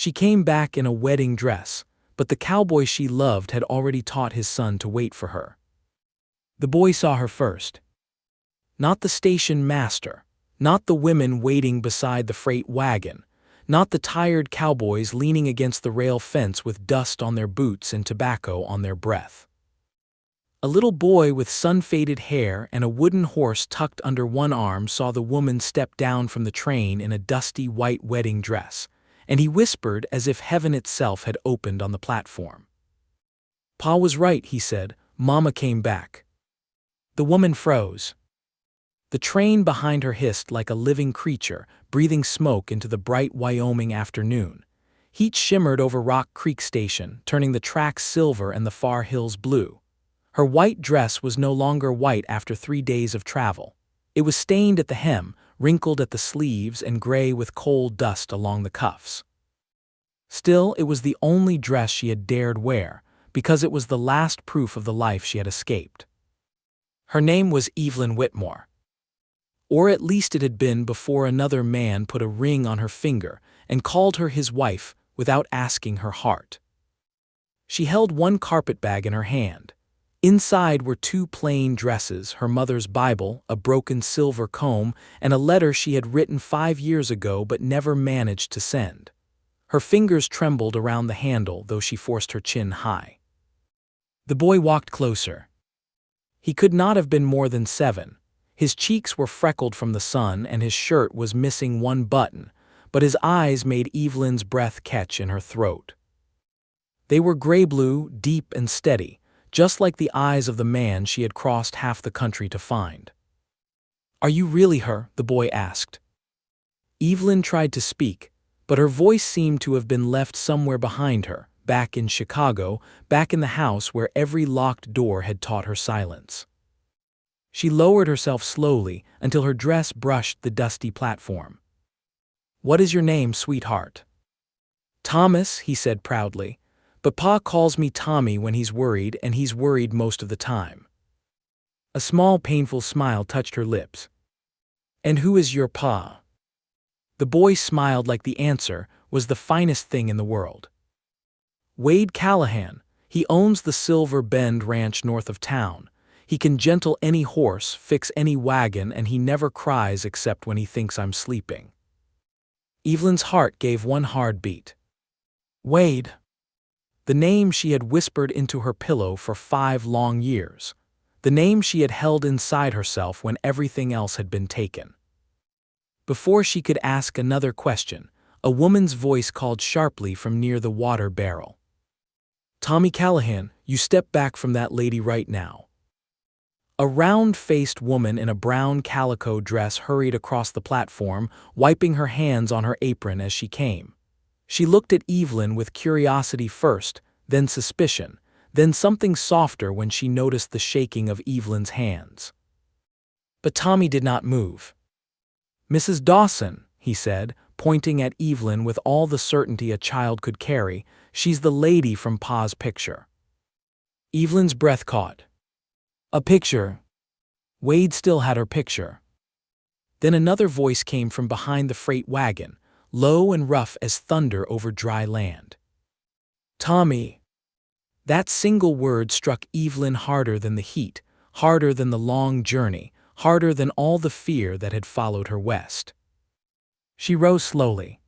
She came back in a wedding dress, but the cowboy she loved had already taught his son to wait for her. The boy saw her first. Not the station master, not the women waiting beside the freight wagon, not the tired cowboys leaning against the rail fence with dust on their boots and tobacco on their breath. A little boy with sun-faded hair and a wooden horse tucked under one arm saw the woman step down from the train in a dusty white wedding dress, and he whispered as if heaven itself had opened on the platform. "Pa was right," he said. "Mama came back." The woman froze. The train behind her hissed like a living creature, breathing smoke into the bright Wyoming afternoon. Heat shimmered over Rock Creek Station, turning the tracks silver and the far hills blue. Her white dress was no longer white after 3 days of travel. It was stained at the hem, wrinkled at the sleeves, and gray with coal dust along the cuffs. Still, it was the only dress she had dared wear, because it was the last proof of the life she had escaped. Her name was Evelyn Whitmore. Or at least it had been before another man put a ring on her finger and called her his wife without asking her heart. She held one carpetbag in her hand. Inside were 2 plain dresses, her mother's Bible, a broken silver comb, and a letter she had written 5 years ago but never managed to send. Her fingers trembled around the handle, though she forced her chin high. The boy walked closer. He could not have been more than 7. His cheeks were freckled from the sun and his shirt was missing one button, but his eyes made Evelyn's breath catch in her throat. They were gray-blue, deep and steady, just like the eyes of the man she had crossed half the country to find. "Are you really her?" the boy asked. Evelyn tried to speak, but her voice seemed to have been left somewhere behind her, back in Chicago, back in the house where every locked door had taught her silence. She lowered herself slowly until her dress brushed the dusty platform. "What is your name, sweetheart?" "Thomas," he said proudly. "But Pa calls me Tommy when he's worried, and he's worried most of the time." A small, painful smile touched her lips. "And who is your pa?" The boy smiled like the answer was the finest thing in the world. "Wade Callahan. He owns the Silver Bend Ranch north of town. He can gentle any horse, fix any wagon, and he never cries except when he thinks I'm sleeping." Evelyn's heart gave one hard beat. Wade. The name she had whispered into her pillow for 5 long years. The name she had held inside herself when everything else had been taken. Before she could ask another question, a woman's voice called sharply from near the water barrel. "Tommy Callahan, you step back from that lady right now." A round-faced woman in a brown calico dress hurried across the platform, wiping her hands on her apron as she came. She looked at Evelyn with curiosity first, then suspicion, then something softer when she noticed the shaking of Evelyn's hands. But Tommy did not move. "Mrs. Dawson," he said, pointing at Evelyn with all the certainty a child could carry, "she's the lady from Pa's picture." Evelyn's breath caught. A picture? Wade still had her picture. Then another voice came from behind the freight wagon, low and rough as thunder over dry land. "Tommy." That single word struck Evelyn harder than the heat, harder than the long journey, harder than all the fear that had followed her west. She rose slowly.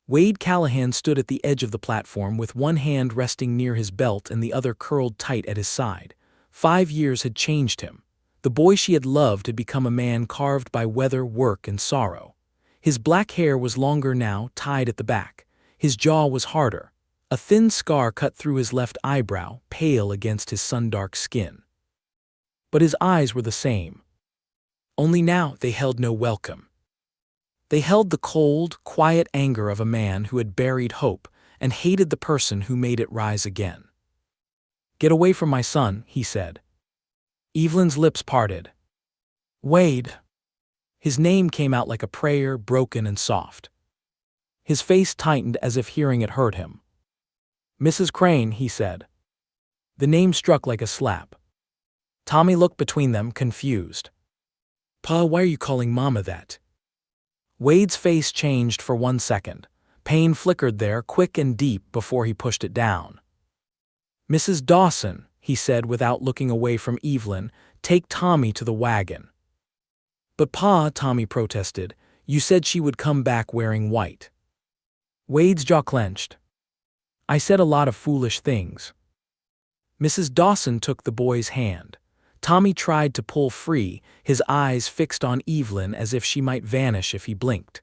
Wade Callahan stood at the edge of the platform with one hand resting near his belt and the other curled tight at his side. 5 years had changed him. The boy she had loved had become a man carved by weather, work, and sorrow. His black hair was longer now, tied at the back. His jaw was harder. A thin scar cut through his left eyebrow, pale against his sun-dark skin. But his eyes were the same. Only now they held no welcome. They held the cold, quiet anger of a man who had buried hope and hated the person who made it rise again. "Get away from my son," he said. Evelyn's lips parted. "Wade." His name came out like a prayer, broken and soft. His face tightened as if hearing it hurt him. "Mrs. Crane," he said. The name struck like a slap. Tommy looked between them, confused. "Pa, why are you calling Mama that?" Wade's face changed for 1 second, Pain flickered there, quick and deep, before he pushed it down. "Mrs. Dawson," he said without looking away from Evelyn, "take Tommy to the wagon." "But Pa," Tommy protested, "you said she would come back wearing white." Wade's jaw clenched. "I said a lot of foolish things." Mrs. Dawson took the boy's hand. Tommy tried to pull free, his eyes fixed on Evelyn as if she might vanish if he blinked.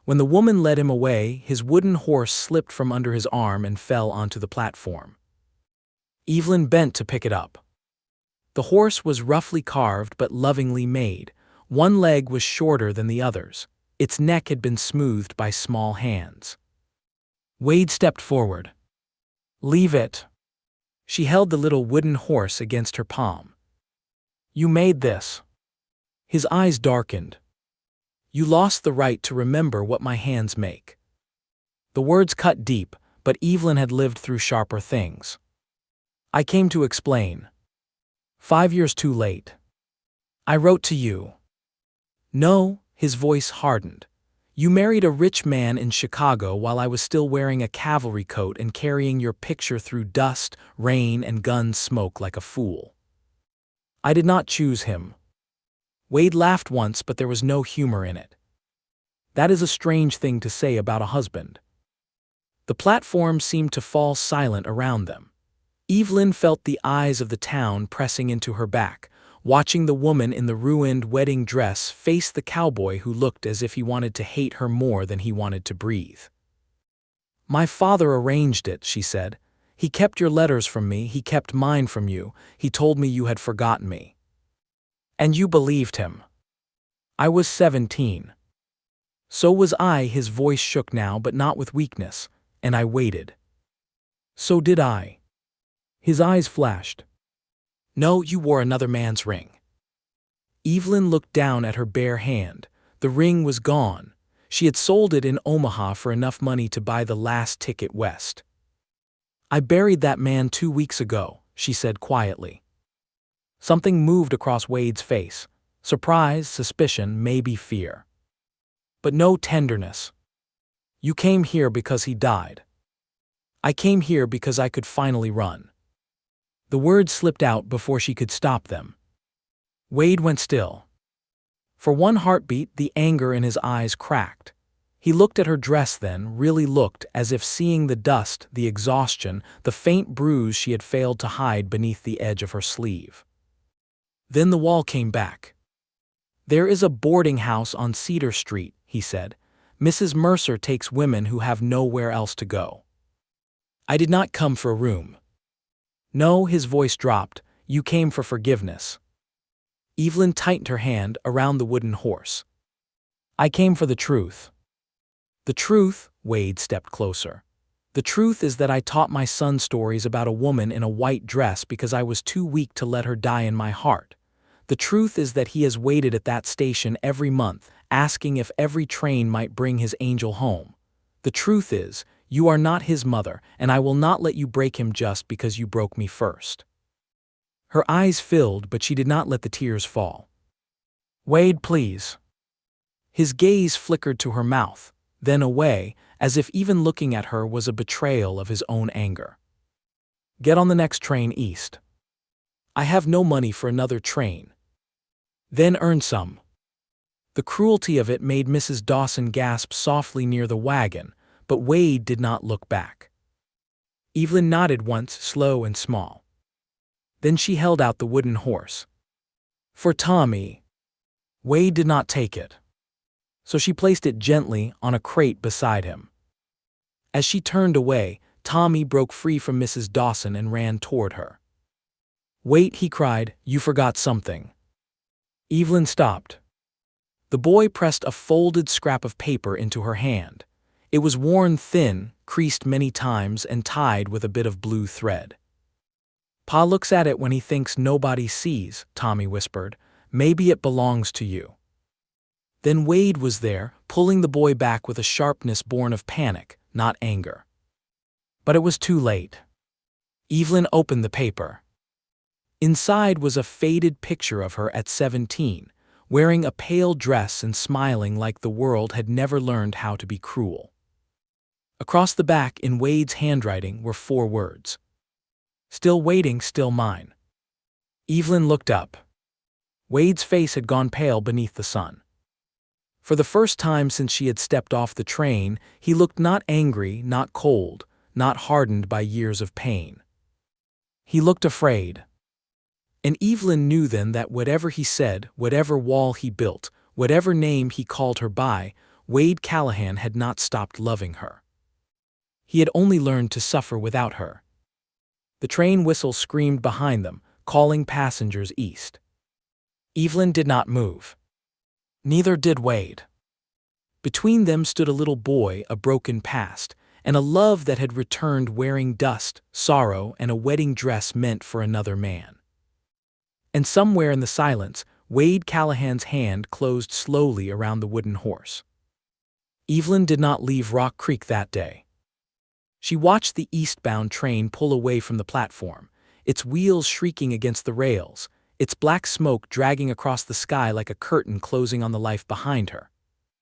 When the woman led him away, his wooden horse slipped from under his arm and fell onto the platform. Evelyn bent to pick it up. The horse was roughly carved but lovingly made. One leg was shorter than the others. Its neck had been smoothed by small hands. Wade stepped forward. "Leave it." She held the little wooden horse against her palm. "You made this." His eyes darkened. "You lost the right to remember what my hands make." The words cut deep, but Evelyn had lived through sharper things. "I came to explain. 5 years too late. I wrote to you." "No," his voice hardened. "You married a rich man in Chicago while I was still wearing a cavalry coat and carrying your picture through dust, rain, and gun smoke like a fool. I did not choose him." Wade laughed once, but there was no humor in it. "That is a strange thing to say about a husband." The platform seemed to fall silent around them. Evelyn felt the eyes of the town pressing into her back, watching the woman in the ruined wedding dress face the cowboy who looked as if he wanted to hate her more than he wanted to breathe. "My father arranged it," she said. "He kept your letters from me, he kept mine from you, he told me you had forgotten me. And you believed him." "I was 17. So was I," his voice shook now, but not with weakness, "and I waited." "So did I." His eyes flashed. "No, you wore another man's ring." Evelyn looked down at her bare hand. The ring was gone. She had sold it in Omaha for enough money to buy the last ticket west. "I buried that man 2 weeks ago," she said quietly. Something moved across Wade's face. Surprise, suspicion, maybe fear. But no tenderness. "You came here because he died." "I came here because I could finally run." The words slipped out before she could stop them. Wade went still. For one heartbeat, the anger in his eyes cracked. He looked at her dress then, really looked, as if seeing the dust, the exhaustion, the faint bruise she had failed to hide beneath the edge of her sleeve. Then the wall came back. "There is a boarding house on Cedar Street," he said. "Mrs. Mercer takes women who have nowhere else to go. I did not come for a room." "No," his voice dropped, "you came for forgiveness." Evelyn tightened her hand around the wooden horse. "I came for the truth." "The truth," Wade stepped closer. "The truth is that I taught my son stories about a woman in a white dress because I was too weak to let her die in my heart. The truth is that he has waited at that station every month, asking if every train might bring his angel home. The truth is, you are not his mother, and I will not let you break him just because you broke me first." Her eyes filled, but she did not let the tears fall. "Wade, please." His gaze flickered to her mouth, then away, as if even looking at her was a betrayal of his own anger. "Get on the next train east." "I have no money for another train." "Then earn some." The cruelty of it made Mrs. Dawson gasp softly near the wagon, but Wade did not look back. Evelyn nodded once, slow and small. Then she held out the wooden horse. "For Tommy." Wade did not take it. So she placed it gently on a crate beside him. As she turned away, Tommy broke free from Mrs. Dawson and ran toward her. "Wait," he cried, "you forgot something." Evelyn stopped. The boy pressed a folded scrap of paper into her hand. It was worn thin, creased many times, and tied with a bit of blue thread. "Pa looks at it when he thinks nobody sees," Tommy whispered. "Maybe it belongs to you." Then Wade was there, pulling the boy back with a sharpness born of panic, not anger. But it was too late. Evelyn opened the paper. Inside was a faded picture of her at 17, wearing a pale dress and smiling like the world had never learned how to be cruel. Across the back, in Wade's handwriting, were 4 words. Still waiting, still mine. Evelyn looked up. Wade's face had gone pale beneath the sun. For the first time since she had stepped off the train, he looked not angry, not cold, not hardened by years of pain. He looked afraid. And Evelyn knew then that whatever he said, whatever wall he built, whatever name he called her by, Wade Callahan had not stopped loving her. He had only learned to suffer without her. The train whistle screamed behind them, calling passengers east. Evelyn did not move. Neither did Wade. Between them stood a little boy, a broken past, and a love that had returned wearing dust, sorrow, and a wedding dress meant for another man. And somewhere in the silence, Wade Callahan's hand closed slowly around the wooden horse. Evelyn did not leave Rock Creek that day. She watched the eastbound train pull away from the platform, its wheels shrieking against the rails, its black smoke dragging across the sky like a curtain closing on the life behind her.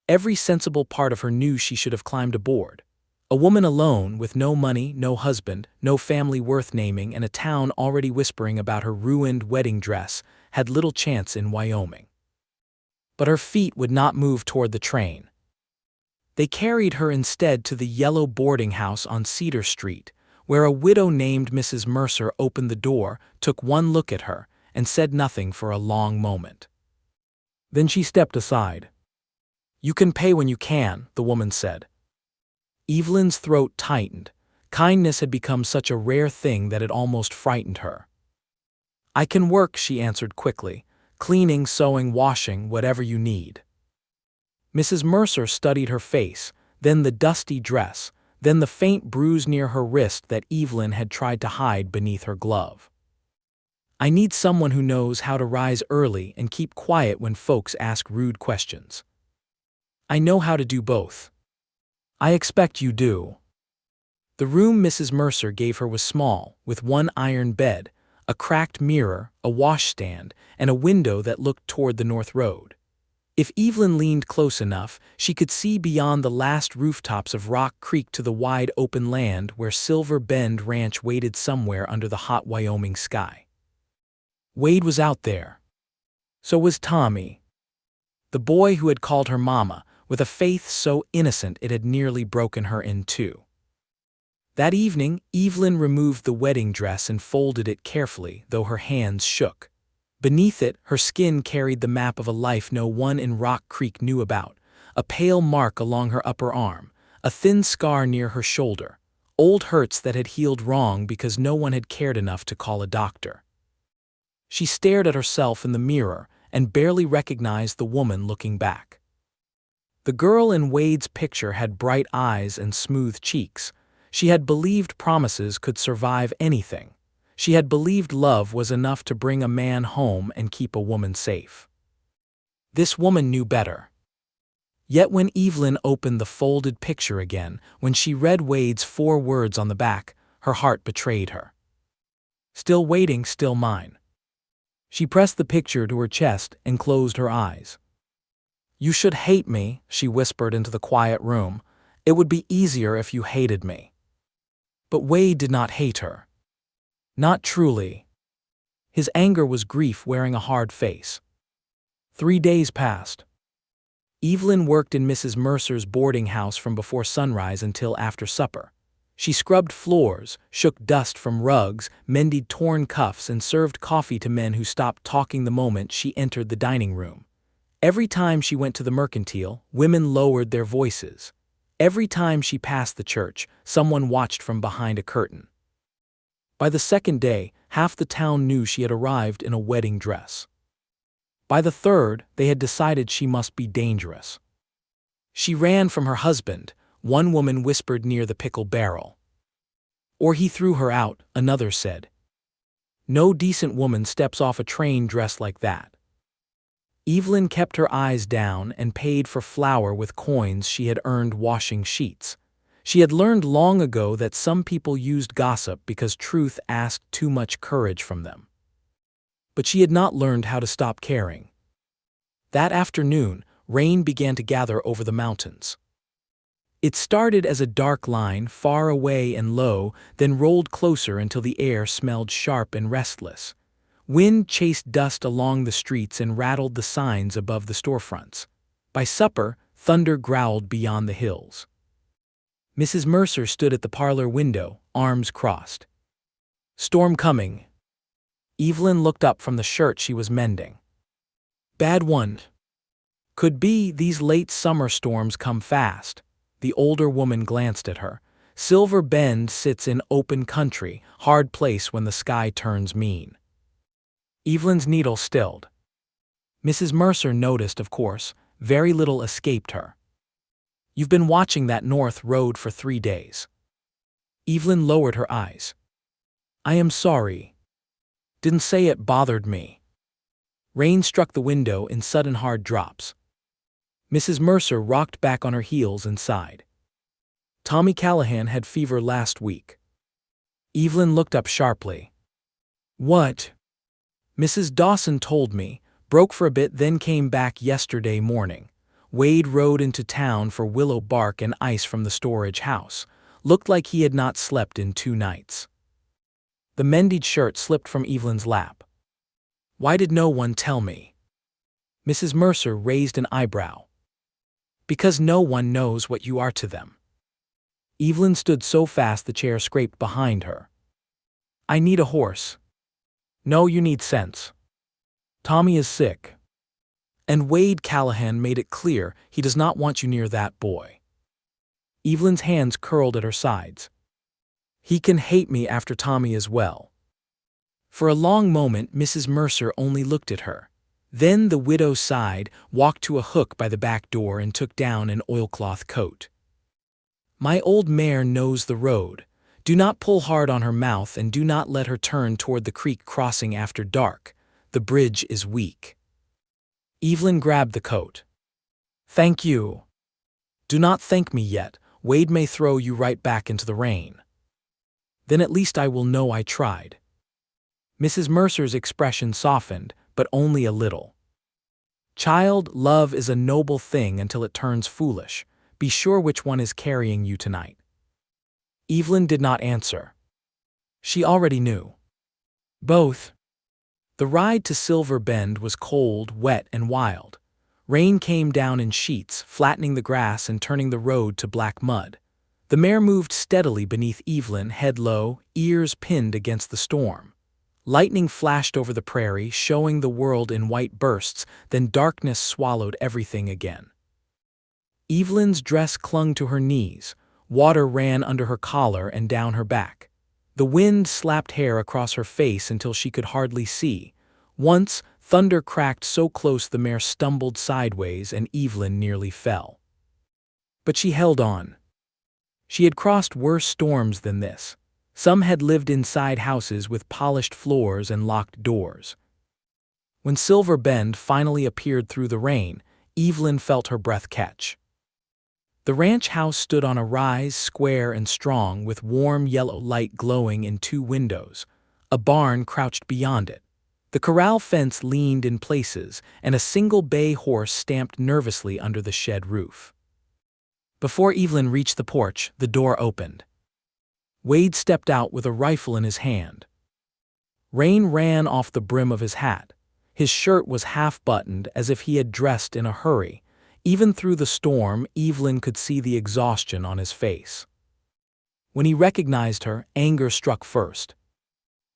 Every sensible part of her knew she should have climbed aboard. A woman alone, with no money, no husband, no family worth naming, and a town already whispering about her ruined wedding dress, had little chance in Wyoming. But her feet would not move toward the train. They carried her instead to the yellow boarding house on Cedar Street, where a widow named Mrs. Mercer opened the door, took one look at her, and said nothing for a long moment. Then she stepped aside. "You can pay when you can," the woman said. Evelyn's throat tightened. Kindness had become such a rare thing that it almost frightened her. "I can work," she answered quickly. "Cleaning, sewing, washing, whatever you need." Mrs. Mercer studied her face, then the dusty dress, then the faint bruise near her wrist that Evelyn had tried to hide beneath her glove. "I need someone who knows how to rise early and keep quiet when folks ask rude questions. I know how to do both." "I expect you do." The room Mrs. Mercer gave her was small, with one iron bed, a cracked mirror, a washstand, and a window that looked toward the north road. If Evelyn leaned close enough, she could see beyond the last rooftops of Rock Creek to the wide open land where Silver Bend Ranch waited somewhere under the hot Wyoming sky. Wade was out there. So was Tommy. The boy who had called her mama, with a faith so innocent it had nearly broken her in two. That evening, Evelyn removed the wedding dress and folded it carefully, though her hands shook. Beneath it, her skin carried the map of a life no one in Rock Creek knew about, a pale mark along her upper arm, a thin scar near her shoulder, old hurts that had healed wrong because no one had cared enough to call a doctor. She stared at herself in the mirror and barely recognized the woman looking back. The girl in Wade's picture had bright eyes and smooth cheeks. She had believed promises could survive anything. She had believed love was enough to bring a man home and keep a woman safe. This woman knew better. Yet when Evelyn opened the folded picture again, when she read Wade's 4 words on the back, her heart betrayed her. "Still waiting, still mine." She pressed the picture to her chest and closed her eyes. "You should hate me," she whispered into the quiet room. "It would be easier if you hated me." But Wade did not hate her. Not truly. His anger was grief wearing a hard face. 3 days passed. Evelyn worked in Mrs. Mercer's boarding house from before sunrise until after supper. She scrubbed floors, shook dust from rugs, mended torn cuffs, and served coffee to men who stopped talking the moment she entered the dining room. Every time she went to the mercantile, women lowered their voices. Every time she passed the church, someone watched from behind a curtain. By the second day, half the town knew she had arrived in a wedding dress. By the third, they had decided she must be dangerous. She ran from her husband, one woman whispered near the pickle barrel. Or he threw her out, another said. No decent woman steps off a train dressed like that. Evelyn kept her eyes down and paid for flour with coins she had earned washing sheets. She had learned long ago that some people used gossip because truth asked too much courage from them. But she had not learned how to stop caring. That afternoon, rain began to gather over the mountains. It started as a dark line, far away and low, then rolled closer until the air smelled sharp and restless. Wind chased dust along the streets and rattled the signs above the storefronts. By supper, thunder growled beyond the hills. Mrs. Mercer stood at the parlor window, arms crossed. "Storm coming." Evelyn looked up from the shirt she was mending. "Bad one." "Could be, these late summer storms come fast." The older woman glanced at her. "Silver Bend sits in open country, hard place when the sky turns mean." Evelyn's needle stilled. Mrs. Mercer noticed, of course, very little escaped her. "You've been watching that north road for 3 days." Evelyn lowered her eyes. "I am sorry. Didn't say it bothered me." Rain struck the window in sudden hard drops. Mrs. Mercer rocked back on her heels and sighed. "Tommy Callahan had fever last week." Evelyn looked up sharply. "What?" "Mrs. Dawson told me, broke for a bit then came back yesterday morning. Wade rode into town for willow bark and ice from the storage house. Looked like he had not slept in 2 nights. The mended shirt slipped from Evelyn's lap. "Why did no one tell me?" Mrs. Mercer raised an eyebrow. "Because no one knows what you are to them." Evelyn stood so fast the chair scraped behind her. "I need a horse." "No, you need sense. Tommy is sick. And Wade Callahan made it clear he does not want you near that boy." Evelyn's hands curled at her sides. "He can hate me after Tommy is well." For a long moment Mrs. Mercer only looked at her. Then the widow sighed, walked to a hook by the back door and took down an oilcloth coat. "My old mare knows the road. Do not pull hard on her mouth and do not let her turn toward the creek crossing after dark. The bridge is weak." Evelyn grabbed the coat. "Thank you." "Do not thank me yet. Wade may throw you right back into the rain." "Then at least I will know I tried." Mrs. Mercer's expression softened, but only a little. "Child, love is a noble thing until it turns foolish. Be sure which one is carrying you tonight." Evelyn did not answer. She already knew. Both. The ride to Silver Bend was cold, wet, and wild. Rain came down in sheets, flattening the grass and turning the road to black mud. The mare moved steadily beneath Evelyn, head low, ears pinned against the storm. Lightning flashed over the prairie, showing the world in white bursts, then darkness swallowed everything again. Evelyn's dress clung to her knees. Water ran under her collar and down her back. The wind slapped hair across her face until she could hardly see. Once, thunder cracked so close the mare stumbled sideways and Evelyn nearly fell. But she held on. She had crossed worse storms than this. Some had lived inside houses with polished floors and locked doors. When Silver Bend finally appeared through the rain, Evelyn felt her breath catch. The ranch house stood on a rise, square and strong, with warm yellow light glowing in 2 windows. A barn crouched beyond it. The corral fence leaned in places, and a single bay horse stamped nervously under the shed roof. Before Evelyn reached the porch, the door opened. Wade stepped out with a rifle in his hand. Rain ran off the brim of his hat. His shirt was half-buttoned as if he had dressed in a hurry. Even through the storm, Evelyn could see the exhaustion on his face. When he recognized her, anger struck first.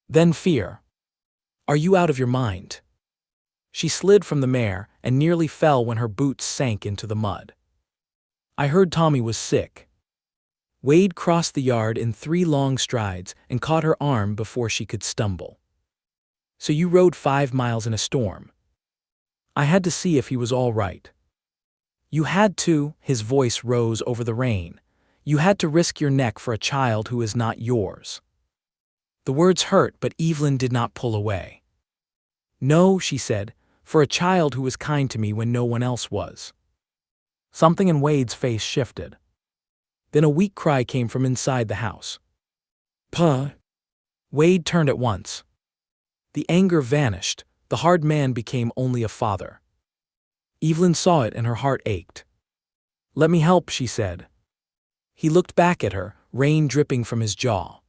Then fear. "Are you out of your mind?" She slid from the mare and nearly fell when her boots sank into the mud. "I heard Tommy was sick." Wade crossed the yard in 3 long strides and caught her arm before she could stumble. "So you rode 5 miles in a storm?" "I had to see if he was all right." "You had to," his voice rose over the rain. "You had to risk your neck for a child who is not yours." The words hurt, but Evelyn did not pull away. "No," she said, "for a child who was kind to me when no one else was." Something in Wade's face shifted. Then a weak cry came from inside the house. "Puh!" Wade turned at once. The anger vanished. The hard man became only a father. Evelyn saw it and her heart ached. "Let me help," she said. He looked back at her, rain dripping from his jaw.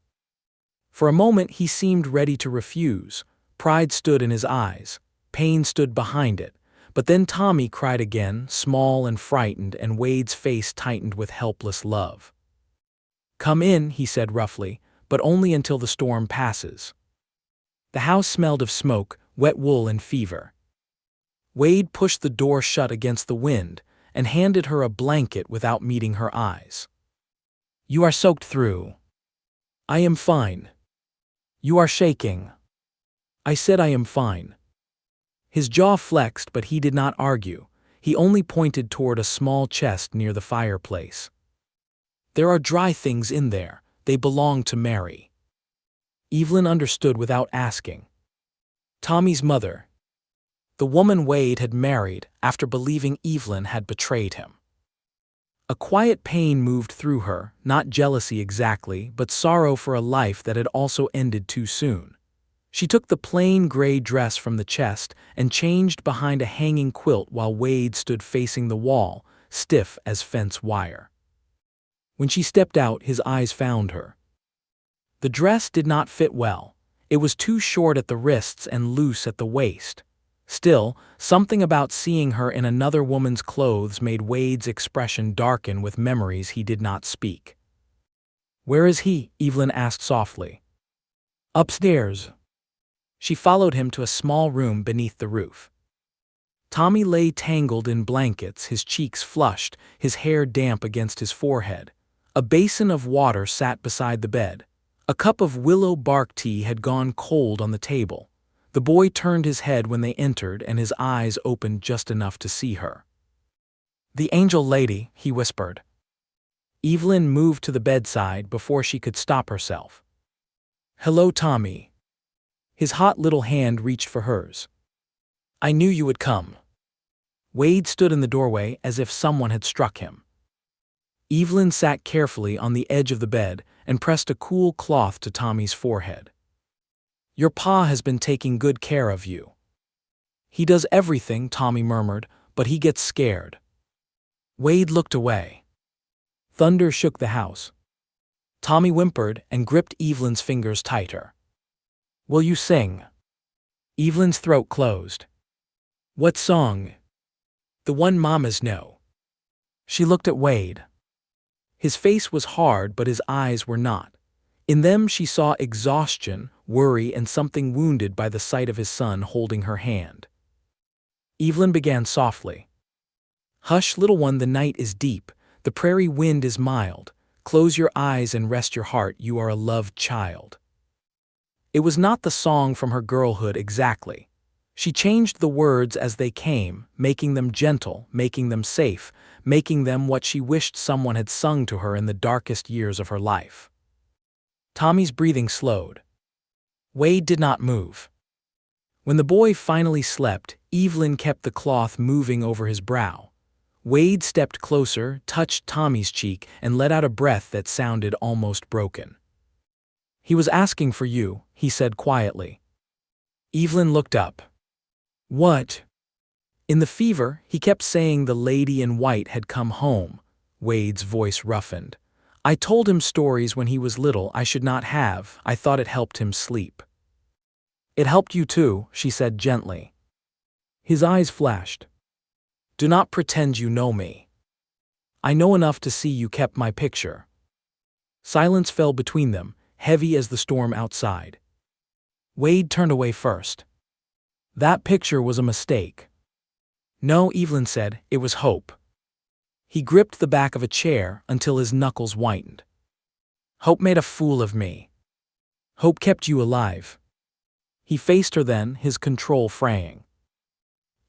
For a moment he seemed ready to refuse. Pride stood in his eyes. Pain stood behind it. But then Tommy cried again, small and frightened, and Wade's face tightened with helpless love. "Come in," he said roughly, "but only until the storm passes." The house smelled of smoke, wet wool, and fever. Wade pushed the door shut against the wind and handed her a blanket without meeting her eyes. "You are soaked through." "I am fine." "You are shaking." "I said I am fine." His jaw flexed, but he did not argue. He only pointed toward a small chest near the fireplace. "There are dry things in there. They belong to Mary." Evelyn understood without asking. Tommy's mother. The woman Wade had married after believing Evelyn had betrayed him. A quiet pain moved through her, not jealousy exactly, but sorrow for a life that had also ended too soon. She took the plain gray dress from the chest and changed behind a hanging quilt while Wade stood facing the wall, stiff as fence wire. When she stepped out, his eyes found her. The dress did not fit well. It was too short at the wrists and loose at the waist. Still, something about seeing her in another woman's clothes made Wade's expression darken with memories he did not speak. "Where is he?" Evelyn asked softly. "Upstairs." She followed him to a small room beneath the roof. Tommy lay tangled in blankets, his cheeks flushed, his hair damp against his forehead. A basin of water sat beside the bed. A cup of willow bark tea had gone cold on the table. The boy turned his head when they entered, and his eyes opened just enough to see her. "The angel lady," he whispered. Evelyn moved to the bedside before she could stop herself. "Hello, Tommy." His hot little hand reached for hers. "I knew you would come." Wade stood in the doorway as if someone had struck him. Evelyn sat carefully on the edge of the bed and pressed a cool cloth to Tommy's forehead. "Your pa has been taking good care of you." "He does everything," Tommy murmured, "but he gets scared." Wade looked away. Thunder shook the house. Tommy whimpered and gripped Evelyn's fingers tighter. "Will you sing?" Evelyn's throat closed. "What song?" "The one mamas know." She looked at Wade. His face was hard, but his eyes were not. In them she saw exhaustion, worry, and something wounded by the sight of his son holding her hand. Evelyn began softly. "Hush, little one, the night is deep. The prairie wind is mild. Close your eyes and rest your heart, you are a loved child." It was not the song from her girlhood exactly. She changed the words as they came, making them gentle, making them safe, making them what she wished someone had sung to her in the darkest years of her life. Tommy's breathing slowed. Wade did not move. When the boy finally slept, Evelyn kept the cloth moving over his brow. Wade stepped closer, touched Tommy's cheek, and let out a breath that sounded almost broken. "He was asking for you," he said quietly. Evelyn looked up. "What?" "In the fever, he kept saying the lady in white had come home." Wade's voice roughened. "I told him stories when he was little I should not have. I thought it helped him sleep." "It helped you too," she said gently. His eyes flashed. "Do not pretend you know me. I know enough to see you kept my picture." Silence fell between them, heavy as the storm outside. Wade turned away first. "That picture was a mistake." "No," Evelyn said, "it was hope." He gripped the back of a chair until his knuckles whitened. "Hope made a fool of me. Hope kept you alive." He faced her then, his control fraying.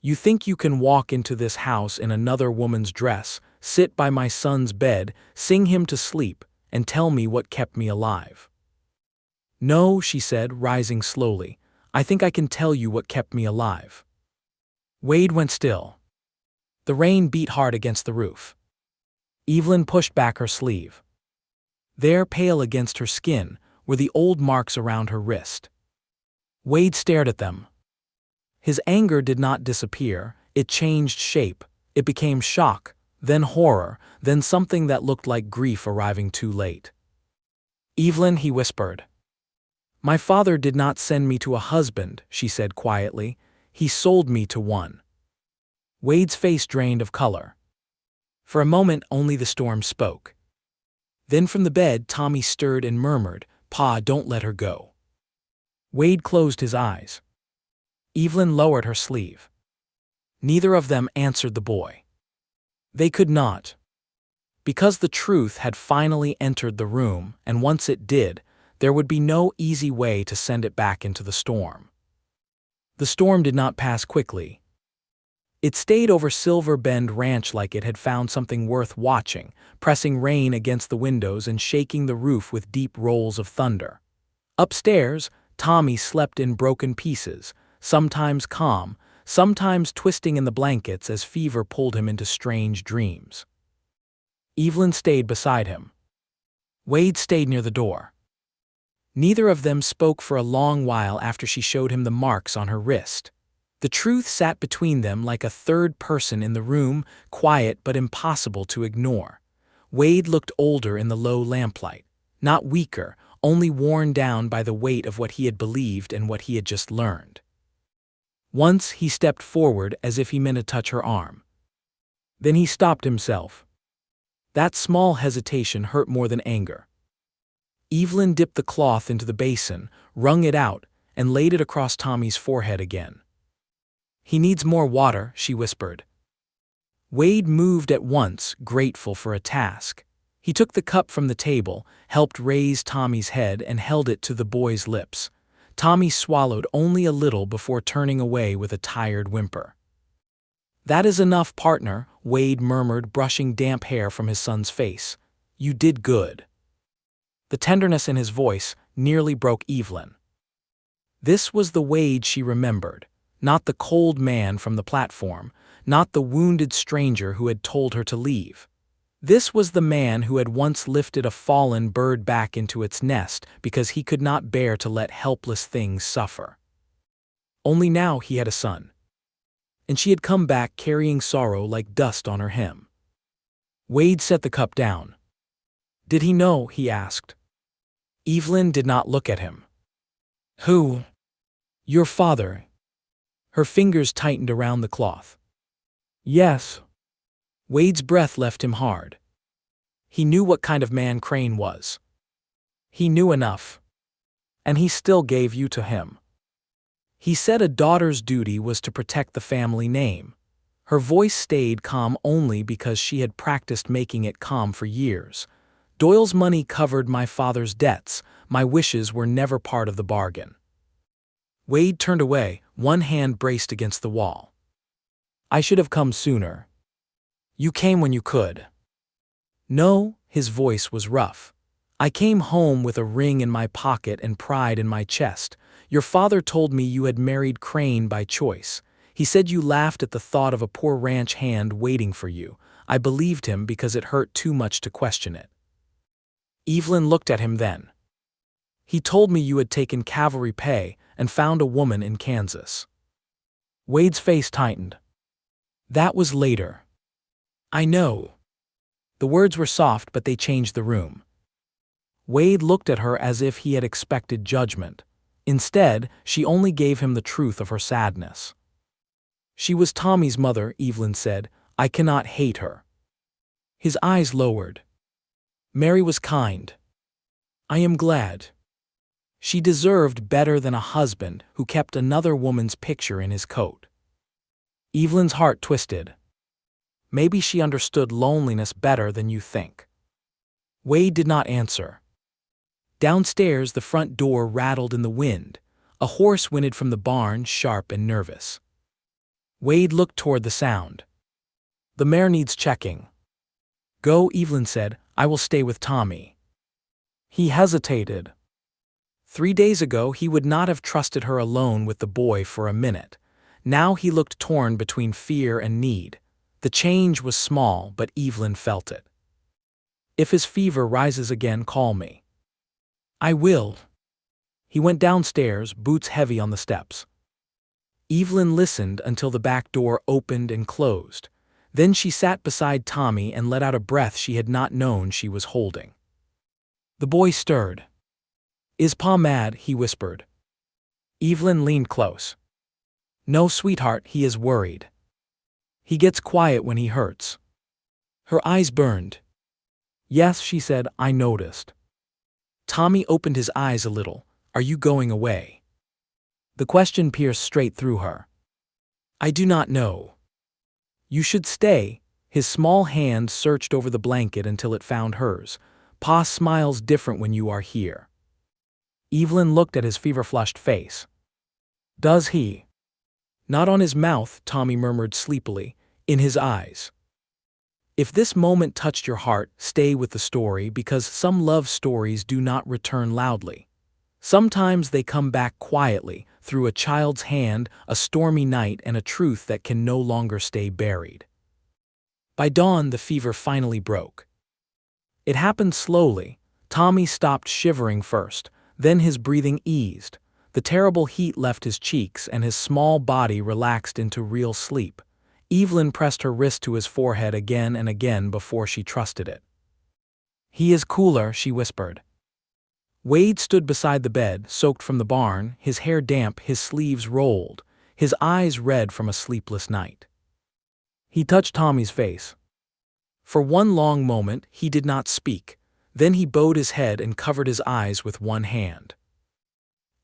"You think you can walk into this house in another woman's dress, sit by my son's bed, sing him to sleep, and tell me what kept me alive?" "No," she said, rising slowly. "I think I can tell you what kept me alive." Wade went still. The rain beat hard against the roof. Evelyn pushed back her sleeve. There, pale against her skin, were the old marks around her wrist. Wade stared at them. His anger did not disappear, it changed shape, it became shock, then horror, then something that looked like grief arriving too late. "Evelyn," he whispered. "My father did not send me to a husband," she said quietly. "He sold me to one." Wade's face drained of color. For a moment, only the storm spoke. Then from the bed, Tommy stirred and murmured, "Pa, don't let her go." Wade closed his eyes. Evelyn lowered her sleeve. Neither of them answered the boy. They could not. Because the truth had finally entered the room, and once it did, there would be no easy way to send it back into the storm. The storm did not pass quickly. It stayed over Silver Bend Ranch like it had found something worth watching, pressing rain against the windows and shaking the roof with deep rolls of thunder. Upstairs, Tommy slept in broken pieces, sometimes calm, sometimes twisting in the blankets as fever pulled him into strange dreams. Evelyn stayed beside him. Wade stayed near the door. Neither of them spoke for a long while after she showed him the marks on her wrist. The truth sat between them like a third person in the room, quiet but impossible to ignore. Wade looked older in the low lamplight, not weaker, only worn down by the weight of what he had believed and what he had just learned. Once he stepped forward as if he meant to touch her arm. Then he stopped himself. That small hesitation hurt more than anger. Evelyn dipped the cloth into the basin, wrung it out, and laid it across Tommy's forehead again. "He needs more water," she whispered. Wade moved at once, grateful for a task. He took the cup from the table, helped raise Tommy's head, and held it to the boy's lips. Tommy swallowed only a little before turning away with a tired whimper. "That is enough, partner," Wade murmured, brushing damp hair from his son's face. "You did good." The tenderness in his voice nearly broke Evelyn. This was the Wade she remembered, not the cold man from the platform, not the wounded stranger who had told her to leave. This was the man who had once lifted a fallen bird back into its nest because he could not bear to let helpless things suffer. Only now he had a son. And she had come back carrying sorrow like dust on her hem. Wade set the cup down. "Did he know?" he asked. Evelyn did not look at him. "Who?" "Your father." Her fingers tightened around the cloth. "Yes." Wade's breath left him hard. He knew what kind of man Crane was. He knew enough. And he still gave you to him. He said a daughter's duty was to protect the family name. Her voice stayed calm only because she had practiced making it calm for years. "Doyle's money covered my father's debts. My wishes were never part of the bargain." Wade turned away, one hand braced against the wall. "I should have come sooner." "You came when you could." "No," his voice was rough. "I came home with a ring in my pocket and pride in my chest. Your father told me you had married Crane by choice. He said you laughed at the thought of a poor ranch hand waiting for you. I believed him because it hurt too much to question it." Evelyn looked at him then. "He told me you had taken cavalry pay and found a woman in Kansas." Wade's face tightened. "That was later." "I know." The words were soft, but they changed the room. Wade looked at her as if he had expected judgment. Instead, she only gave him the truth of her sadness. "She was Tommy's mother," Evelyn said. "I cannot hate her." His eyes lowered. "Mary was kind. I am glad. She deserved better than a husband who kept another woman's picture in his coat." Evelyn's heart twisted. "Maybe she understood loneliness better than you think." Wade did not answer. Downstairs, the front door rattled in the wind. A horse whinnied from the barn, sharp and nervous. Wade looked toward the sound. "The mare needs checking." "Go," Evelyn said. "I will stay with Tommy." He hesitated. 3 days ago, he would not have trusted her alone with the boy for a minute. Now he looked torn between fear and need. The change was small, but Evelyn felt it. "If his fever rises again, call me." "I will." He went downstairs, boots heavy on the steps. Evelyn listened until the back door opened and closed. Then she sat beside Tommy and let out a breath she had not known she was holding. The boy stirred. "Is Pa mad?" he whispered. Evelyn leaned close. "No, sweetheart, he is worried. He gets quiet when he hurts." Her eyes burned. "Yes," she said, "I noticed." Tommy opened his eyes a little. "Are you going away?" The question pierced straight through her. "I do not know." "You should stay." His small hand searched over the blanket until it found hers. "Pa smiles different when you are here." Evelyn looked at his fever-flushed face. "Does he?" "Not on his mouth," Tommy murmured sleepily, "in his eyes." If this moment touched your heart, stay with the story, because some love stories do not return loudly. Sometimes they come back quietly, through a child's hand, a stormy night, and a truth that can no longer stay buried. By dawn, the fever finally broke. It happened slowly. Tommy stopped shivering first, then his breathing eased. The terrible heat left his cheeks and his small body relaxed into real sleep. Evelyn pressed her wrist to his forehead again and again before she trusted it. "He is cooler," she whispered. Wade stood beside the bed, soaked from the barn, his hair damp, his sleeves rolled, his eyes red from a sleepless night. He touched Tommy's face. For one long moment, he did not speak. Then he bowed his head and covered his eyes with one hand.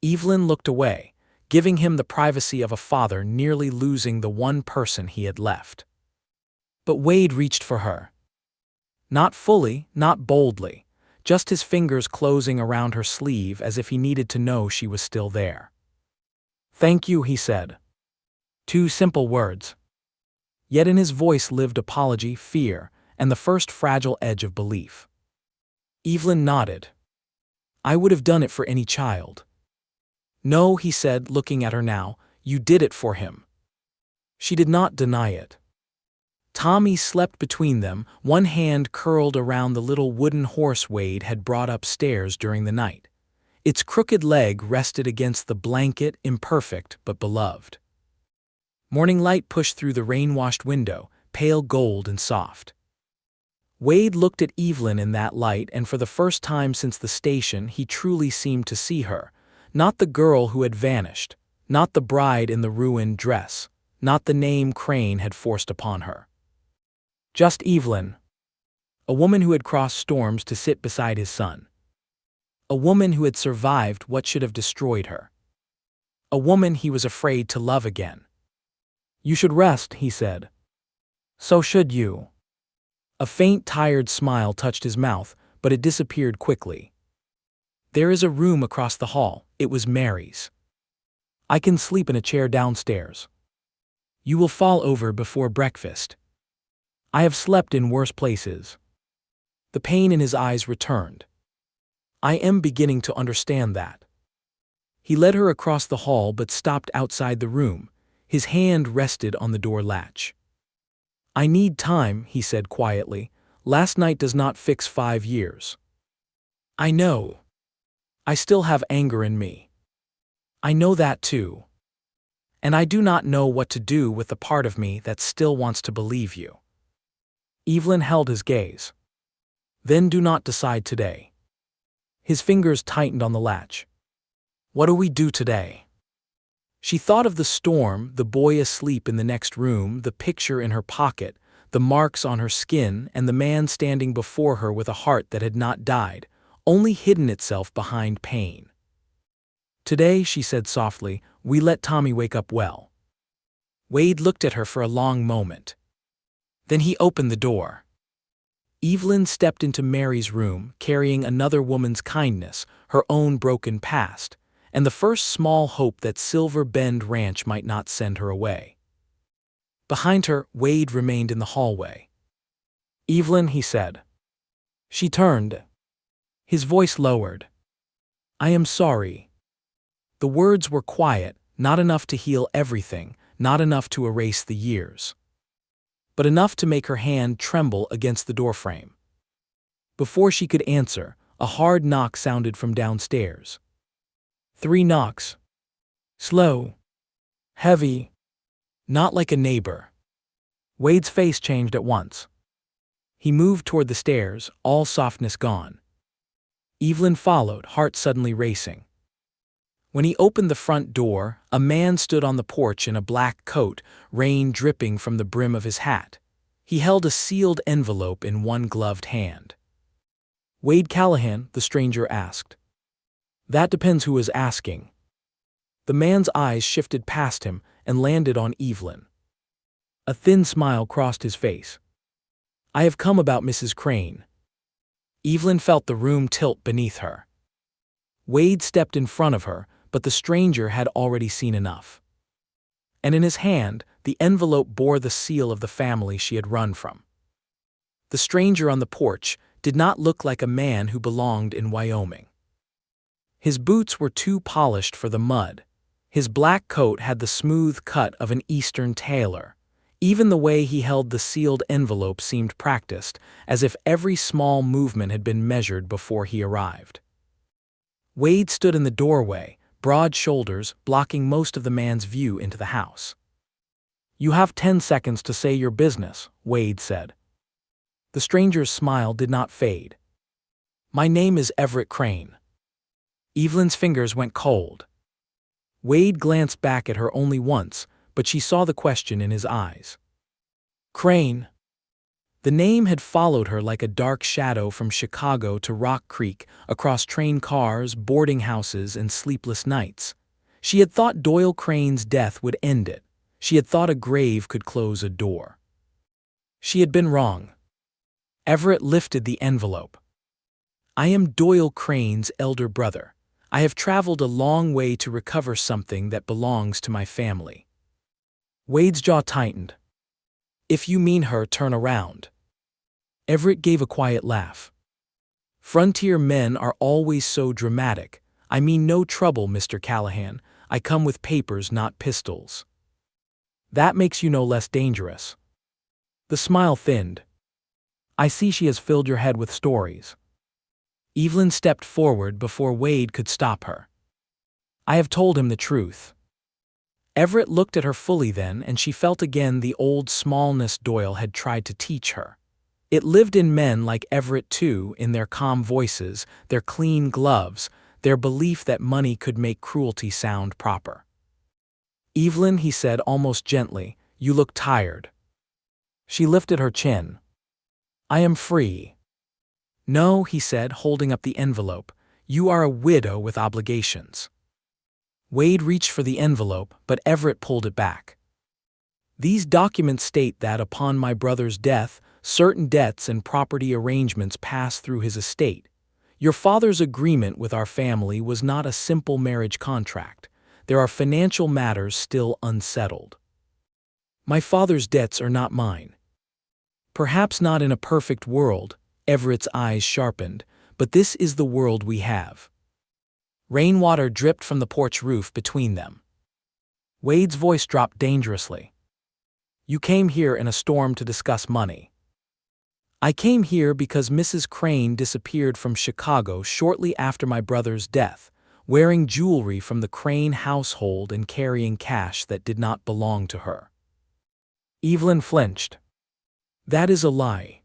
Evelyn looked away, giving him the privacy of a father nearly losing the one person he had left. But Wade reached for her. Not fully, not boldly, just his fingers closing around her sleeve as if he needed to know she was still there. "Thank you," he said. 2 simple words. Yet in his voice lived apology, fear, and the first fragile edge of belief. Evelyn nodded. "I would have done it for any child." "No," he said, looking at her now, "you did it for him." She did not deny it. Tommy slept between them, one hand curled around the little wooden horse Wade had brought upstairs during the night. Its crooked leg rested against the blanket, imperfect but beloved. Morning light pushed through the rain-washed window, pale gold and soft. Wade looked at Evelyn in that light, and for the first time since the station he truly seemed to see her. Not the girl who had vanished, not the bride in the ruined dress, not the name Crane had forced upon her. Just Evelyn. A woman who had crossed storms to sit beside his son. A woman who had survived what should have destroyed her. A woman he was afraid to love again. "You should rest," he said. "So should you." A faint, tired smile touched his mouth, but it disappeared quickly. "There is a room across the hall." It was Mary's. "I can sleep in a chair downstairs. You will fall over before breakfast. I have slept in worse places." The pain in his eyes returned. "I am beginning to understand that." He led her across the hall but stopped outside the room. His hand rested on the door latch. "I need time," he said quietly. "Last night does not fix 5 years. I know. I still have anger in me. I know that too. And I do not know what to do with the part of me that still wants to believe you." Evelyn held his gaze. "Then do not decide today." His fingers tightened on the latch. "What do we do today?" She thought of the storm, the boy asleep in the next room, the picture in her pocket, the marks on her skin, and the man standing before her with a heart that had not died, only hidden itself behind pain. "Today," she said softly, "we let Tommy wake up well." Wade looked at her for a long moment. Then he opened the door. Evelyn stepped into Mary's room, carrying another woman's kindness, her own broken past, and the first small hope that Silver Bend Ranch might not send her away. Behind her, Wade remained in the hallway. "Evelyn," he said. She turned. His voice lowered. "I am sorry." The words were quiet, not enough to heal everything, not enough to erase the years. But enough to make her hand tremble against the doorframe. Before she could answer, a hard knock sounded from downstairs. 3 knocks. Slow. Heavy. Not like a neighbor. Wade's face changed at once. He moved toward the stairs, all softness gone. Evelyn followed, heart suddenly racing. When he opened the front door, a man stood on the porch in a black coat, rain dripping from the brim of his hat. He held a sealed envelope in one gloved hand. "Wade Callahan?" the stranger asked. "That depends who is asking." The man's eyes shifted past him and landed on Evelyn. A thin smile crossed his face. "I have come about Mrs. Crane." Evelyn felt the room tilt beneath her. Wade stepped in front of her, but the stranger had already seen enough. And in his hand, the envelope bore the seal of the family she had run from. The stranger on the porch did not look like a man who belonged in Wyoming. His boots were too polished for the mud. His black coat had the smooth cut of an Eastern tailor. Even the way he held the sealed envelope seemed practiced, as if every small movement had been measured before he arrived. Wade stood in the doorway, broad shoulders blocking most of the man's view into the house. "You have 10 seconds to say your business," Wade said. The stranger's smile did not fade. "My name is Everett Crane." Evelyn's fingers went cold. Wade glanced back at her only once, but she saw the question in his eyes. "Crane." The name had followed her like a dark shadow from Chicago to Rock Creek, across train cars, boarding houses, and sleepless nights. She had thought Doyle Crane's death would end it. She had thought a grave could close a door. She had been wrong. Everett lifted the envelope. "I am Doyle Crane's elder brother. I have traveled a long way to recover something that belongs to my family." Wade's jaw tightened. "If you mean her, turn around." Everett gave a quiet laugh. "Frontier men are always so dramatic. I mean no trouble, Mr. Callahan. I come with papers, not pistols." "That makes you no less dangerous." The smile thinned. "I see she has filled your head with stories." Evelyn stepped forward before Wade could stop her. "I have told him the truth." Everett looked at her fully then, and she felt again the old smallness Doyle had tried to teach her. It lived in men like Everett too, in their calm voices, their clean gloves, their belief that money could make cruelty sound proper. "Evelyn," he said almost gently, "you look tired." She lifted her chin. "I am free." "No," he said, holding up the envelope, "you are a widow with obligations." Wade reached for the envelope, but Everett pulled it back. "These documents state that upon my brother's death, certain debts and property arrangements pass through his estate. Your father's agreement with our family was not a simple marriage contract. There are financial matters still unsettled. My father's debts are not mine. Perhaps not in a perfect world," Everett's eyes sharpened, "but this is the world we have." Rainwater dripped from the porch roof between them. Wade's voice dropped dangerously. "You came here in a storm to discuss money." "I came here because Mrs. Crane disappeared from Chicago shortly after my brother's death, wearing jewelry from the Crane household and carrying cash that did not belong to her." Evelyn flinched. "That is a lie."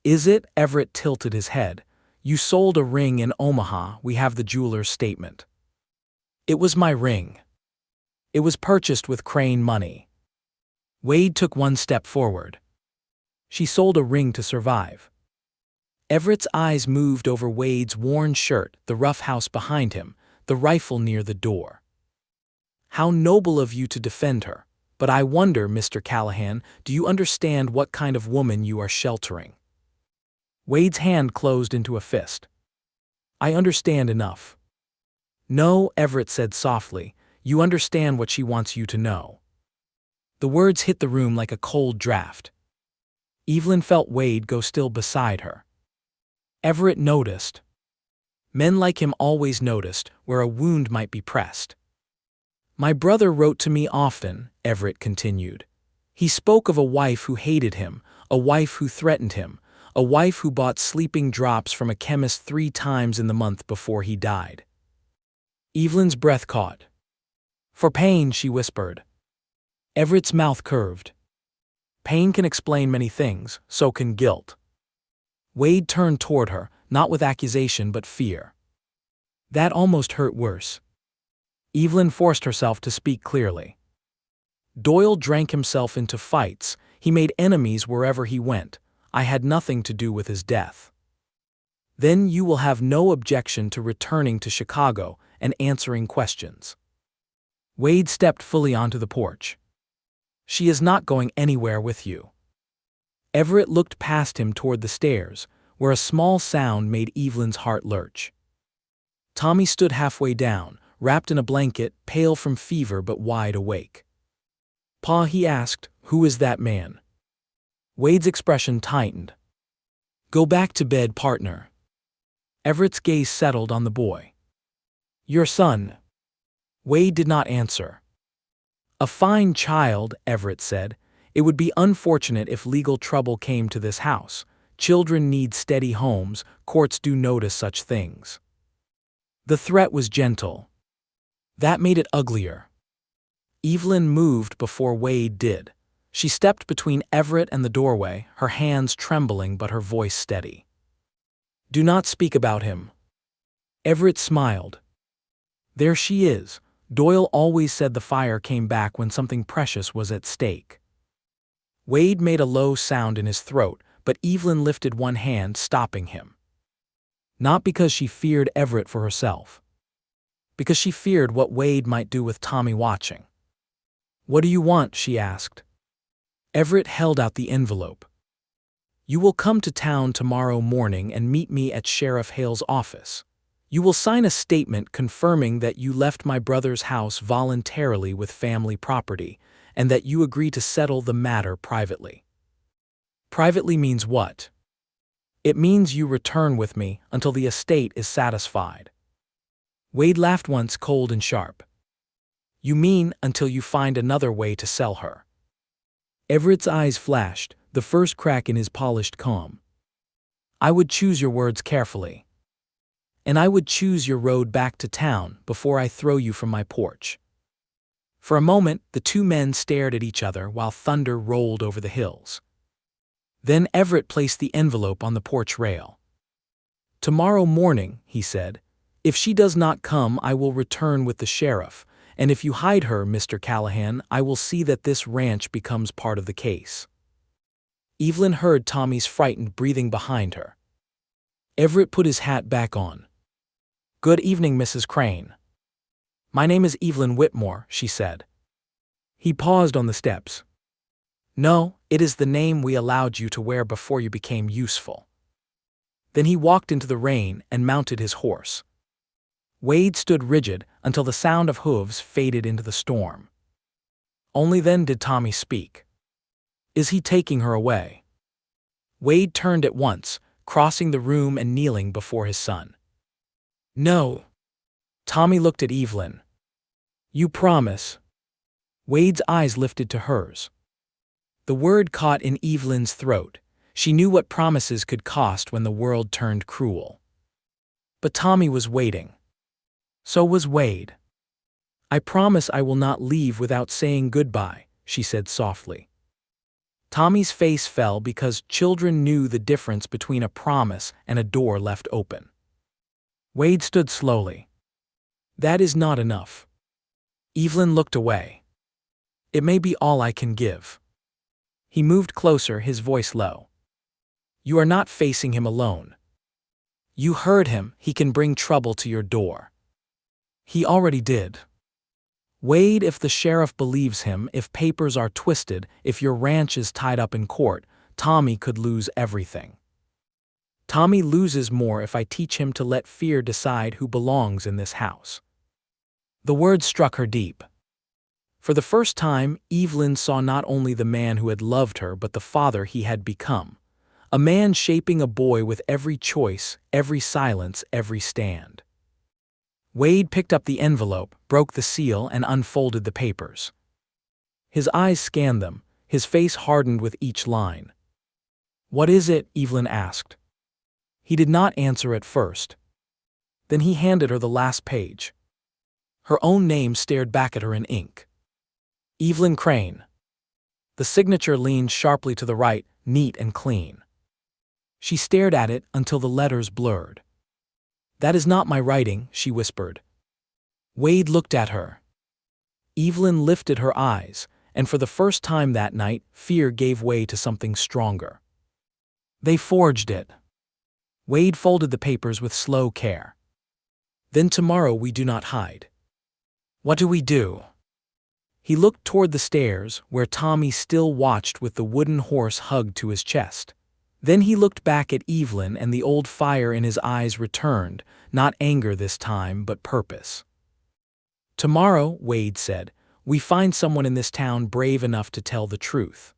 "Is it?" Everett tilted his head. "You sold a ring in Omaha, we have the jeweler's statement." "It was my ring. It was purchased with Crane money." Wade took one step forward. "She sold a ring to survive." Everett's eyes moved over Wade's worn shirt, the rough house behind him, the rifle near the door. "How noble of you to defend her. But I wonder, Mr. Callahan, do you understand what kind of woman you are sheltering?" Wade's hand closed into a fist. "I understand enough." "No," Everett said softly, "you understand what she wants you to know." The words hit the room like a cold draft. Evelyn felt Wade go still beside her. Everett noticed. Men like him always noticed where a wound might be pressed. "My brother wrote to me often," Everett continued. "He spoke of a wife who hated him, a wife who threatened him, a wife who bought sleeping drops from a chemist 3 times in the month before he died." Evelyn's breath caught. "For pain," she whispered. Everett's mouth curved. Pain can explain many things, so can guilt. Wade turned toward her, not with accusation but fear. That almost hurt worse. Evelyn forced herself to speak clearly. Doyle drank himself into fights, he made enemies wherever he went. I had nothing to do with his death. Then you will have no objection to returning to Chicago and answering questions. Wade stepped fully onto the porch. She is not going anywhere with you. Everett looked past him toward the stairs, where a small sound made Evelyn's heart lurch. Tommy stood halfway down, wrapped in a blanket, pale from fever but wide awake. Pa, he asked, who is that man? Wade's expression tightened. Go back to bed, partner. Everett's gaze settled on the boy. Your son. Wade did not answer. A fine child, Everett said. It would be unfortunate if legal trouble came to this house. Children need steady homes, courts do notice such things. The threat was gentle. That made it uglier. Evelyn moved before Wade did. She stepped between Everett and the doorway, her hands trembling but her voice steady. Do not speak about him. Everett smiled. There she is. Doyle always said the fire came back when something precious was at stake. Wade made a low sound in his throat, but Evelyn lifted one hand, stopping him. Not because she feared Everett for herself. Because she feared what Wade might do with Tommy watching. What do you want? She asked. Everett held out the envelope. You will come to town tomorrow morning and meet me at Sheriff Hale's office. You will sign a statement confirming that you left my brother's house voluntarily with family property, and that you agree to settle the matter privately. Privately means what? It means you return with me until the estate is satisfied. Wade laughed once, cold and sharp. You mean until you find another way to sell her? Everett's eyes flashed, the first crack in his polished calm. I would choose your words carefully. And I would choose your road back to town before I throw you from my porch. For a moment, the two men stared at each other while thunder rolled over the hills. Then Everett placed the envelope on the porch rail. Tomorrow morning, he said, if she does not come, I will return with the sheriff, and if you hide her, Mr. Callahan, I will see that this ranch becomes part of the case. Evelyn heard Tommy's frightened breathing behind her. Everett put his hat back on. Good evening, Mrs. Crane. My name is Evelyn Whitmore, she said. He paused on the steps. No, it is the name we allowed you to wear before you became useful. Then he walked into the rain and mounted his horse. Wade stood rigid until the sound of hooves faded into the storm. Only then did Tommy speak. Is he taking her away? Wade turned at once, crossing the room and kneeling before his son. No. Tommy looked at Evelyn. You promise? Wade's eyes lifted to hers. The word caught in Evelyn's throat. She knew what promises could cost when the world turned cruel. But Tommy was waiting. So was Wade. I promise I will not leave without saying goodbye, she said softly. Tommy's face fell because children knew the difference between a promise and a door left open. Wade stood slowly. That is not enough. Evelyn looked away. It may be all I can give. He moved closer, his voice low. You are not facing him alone. You heard him, he can bring trouble to your door. He already did. Wade, if the sheriff believes him, if papers are twisted, if your ranch is tied up in court, Tommy could lose everything. Tommy loses more if I teach him to let fear decide who belongs in this house. The words struck her deep. For the first time, Evelyn saw not only the man who had loved her but the father he had become. A man shaping a boy with every choice, every silence, every stand. Wade picked up the envelope, broke the seal, and unfolded the papers. His eyes scanned them, his face hardened with each line. What is it? Evelyn asked. He did not answer at first. Then he handed her the last page. Her own name stared back at her in ink. Evelyn Crane. The signature leaned sharply to the right, neat and clean. She stared at it until the letters blurred. "That is not my writing," she whispered. Wade looked at her. Evelyn lifted her eyes, and for the first time that night, fear gave way to something stronger. "They forged it." Wade folded the papers with slow care. "Then tomorrow we do not hide." "What do we do?" He looked toward the stairs, where Tommy still watched with the wooden horse hugged to his chest. Then he looked back at Evelyn, and the old fire in his eyes returned, not anger this time, but purpose. "Tomorrow," Wade said, "we find someone in this town brave enough to tell the truth."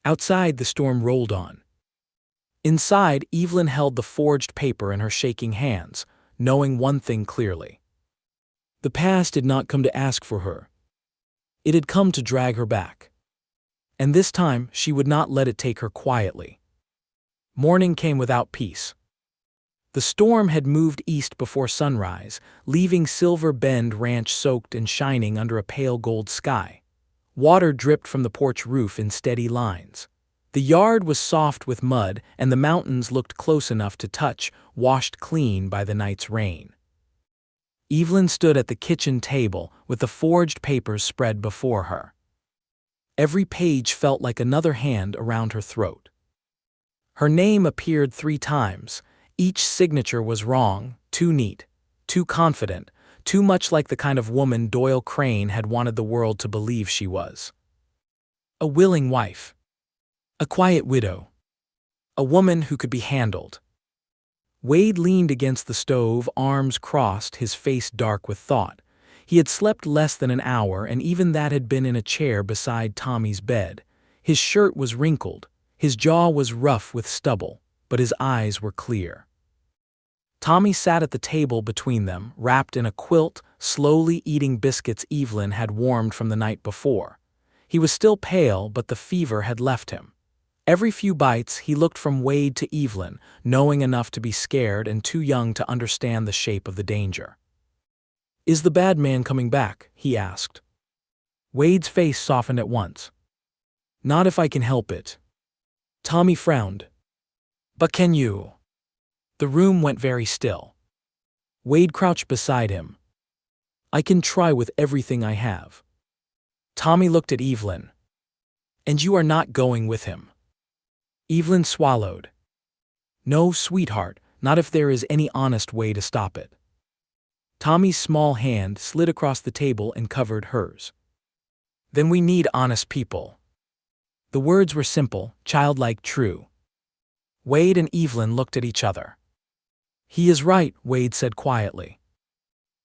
Outside, the storm rolled on. Inside, Evelyn held the forged paper in her shaking hands, knowing one thing clearly. The past did not come to ask for her. It had come to drag her back. And this time, she would not let it take her quietly. Morning came without peace. The storm had moved east before sunrise, leaving Silver Bend Ranch soaked and shining under a pale gold sky. Water dripped from the porch roof in steady lines. The yard was soft with mud, and the mountains looked close enough to touch, washed clean by the night's rain. Evelyn stood at the kitchen table with the forged papers spread before her. Every page felt like another hand around her throat. Her name appeared 3 times. Each signature was wrong, too neat, too confident, too much like the kind of woman Doyle Crane had wanted the world to believe she was. A willing wife. A quiet widow. A woman who could be handled. Wade leaned against the stove, arms crossed, his face dark with thought. He had slept less than an hour, and even that had been in a chair beside Tommy's bed. His shirt was wrinkled, his jaw was rough with stubble, but his eyes were clear. Tommy sat at the table between them, wrapped in a quilt, slowly eating biscuits Evelyn had warmed from the night before. He was still pale, but the fever had left him. Every few bites, he looked from Wade to Evelyn, knowing enough to be scared and too young to understand the shape of the danger. "Is the bad man coming back?" he asked. Wade's face softened at once. "Not if I can help it." Tommy frowned. "But can you?" The room went very still. Wade crouched beside him. "I can try with everything I have." Tommy looked at Evelyn. "And you are not going with him?" Evelyn swallowed. "No, sweetheart, not if there is any honest way to stop it." Tommy's small hand slid across the table and covered hers. "Then we need honest people." The words were simple, childlike, true. Wade and Evelyn looked at each other. "He is right," Wade said quietly.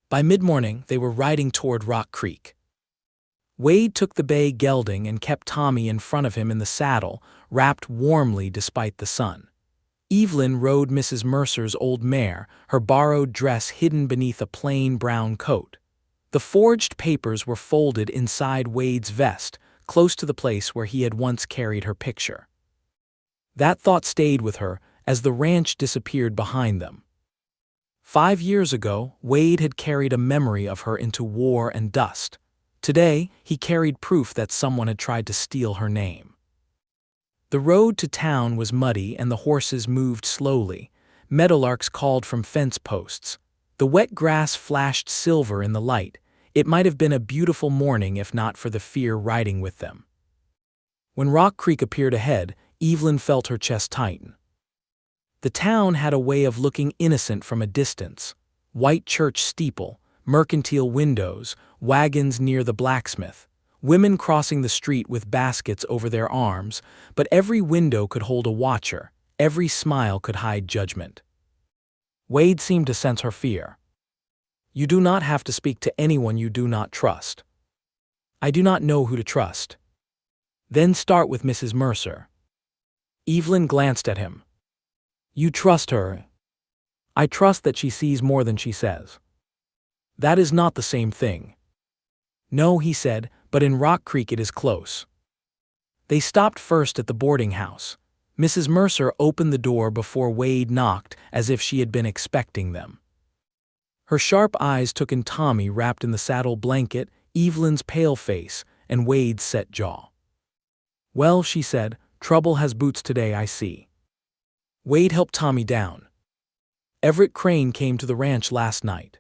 By mid-morning, they were riding toward Rock Creek. Wade took the bay gelding and kept Tommy in front of him in the saddle, wrapped warmly despite the sun. Evelyn rode Mrs. Mercer's old mare, her borrowed dress hidden beneath a plain brown coat. The forged papers were folded inside Wade's vest, close to the place where he had once carried her picture. That thought stayed with her as the ranch disappeared behind them. 5 years ago, Wade had carried a memory of her into war and dust. Today, he carried proof that someone had tried to steal her name. The road to town was muddy and the horses moved slowly. Meadowlarks called from fence posts. The wet grass flashed silver in the light. It might have been a beautiful morning if not for the fear riding with them. When Rock Creek appeared ahead, Evelyn felt her chest tighten. The town had a way of looking innocent from a distance. White church steeple, mercantile windows, wagons near the blacksmith, women crossing the street with baskets over their arms, but every window could hold a watcher, every smile could hide judgment. Wade seemed to sense her fear. "You do not have to speak to anyone you do not trust." "I do not know who to trust." "Then start with Mrs. Mercer." Evelyn glanced at him. "You trust her." "I trust that she sees more than she says." "That is not the same thing." "No," he said, "but in Rock Creek it is close." They stopped first at the boarding house. Mrs. Mercer opened the door before Wade knocked, as if she had been expecting them. Her sharp eyes took in Tommy wrapped in the saddle blanket, Evelyn's pale face, and Wade's set jaw. Well, she said, trouble has boots today, I see. Wade helped Tommy down. Everett Crane came to the ranch last night.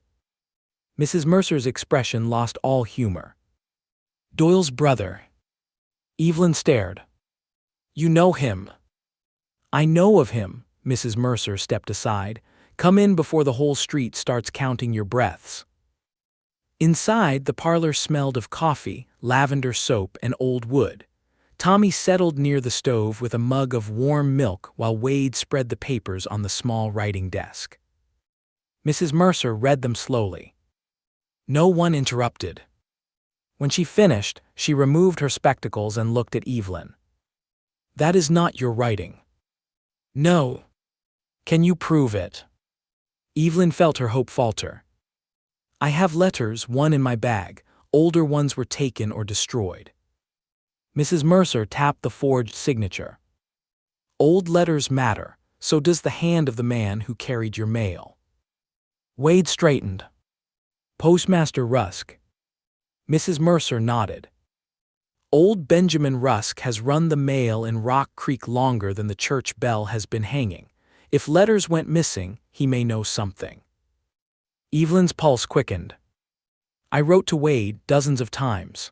Mrs. Mercer's expression lost all humor. Doyle's brother. Evelyn stared. You know him. I know of him, Mrs. Mercer stepped aside. Come in before the whole street starts counting your breaths. Inside, the parlor smelled of coffee, lavender soap, and old wood. Tommy settled near the stove with a mug of warm milk while Wade spread the papers on the small writing desk. Mrs. Mercer read them slowly. No one interrupted. When she finished, she removed her spectacles and looked at Evelyn. That is not your writing. No. Can you prove it? Evelyn felt her hope falter. I have letters, one in my bag. Older ones were taken or destroyed. Mrs. Mercer tapped the forged signature. Old letters matter, so does the hand of the man who carried your mail. Wade straightened. Postmaster Rusk. Mrs. Mercer nodded. Old Benjamin Rusk has run the mail in Rock Creek longer than the church bell has been hanging. If letters went missing, he may know something. Evelyn's pulse quickened. I wrote to Wade dozens of times.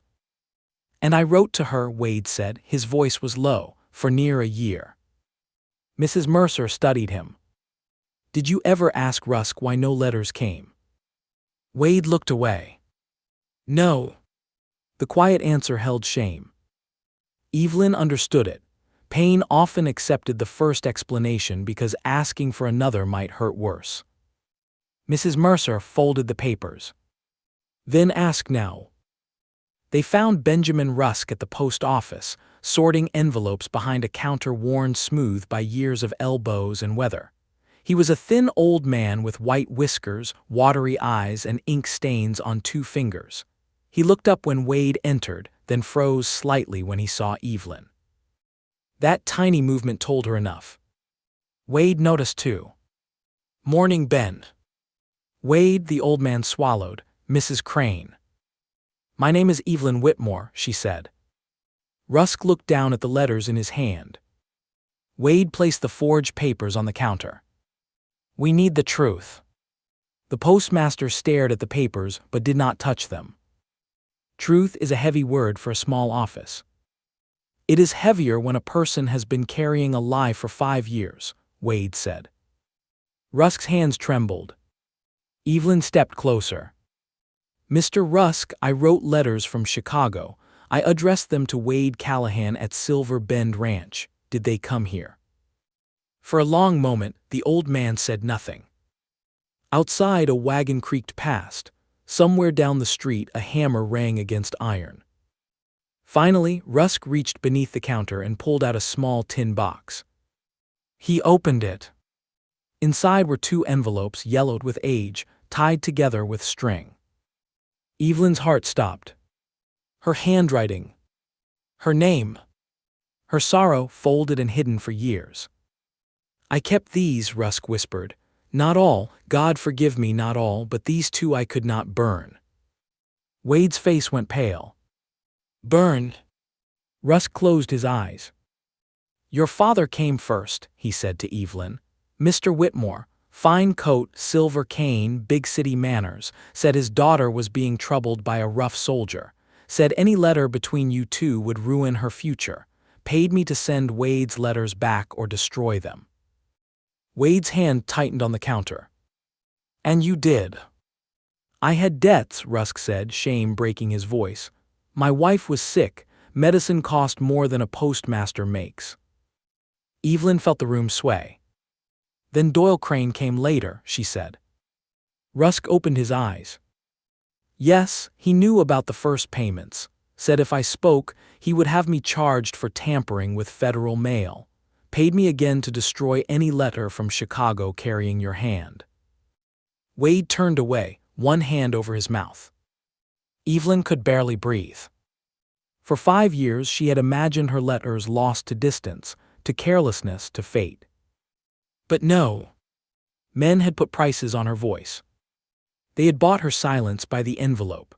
And I wrote to her, Wade said, his voice was low, for near a year. Mrs. Mercer studied him. Did you ever ask Rusk why no letters came? Wade looked away. No. The quiet answer held shame. Evelyn understood it. Pain often accepted the first explanation because asking for another might hurt worse. Mrs. Mercer folded the papers. Then ask now. They found Benjamin Rusk at the post office, sorting envelopes behind a counter worn smooth by years of elbows and weather. He was a thin old man with white whiskers, watery eyes, and ink stains on 2 fingers. He looked up when Wade entered, then froze slightly when he saw Evelyn. That tiny movement told her enough. Wade noticed too. Morning, Ben. Wade, the old man swallowed. Mrs. Crane. My name is Evelyn Whitmore, she said. Rusk looked down at the letters in his hand. Wade placed the forged papers on the counter. We need the truth. The postmaster stared at the papers but did not touch them. Truth is a heavy word for a small office. It is heavier when a person has been carrying a lie for 5 years, Wade said. Rusk's hands trembled. Evelyn stepped closer. Mr. Rusk, I wrote letters from Chicago. I addressed them to Wade Callahan at Silver Bend Ranch. Did they come here? For a long moment, the old man said nothing. Outside, a wagon creaked past. Somewhere down the street, a hammer rang against iron. Finally, Rusk reached beneath the counter and pulled out a small tin box. He opened it. Inside were 2 envelopes yellowed with age, tied together with string. Evelyn's heart stopped. Her handwriting. Her name. Her sorrow folded and hidden for years. I kept these, Rusk whispered. Not all, God forgive me, not all, but these 2 I could not burn. Wade's face went pale. Burn? Rusk closed his eyes. Your father came first, he said to Evelyn. Mr. Whitmore, fine coat, silver cane, big city manners, said his daughter was being troubled by a rough soldier, said any letter between you 2 would ruin her future, paid me to send Wade's letters back or destroy them. Wade's hand tightened on the counter. And you did. I had debts, Rusk said, shame breaking his voice. My wife was sick. Medicine cost more than a postmaster makes. Evelyn felt the room sway. Then Doyle Crane came later, she said. Rusk opened his eyes. Yes, he knew about the first payments. Said if I spoke, he would have me charged for tampering with federal mail. Paid me again to destroy any letter from Chicago carrying your hand. Wade turned away, one hand over his mouth. Evelyn could barely breathe. For 5 years she had imagined her letters lost to distance, to carelessness, to fate. But no. Men had put prices on her voice. They had bought her silence by the envelope.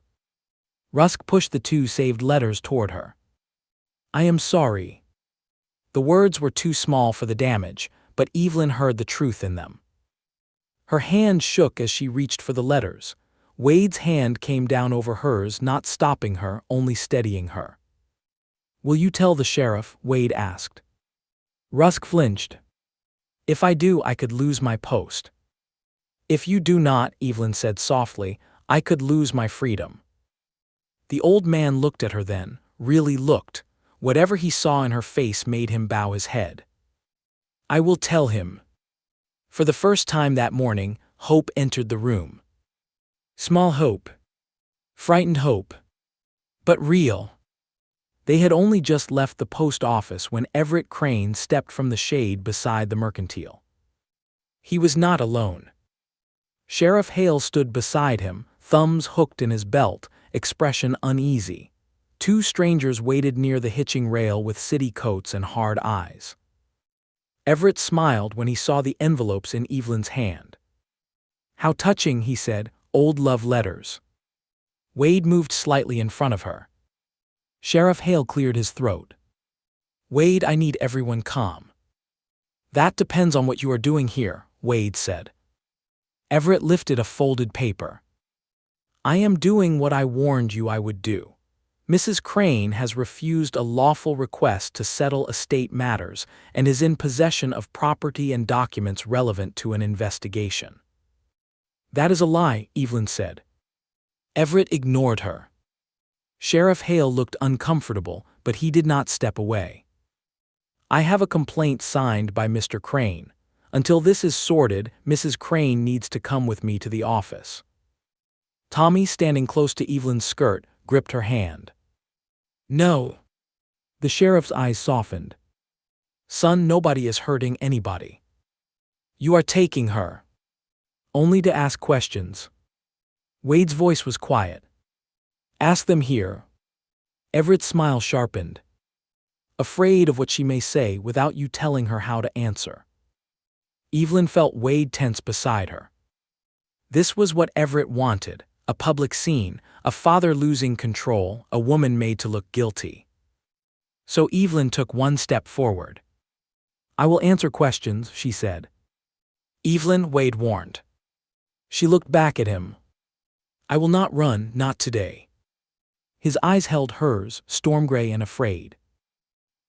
Rusk pushed the 2 saved letters toward her. I am sorry. The words were too small for the damage, but Evelyn heard the truth in them. Her hand shook as she reached for the letters. Wade's hand came down over hers, not stopping her, only steadying her. Will you tell the sheriff? Wade asked. Rusk flinched. If I do, I could lose my post. If you do not, Evelyn said softly, I could lose my freedom. The old man looked at her then, really looked. Whatever he saw in her face made him bow his head. I will tell him. For the first time that morning, hope entered the room. Small hope. Frightened hope. But real. They had only just left the post office when Everett Crane stepped from the shade beside the mercantile. He was not alone. Sheriff Hale stood beside him, thumbs hooked in his belt, expression uneasy. Two strangers waited near the hitching rail with city coats and hard eyes. Everett smiled when he saw the envelopes in Evelyn's hand. How touching, he said, old love letters. Wade moved slightly in front of her. Sheriff Hale cleared his throat. Wade, I need everyone calm. That depends on what you are doing here, Wade said. Everett lifted a folded paper. I am doing what I warned you I would do. Mrs. Crane has refused a lawful request to settle estate matters and is in possession of property and documents relevant to an investigation. That is a lie, Evelyn said. Everett ignored her. Sheriff Hale looked uncomfortable, but he did not step away. I have a complaint signed by Mr. Crane. Until this is sorted, Mrs. Crane needs to come with me to the office. Tommy, standing close to Evelyn's skirt, gripped her hand. No. The sheriff's eyes softened. Son, nobody is hurting anybody. You are taking her. Only to ask questions. Wade's voice was quiet. Ask them here. Everett's smile sharpened. Afraid of what she may say without you telling her how to answer. Evelyn felt Wade tense beside her. This was what Everett wanted, a public scene, a father losing control, a woman made to look guilty. So Evelyn took one step forward. I will answer questions, she said. Evelyn, Wade warned. She looked back at him. I will not run, not today. His eyes held hers, storm gray and afraid.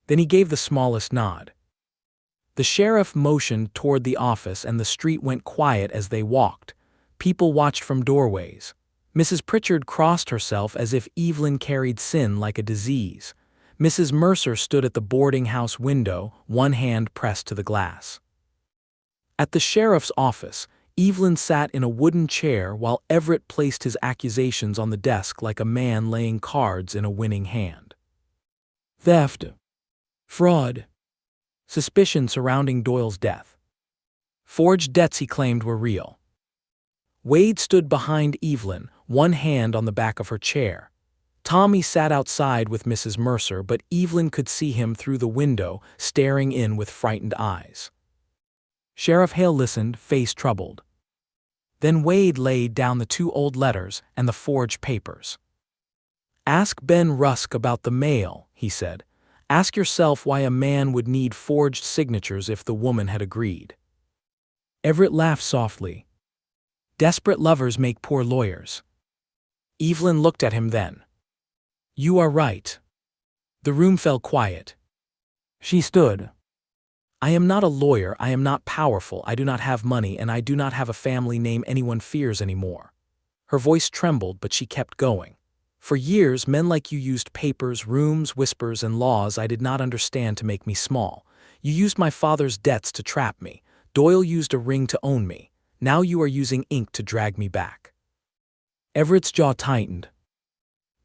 Then he gave the smallest nod. The sheriff motioned toward the office and the street went quiet as they walked. People watched from doorways. Mrs. Pritchard crossed herself as if Evelyn carried sin like a disease. Mrs. Mercer stood at the boarding house window, one hand pressed to the glass. At the sheriff's office, Evelyn sat in a wooden chair while Everett placed his accusations on the desk like a man laying cards in a winning hand. Theft. Fraud. Suspicion surrounding Doyle's death. Forged debts he claimed were real. Wade stood behind Evelyn, one hand on the back of her chair. Tommy sat outside with Mrs. Mercer, but Evelyn could see him through the window, staring in with frightened eyes. Sheriff Hale listened, face troubled. Then Wade laid down the two old letters and the forged papers. Ask Ben Rusk about the mail, he said. Ask yourself why a man would need forged signatures if the woman had agreed. Everett laughed softly. Desperate lovers make poor lawyers. Evelyn looked at him then. You are right. The room fell quiet. She stood. I am not a lawyer, I am not powerful, I do not have money, and I do not have a family name anyone fears anymore. Her voice trembled, but she kept going. For years, men like you used papers, rooms, whispers, and laws I did not understand to make me small. You used my father's debts to trap me. Doyle used a ring to own me. Now you are using ink to drag me back. Everett's jaw tightened.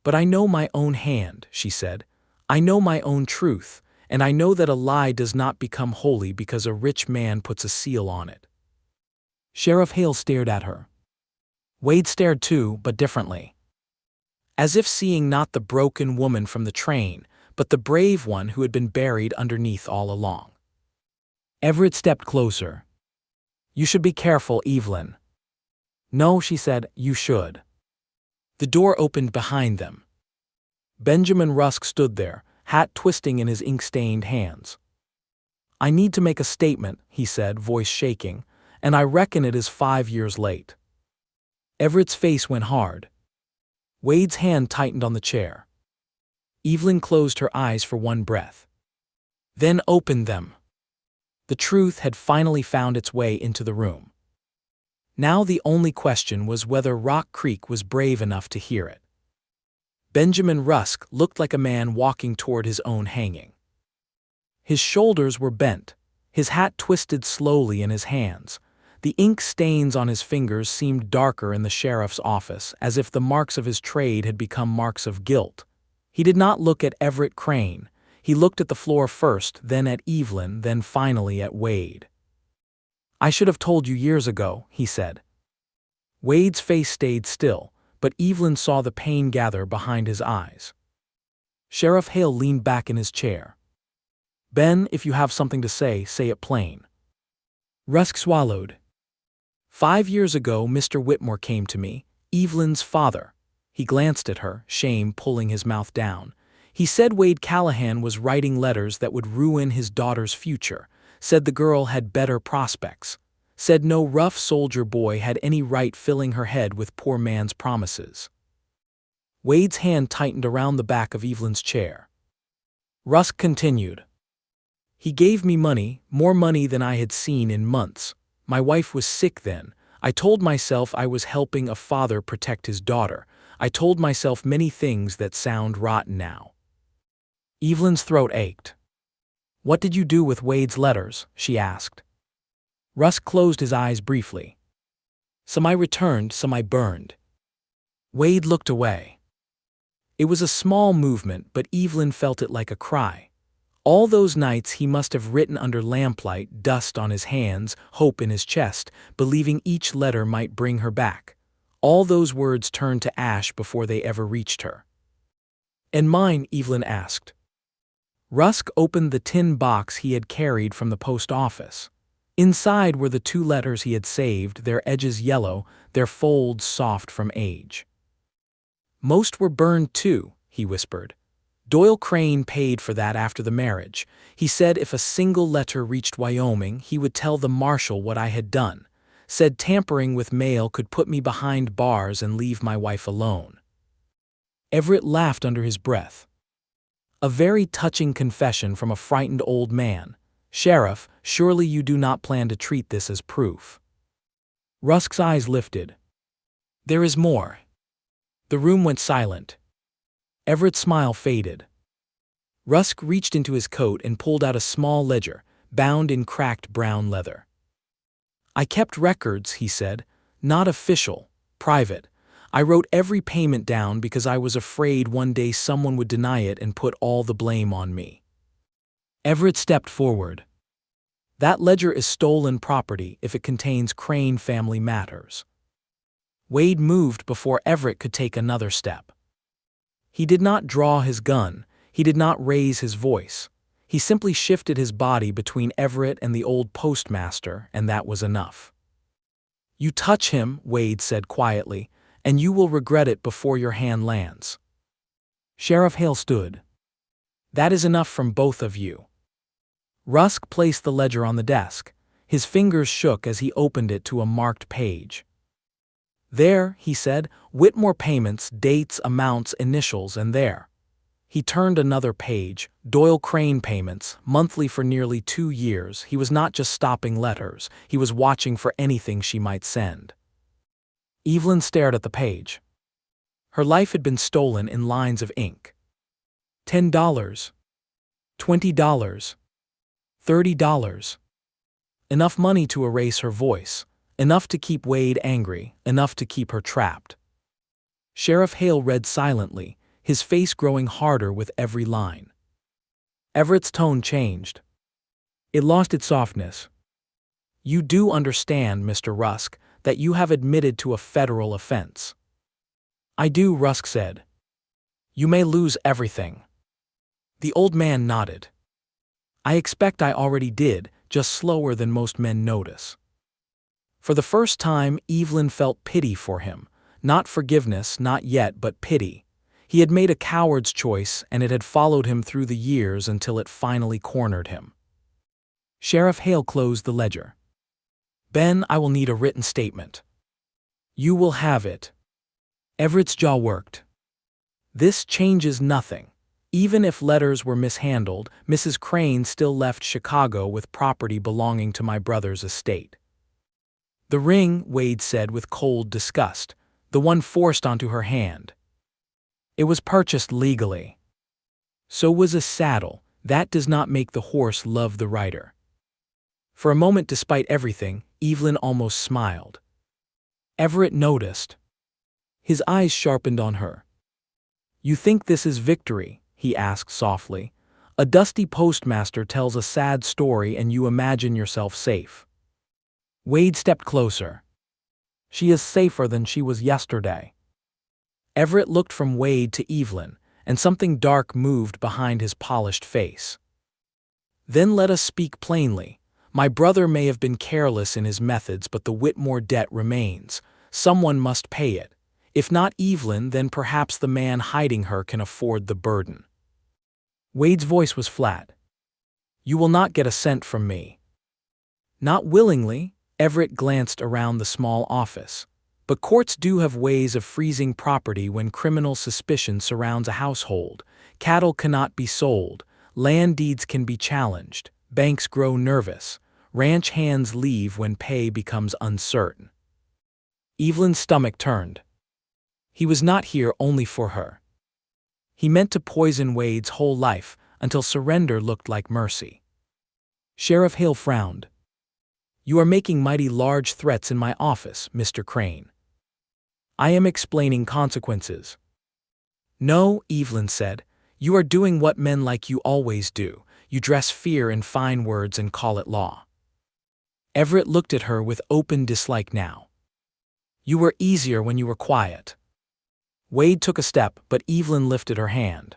But I know my own hand, she said. I know my own truth, and I know that a lie does not become holy because a rich man puts a seal on it. Sheriff Hale stared at her. Wade stared too, but differently. As if seeing not the broken woman from the train, but the brave one who had been buried underneath all along. Everett stepped closer. You should be careful, Evelyn. No, she said, you should. The door opened behind them. Benjamin Rusk stood there, hat twisting in his ink-stained hands. "I need to make a statement," he said, voice shaking, "and I reckon it is 5 years late." Everett's face went hard. Wade's hand tightened on the chair. Evelyn closed her eyes for one breath. Then opened them. The truth had finally found its way into the room. Now the only question was whether Rock Creek was brave enough to hear it. Benjamin Rusk looked like a man walking toward his own hanging. His shoulders were bent, his hat twisted slowly in his hands. The ink stains on his fingers seemed darker in the sheriff's office, as if the marks of his trade had become marks of guilt. He did not look at Everett Crane. He looked at the floor first, then at Evelyn, then finally at Wade. "I should have told you years ago," he said. Wade's face stayed still, but Evelyn saw the pain gather behind his eyes. Sheriff Hale leaned back in his chair. "Ben, if you have something to say it plain." Rusk swallowed. "5 years ago, Mr. Whitmore came to me, Evelyn's father." He glanced at her, shame pulling his mouth down. "He said Wade Callahan was writing letters that would ruin his daughter's future, said the girl had better prospects, said no rough soldier boy had any right filling her head with poor man's promises." Wade's hand tightened around the back of Evelyn's chair. Rusk continued. "He gave me money, more money than I had seen in months. My wife was sick then. I told myself I was helping a father protect his daughter. I told myself many things that sound rotten now." Evelyn's throat ached. "What did you do with Wade's letters?" she asked. Rusk closed his eyes briefly. "Some I returned, some I burned." Wade looked away. It was a small movement, but Evelyn felt it like a cry. All those nights he must have written under lamplight, dust on his hands, hope in his chest, believing each letter might bring her back. All those words turned to ash before they ever reached her. "And mine?" Evelyn asked. Rusk opened the tin box he had carried from the post office. Inside were the 2 letters he had saved, their edges yellow, their folds soft from age. "Most were burned too," he whispered. "Doyle Crane paid for that after the marriage. He said if a single letter reached Wyoming, he would tell the marshal what I had done. Said tampering with mail could put me behind bars and leave my wife alone." Everett laughed under his breath. "A very touching confession from a frightened old man. Sheriff, surely you do not plan to treat this as proof." Rusk's eyes lifted. "There is more." The room went silent. Everett's smile faded. Rusk reached into his coat and pulled out a small ledger, bound in cracked brown leather. "I kept records," he said. "Not official, private. I wrote every payment down because I was afraid one day someone would deny it and put all the blame on me." Everett stepped forward. "That ledger is stolen property if it contains Crane family matters." Wade moved before Everett could take another step. He did not draw his gun, he did not raise his voice. He simply shifted his body between Everett and the old postmaster, and that was enough. "You touch him," Wade said quietly, "and you will regret it before your hand lands." Sheriff Hale stood. "That is enough from both of you." Rusk placed the ledger on the desk. His fingers shook as he opened it to a marked page. "There," he said, "Whitmore payments, dates, amounts, initials, and there." He turned another page, Doyle Crane payments, monthly for nearly 2 years. He was not just stopping letters, he was watching for anything she might send. Evelyn stared at the page. Her life had been stolen in lines of ink. $10, $20, $30. Enough money to erase her voice. Enough to keep Wade angry, enough to keep her trapped. Sheriff Hale read silently, his face growing harder with every line. Everett's tone changed. It lost its softness. "You do understand, Mr. Rusk, that you have admitted to a federal offense." "I do," Rusk said. "You may lose everything." The old man nodded. "I expect I already did, just slower than most men notice." For the first time, Evelyn felt pity for him. Not forgiveness, not yet, but pity. He had made a coward's choice, and it had followed him through the years until it finally cornered him. Sheriff Hale closed the ledger. "Ben, I will need a written statement." "You will have it." Everett's jaw worked. "This changes nothing. Even if letters were mishandled, Mrs. Crane still left Chicago with property belonging to my brother's estate." "The ring," Wade said with cold disgust, "the one forced onto her hand. It was purchased legally. So was a saddle. That does not make the horse love the rider." For a moment, despite everything, Evelyn almost smiled. Everett noticed. His eyes sharpened on her. "You think this is victory?" he asked softly. "A dusty postmaster tells a sad story and you imagine yourself safe." Wade stepped closer. "She is safer than she was yesterday." Everett looked from Wade to Evelyn, and something dark moved behind his polished face. "Then let us speak plainly. My brother may have been careless in his methods, but the Whitmore debt remains. Someone must pay it. If not Evelyn, then perhaps the man hiding her can afford the burden." Wade's voice was flat. "You will not get a cent from me." "Not willingly." Everett glanced around the small office. "But courts do have ways of freezing property when criminal suspicion surrounds a household. Cattle cannot be sold. Land deeds can be challenged. Banks grow nervous. Ranch hands leave when pay becomes uncertain." Evelyn's stomach turned. He was not here only for her. He meant to poison Wade's whole life until surrender looked like mercy. Sheriff Hale frowned. "You are making mighty large threats in my office, Mr. Crane." "I am explaining consequences." "No," Evelyn said. "You are doing what men like you always do. You dress fear in fine words and call it law." Everett looked at her with open dislike now. "You were easier when you were quiet." Wade took a step, but Evelyn lifted her hand.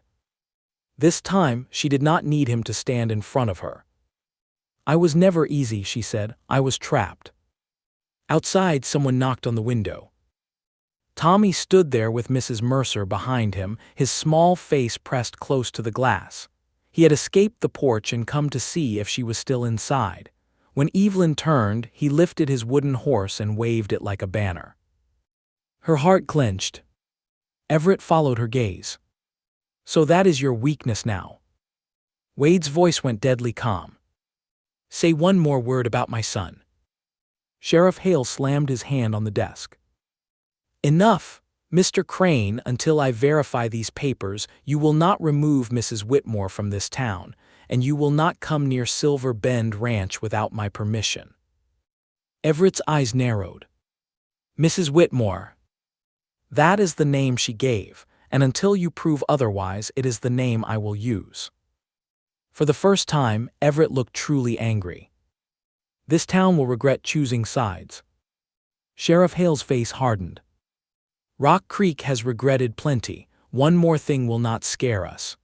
This time, she did not need him to stand in front of her. "I was never easy," she said. "I was trapped." Outside, someone knocked on the window. Tommy stood there with Mrs. Mercer behind him, his small face pressed close to the glass. He had escaped the porch and come to see if she was still inside. When Evelyn turned, he lifted his wooden horse and waved it like a banner. Her heart clenched. Everett followed her gaze. "So that is your weakness now." Wade's voice went deadly calm. "Say one more word about my son." Sheriff Hale slammed his hand on the desk. "Enough, Mr. Crane. Until I verify these papers, you will not remove Mrs. Whitmore from this town, and you will not come near Silver Bend Ranch without my permission." Everett's eyes narrowed. "Mrs. Whitmore. That is the name she gave, and until you prove otherwise, it is the name I will use." For the first time, Everett looked truly angry. This town will regret choosing sides. Sheriff Hale's face hardened. "Rock Creek has regretted plenty. One more thing will not scare us."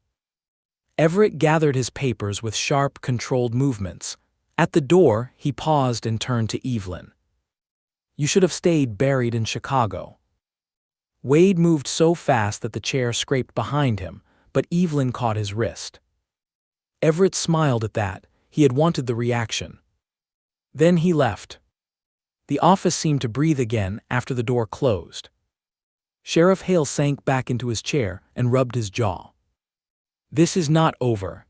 Everett gathered his papers with sharp, controlled movements. At the door, he paused and turned to Evelyn. "You should have stayed buried in Chicago." Wade moved so fast that the chair scraped behind him, but Evelyn caught his wrist. Everett smiled at that. He had wanted the reaction. Then he left. The office seemed to breathe again after the door closed. Sheriff Hale sank back into his chair and rubbed his jaw. "This is not over."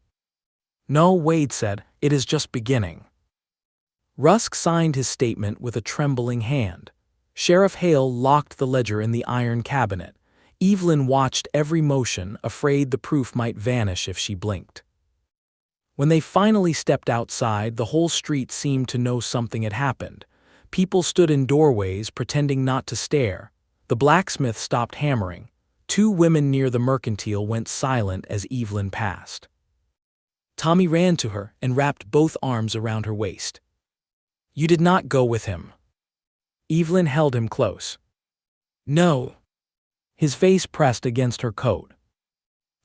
"No," Wade said, "it is just beginning." Rusk signed his statement with a trembling hand. Sheriff Hale locked the ledger in the iron cabinet. Evelyn watched every motion, afraid the proof might vanish if she blinked. When they finally stepped outside, the whole street seemed to know something had happened. People stood in doorways, pretending not to stare. The blacksmith stopped hammering. Two women near the mercantile went silent as Evelyn passed. Tommy ran to her and wrapped both arms around her waist. "You did not go with him." Evelyn held him close. "No." His face pressed against her coat.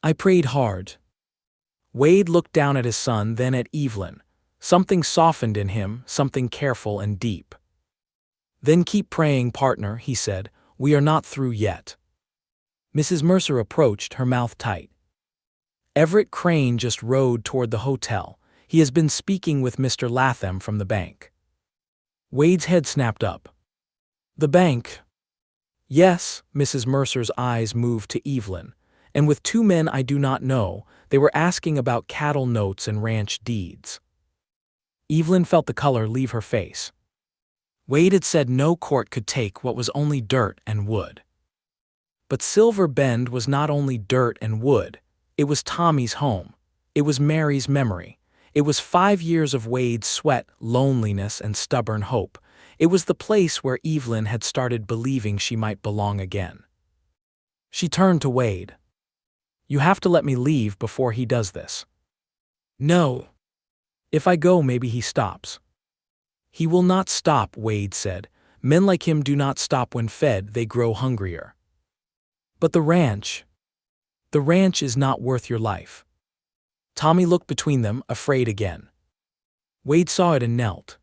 "I prayed hard." Wade looked down at his son, then at Evelyn. Something softened in him, something careful and deep. "Then keep praying, partner," he said. "We are not through yet." Mrs. Mercer approached, her mouth tight. Everett Crane just rode toward the hotel. He has been speaking with Mr. Latham from the bank. Wade's head snapped up. The bank? Yes, Mrs. Mercer's eyes moved to Evelyn. And with two men I do not know, they were asking about cattle notes and ranch deeds. Evelyn felt the color leave her face. Wade had said no court could take what was only dirt and wood. But Silver Bend was not only dirt and wood. It was Tommy's home. It was Mary's memory. It was 5 years of Wade's sweat, loneliness, and stubborn hope. It was the place where Evelyn had started believing she might belong again. She turned to Wade. You have to let me leave before he does this. No. If I go, maybe he stops. He will not stop, Wade said. Men like him do not stop when fed, they grow hungrier. But the ranch is not worth your life. Tommy looked between them, afraid again. Wade saw it and knelt.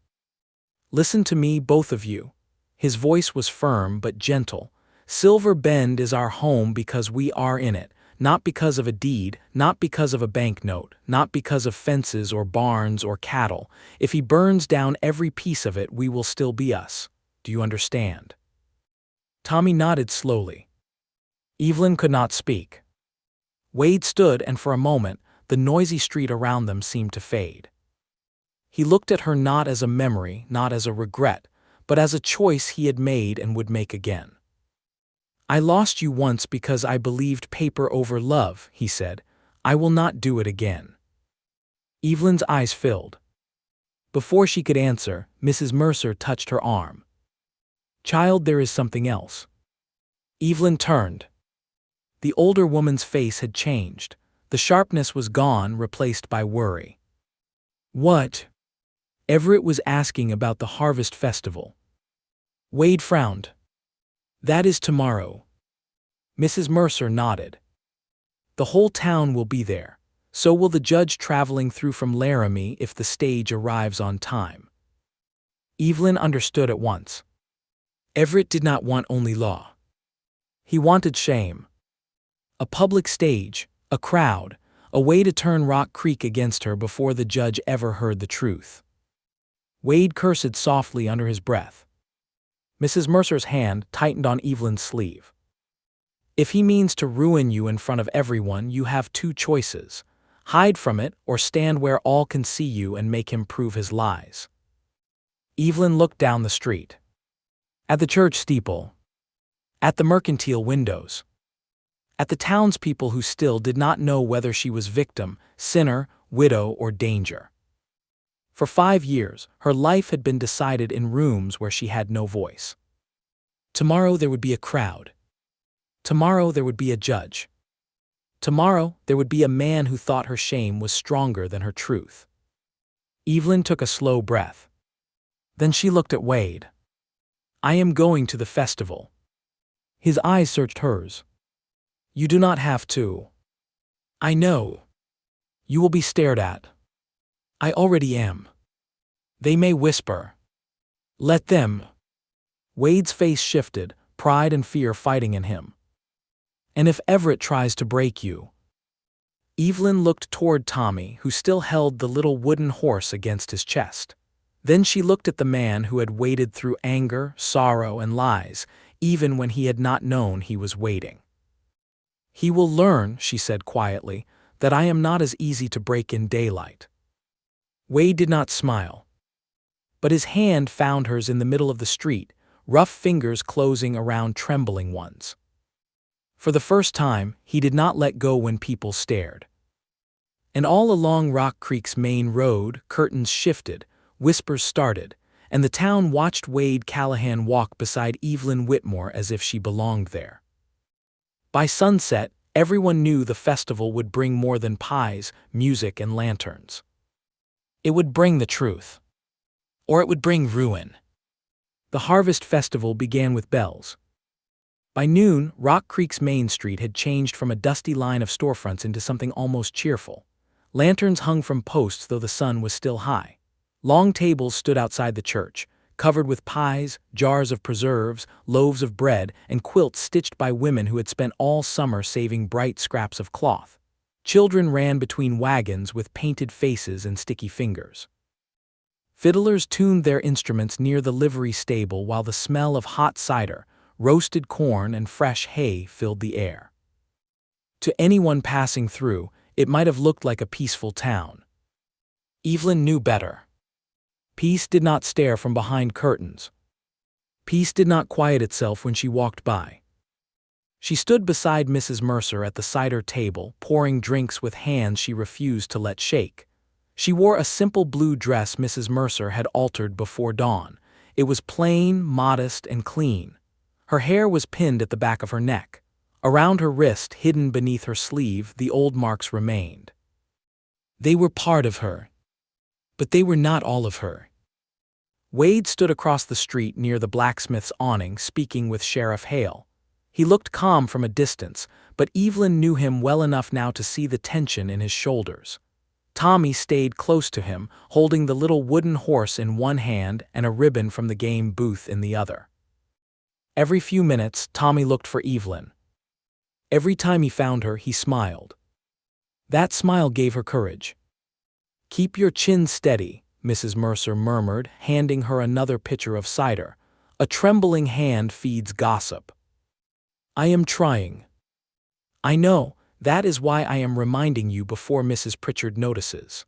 Listen to me, both of you. His voice was firm but gentle. Silver Bend is our home because we are in it, not because of a deed, not because of a banknote, not because of fences or barns or cattle. If he burns down every piece of it, we will still be us. Do you understand? Tommy nodded slowly. Evelyn could not speak. Wade stood, and for a moment, the noisy street around them seemed to fade. He looked at her not as a memory, not as a regret, but as a choice he had made and would make again. I lost you once because I believed paper over love, he said. I will not do it again. Evelyn's eyes filled. Before she could answer, Mrs. Mercer touched her arm. Child, there is something else. Evelyn turned. The older woman's face had changed. The sharpness was gone, replaced by worry. What? Everett was asking about the harvest festival. Wade frowned. That is tomorrow. Mrs. Mercer nodded. The whole town will be there. So will the judge traveling through from Laramie if the stage arrives on time. Evelyn understood at once. Everett did not want only law. He wanted shame. A public stage, a crowd, a way to turn Rock Creek against her before the judge ever heard the truth. Wade cursed softly under his breath. Mrs. Mercer's hand tightened on Evelyn's sleeve. If he means to ruin you in front of everyone, you have two choices. Hide from it or stand where all can see you and make him prove his lies. Evelyn looked down the street. At the church steeple. At the mercantile windows. At the townspeople who still did not know whether she was victim, sinner, widow, or danger. For 5 years, her life had been decided in rooms where she had no voice. Tomorrow there would be a crowd. Tomorrow there would be a judge. Tomorrow there would be a man who thought her shame was stronger than her truth. Evelyn took a slow breath. Then she looked at Wade. I am going to the festival. His eyes searched hers. You do not have to. I know. You will be stared at. I already am. They may whisper. Let them. Wade's face shifted, pride and fear fighting in him. And if Everett tries to break you? Evelyn looked toward Tommy, who still held the little wooden horse against his chest. Then she looked at the man who had waded through anger, sorrow, and lies, even when he had not known he was wading. He will learn, she said quietly, that I am not as easy to break in daylight. Wade did not smile. But his hand found hers in the middle of the street, rough fingers closing around trembling ones. For the first time, he did not let go when people stared. And all along Rock Creek's main road, curtains shifted, whispers started, and the town watched Wade Callahan walk beside Evelyn Whitmore as if she belonged there. By sunset, everyone knew the festival would bring more than pies, music, and lanterns. It would bring the truth. Or it would bring ruin. The harvest festival began with bells. By noon, Rock Creek's main street had changed from a dusty line of storefronts into something almost cheerful. Lanterns hung from posts though the sun was still high. Long tables stood outside the church. covered with pies, jars of preserves, loaves of bread, and quilts stitched by women who had spent all summer saving bright scraps of cloth. Children ran between wagons with painted faces and sticky fingers. Fiddlers tuned their instruments near the livery stable while the smell of hot cider, roasted corn, and fresh hay filled the air. To anyone passing through, it might have looked like a peaceful town. Evelyn knew better. Peace did not stare from behind curtains. Peace did not quiet itself when she walked by. She stood beside Mrs. Mercer at the cider table, pouring drinks with hands she refused to let shake. She wore a simple blue dress Mrs. Mercer had altered before dawn. It was plain, modest, and clean. Her hair was pinned at the back of her neck. Around her wrist, hidden beneath her sleeve, the old marks remained. They were part of her. But they were not all of her. Wade stood across the street near the blacksmith's awning, speaking with Sheriff Hale. He looked calm from a distance, but Evelyn knew him well enough now to see the tension in his shoulders. Tommy stayed close to him, holding the little wooden horse in one hand and a ribbon from the game booth in the other. Every few minutes, Tommy looked for Evelyn. Every time he found her, he smiled. That smile gave her courage. "Keep your chin steady," Mrs. Mercer murmured, handing her another pitcher of cider. "A trembling hand feeds gossip." "I am trying." "I know, that is why I am reminding you before Mrs. Pritchard notices."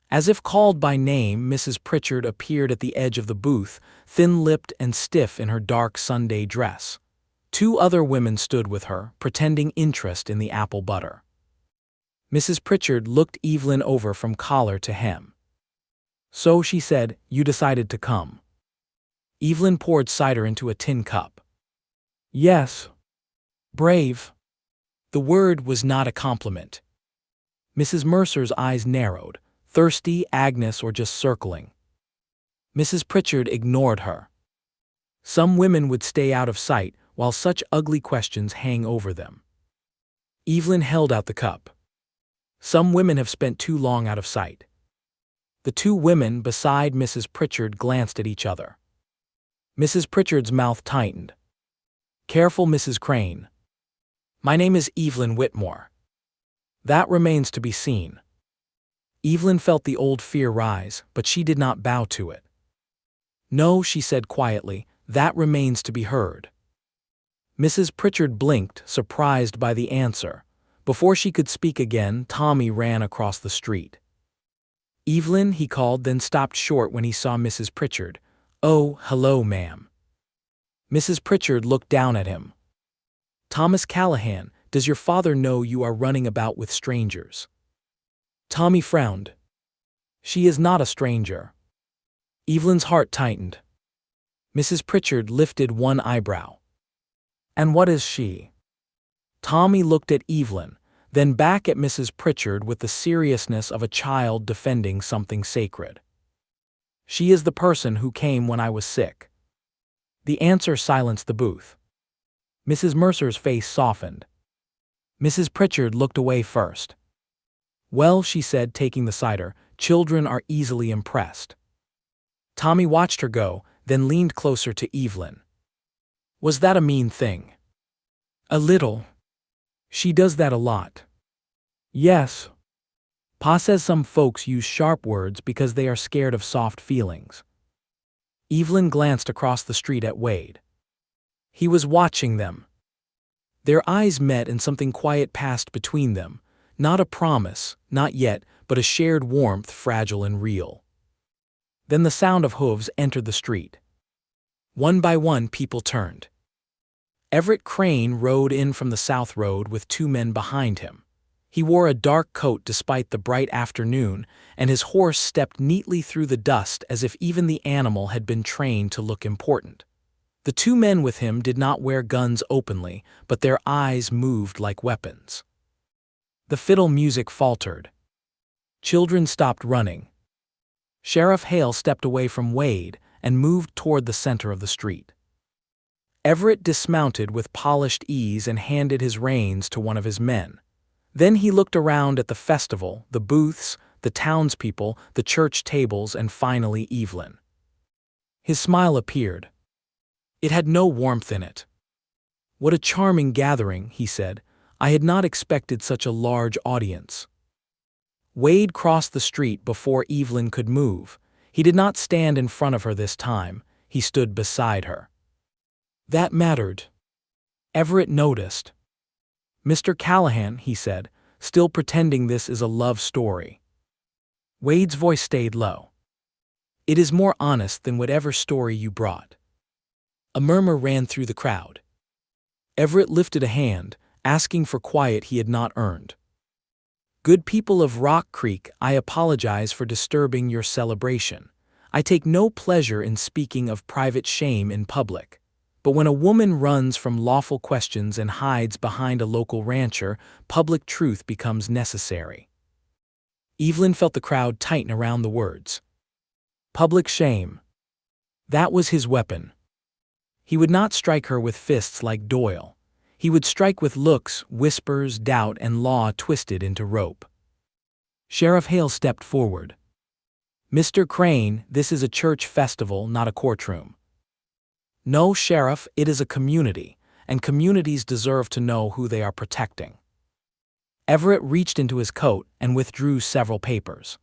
As if called by name, Mrs. Pritchard appeared at the edge of the booth, thin-lipped and stiff in her dark Sunday dress. Two other women stood with her, pretending interest in the apple butter. Mrs. Pritchard looked Evelyn over from collar to hem. "So," she said, "you decided to come." Evelyn poured cider into a tin cup. "Yes." "Brave." The word was not a compliment. Mrs. Mercer's eyes narrowed. Thirsty, Agnes, or just circling? Mrs. Pritchard ignored her. Some women would stay out of sight while such ugly questions hang over them. Evelyn held out the cup. "Some women have spent too long out of sight." The two women beside Mrs. Pritchard glanced at each other. Mrs. Pritchard's mouth tightened. "Careful, Mrs. Crane." "My name is Evelyn Whitmore." "That remains to be seen." Evelyn felt the old fear rise, but she did not bow to it. "No," she said quietly, "that remains to be heard." Mrs. Pritchard blinked, surprised by the answer. Before she could speak again, Tommy ran across the street. "Evelyn," he called, then stopped short when he saw Mrs. Pritchard. "Oh, hello, ma'am." Mrs. Pritchard looked down at him. "Thomas Callahan, does your father know you are running about with strangers?" Tommy frowned. "She is not a stranger." Evelyn's heart tightened. Mrs. Pritchard lifted one eyebrow. "And what is she?" Tommy looked at Evelyn, then back at Mrs. Pritchard with the seriousness of a child defending something sacred. "She is the person who came when I was sick." The answer silenced the booth. Mrs. Mercer's face softened. Mrs. Pritchard looked away first. "Well," she said, taking the cider, "children are easily impressed." Tommy watched her go, then leaned closer to Evelyn. "Was that a mean thing?" "A little. She does that a lot." "Yes. Pa says some folks use sharp words because they are scared of soft feelings." Evelyn glanced across the street at Wade. He was watching them. Their eyes met and something quiet passed between them. Not a promise, not yet, but a shared warmth, fragile and real. Then the sound of hooves entered the street. One by one, people turned. Everett Crane rode in from the South Road with two men behind him. He wore a dark coat despite the bright afternoon, and his horse stepped neatly through the dust as if even the animal had been trained to look important. The two men with him did not wear guns openly, but their eyes moved like weapons. The fiddle music faltered. Children stopped running. Sheriff Hale stepped away from Wade and moved toward the center of the street. Everett dismounted with polished ease and handed his reins to one of his men. Then he looked around at the festival, the booths, the townspeople, the church tables, and finally Evelyn. His smile appeared. It had no warmth in it. "What a charming gathering," he said. "I had not expected such a large audience." Wade crossed the street before Evelyn could move. He did not stand in front of her this time, he stood beside her. That mattered. Everett noticed. "Mr. Callahan," he said, still pretending this is a love story. Wade's voice stayed low. "It is more honest than whatever story you brought." A murmur ran through the crowd. Everett lifted a hand, asking for quiet he had not earned. "Good people of Rock Creek, I apologize for disturbing your celebration. I take no pleasure in speaking of private shame in public. But when a woman runs from lawful questions and hides behind a local rancher, public truth becomes necessary." Evelyn felt the crowd tighten around the words. Public shame. That was his weapon. He would not strike her with fists like Doyle. He would strike with looks, whispers, doubt, and law twisted into rope. Sheriff Hale stepped forward. "Mr. Crane, this is a church festival, not a courtroom." "No, Sheriff, it is a community, and communities deserve to know who they are protecting." Everett reached into his coat and withdrew several papers.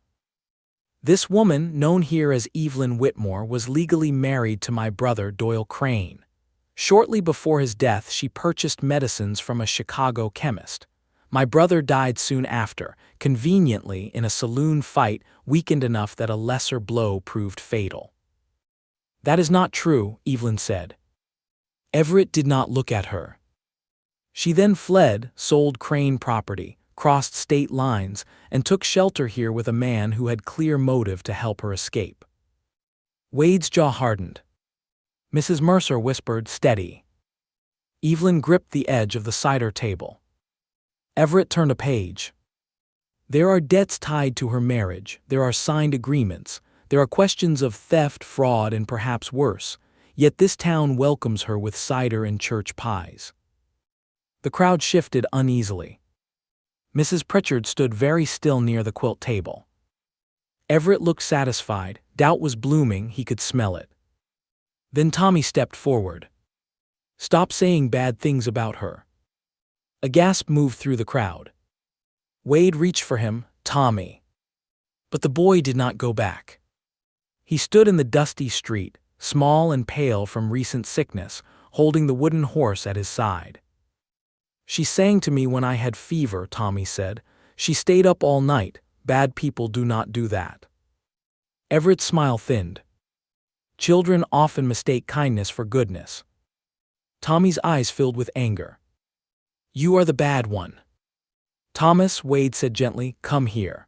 "This woman, known here as Evelyn Whitmore, was legally married to my brother Doyle Crane. Shortly before his death, she purchased medicines from a Chicago chemist. My brother died soon after, conveniently in a saloon fight, weakened enough that a lesser blow proved fatal." "That is not true," Evelyn said. Everett did not look at her. "She then fled, sold Crane property, crossed state lines, and took shelter here with a man who had clear motive to help her escape." Wade's jaw hardened. Mrs. Mercer whispered, "Steady." Evelyn gripped the edge of the cider table. Everett turned a page. "There are debts tied to her marriage, there are signed agreements, there are questions of theft, fraud, and perhaps worse, yet this town welcomes her with cider and church pies." The crowd shifted uneasily. Mrs. Pritchard stood very still near the quilt table. Everett looked satisfied, doubt was blooming, he could smell it. Then Tommy stepped forward. "Stop saying bad things about her." A gasp moved through the crowd. Wade reached for him, "Tommy." But the boy did not go back. He stood in the dusty street, small and pale from recent sickness, holding the wooden horse at his side. "She sang to me when I had fever," Tommy said. "She stayed up all night. Bad people do not do that." Everett's smile thinned. "Children often mistake kindness for goodness." Tommy's eyes filled with anger. "You are the bad one." "Thomas," Wade said gently, "come here."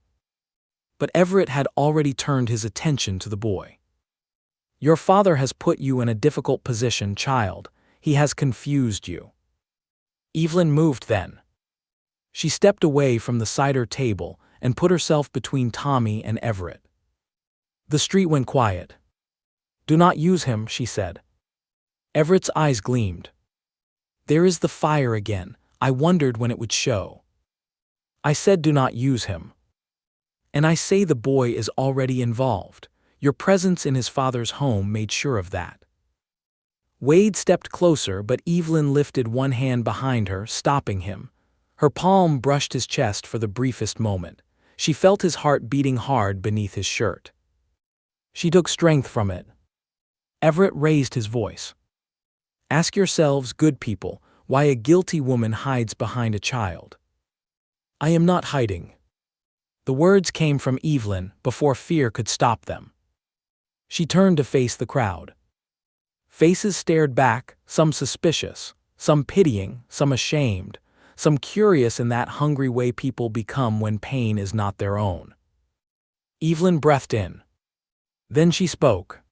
But Everett had already turned his attention to the boy. "Your father has put you in a difficult position, child. He has confused you." Evelyn moved then. She stepped away from the cider table and put herself between Tommy and Everett. The street went quiet. "Do not use him," she said. Everett's eyes gleamed. "There is the fire again. I wondered when it would show." "I said do not use him. And I say the boy is already involved. Your presence in his father's home made sure of that." Wade stepped closer, but Evelyn lifted one hand behind her, stopping him. Her palm brushed his chest for the briefest moment. She felt his heart beating hard beneath his shirt. She took strength from it. Everett raised his voice. "Ask yourselves, good people, why a guilty woman hides behind a child." "I am not hiding." The words came from Evelyn before fear could stop them. She turned to face the crowd. Faces stared back, some suspicious, some pitying, some ashamed, some curious in that hungry way people become when pain is not their own. Evelyn breathed in. Then she spoke.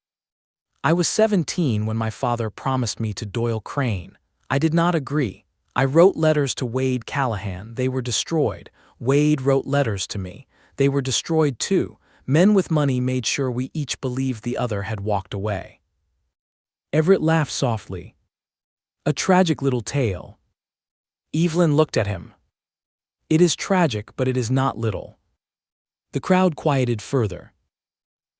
"I was 17 when my father promised me to Doyle Crane. I did not agree. I wrote letters to Wade Callahan. They were destroyed. Wade wrote letters to me. They were destroyed too. Men with money made sure we each believed the other had walked away." Everett laughed softly. "A tragic little tale." Evelyn looked at him. "It is tragic, but it is not little." The crowd quieted further.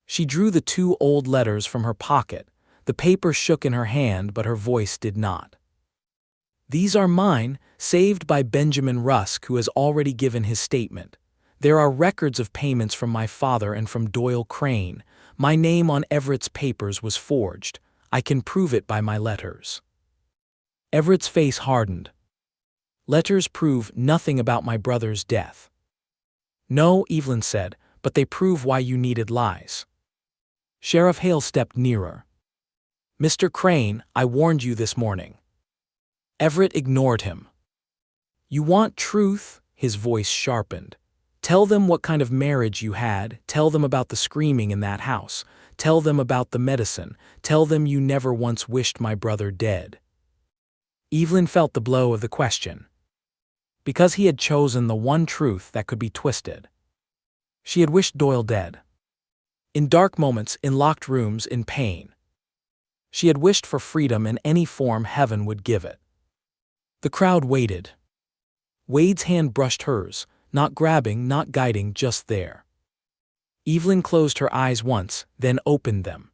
She drew the 2 old letters from her pocket, The paper shook in her hand, but her voice did not. "These are mine, saved by Benjamin Rusk, who has already given his statement. There are records of payments from my father and from Doyle Crane. My name on Everett's papers was forged. I can prove it by my letters." Everett's face hardened. "Letters prove nothing about my brother's death." "No," Evelyn said, "but they prove why you needed lies." Sheriff Hale stepped nearer. "Mr. Crane, I warned you this morning." Everett ignored him. "You want truth?" His voice sharpened. "Tell them what kind of marriage you had. Tell them about the screaming in that house. Tell them about the medicine. Tell them you never once wished my brother dead." Evelyn felt the blow of the question. Because he had chosen the one truth that could be twisted. She had wished Doyle dead. In dark moments, in locked rooms, in pain. She had wished for freedom in any form heaven would give it. The crowd waited. Wade's hand brushed hers, not grabbing, not guiding, just there. Evelyn closed her eyes once, then opened them.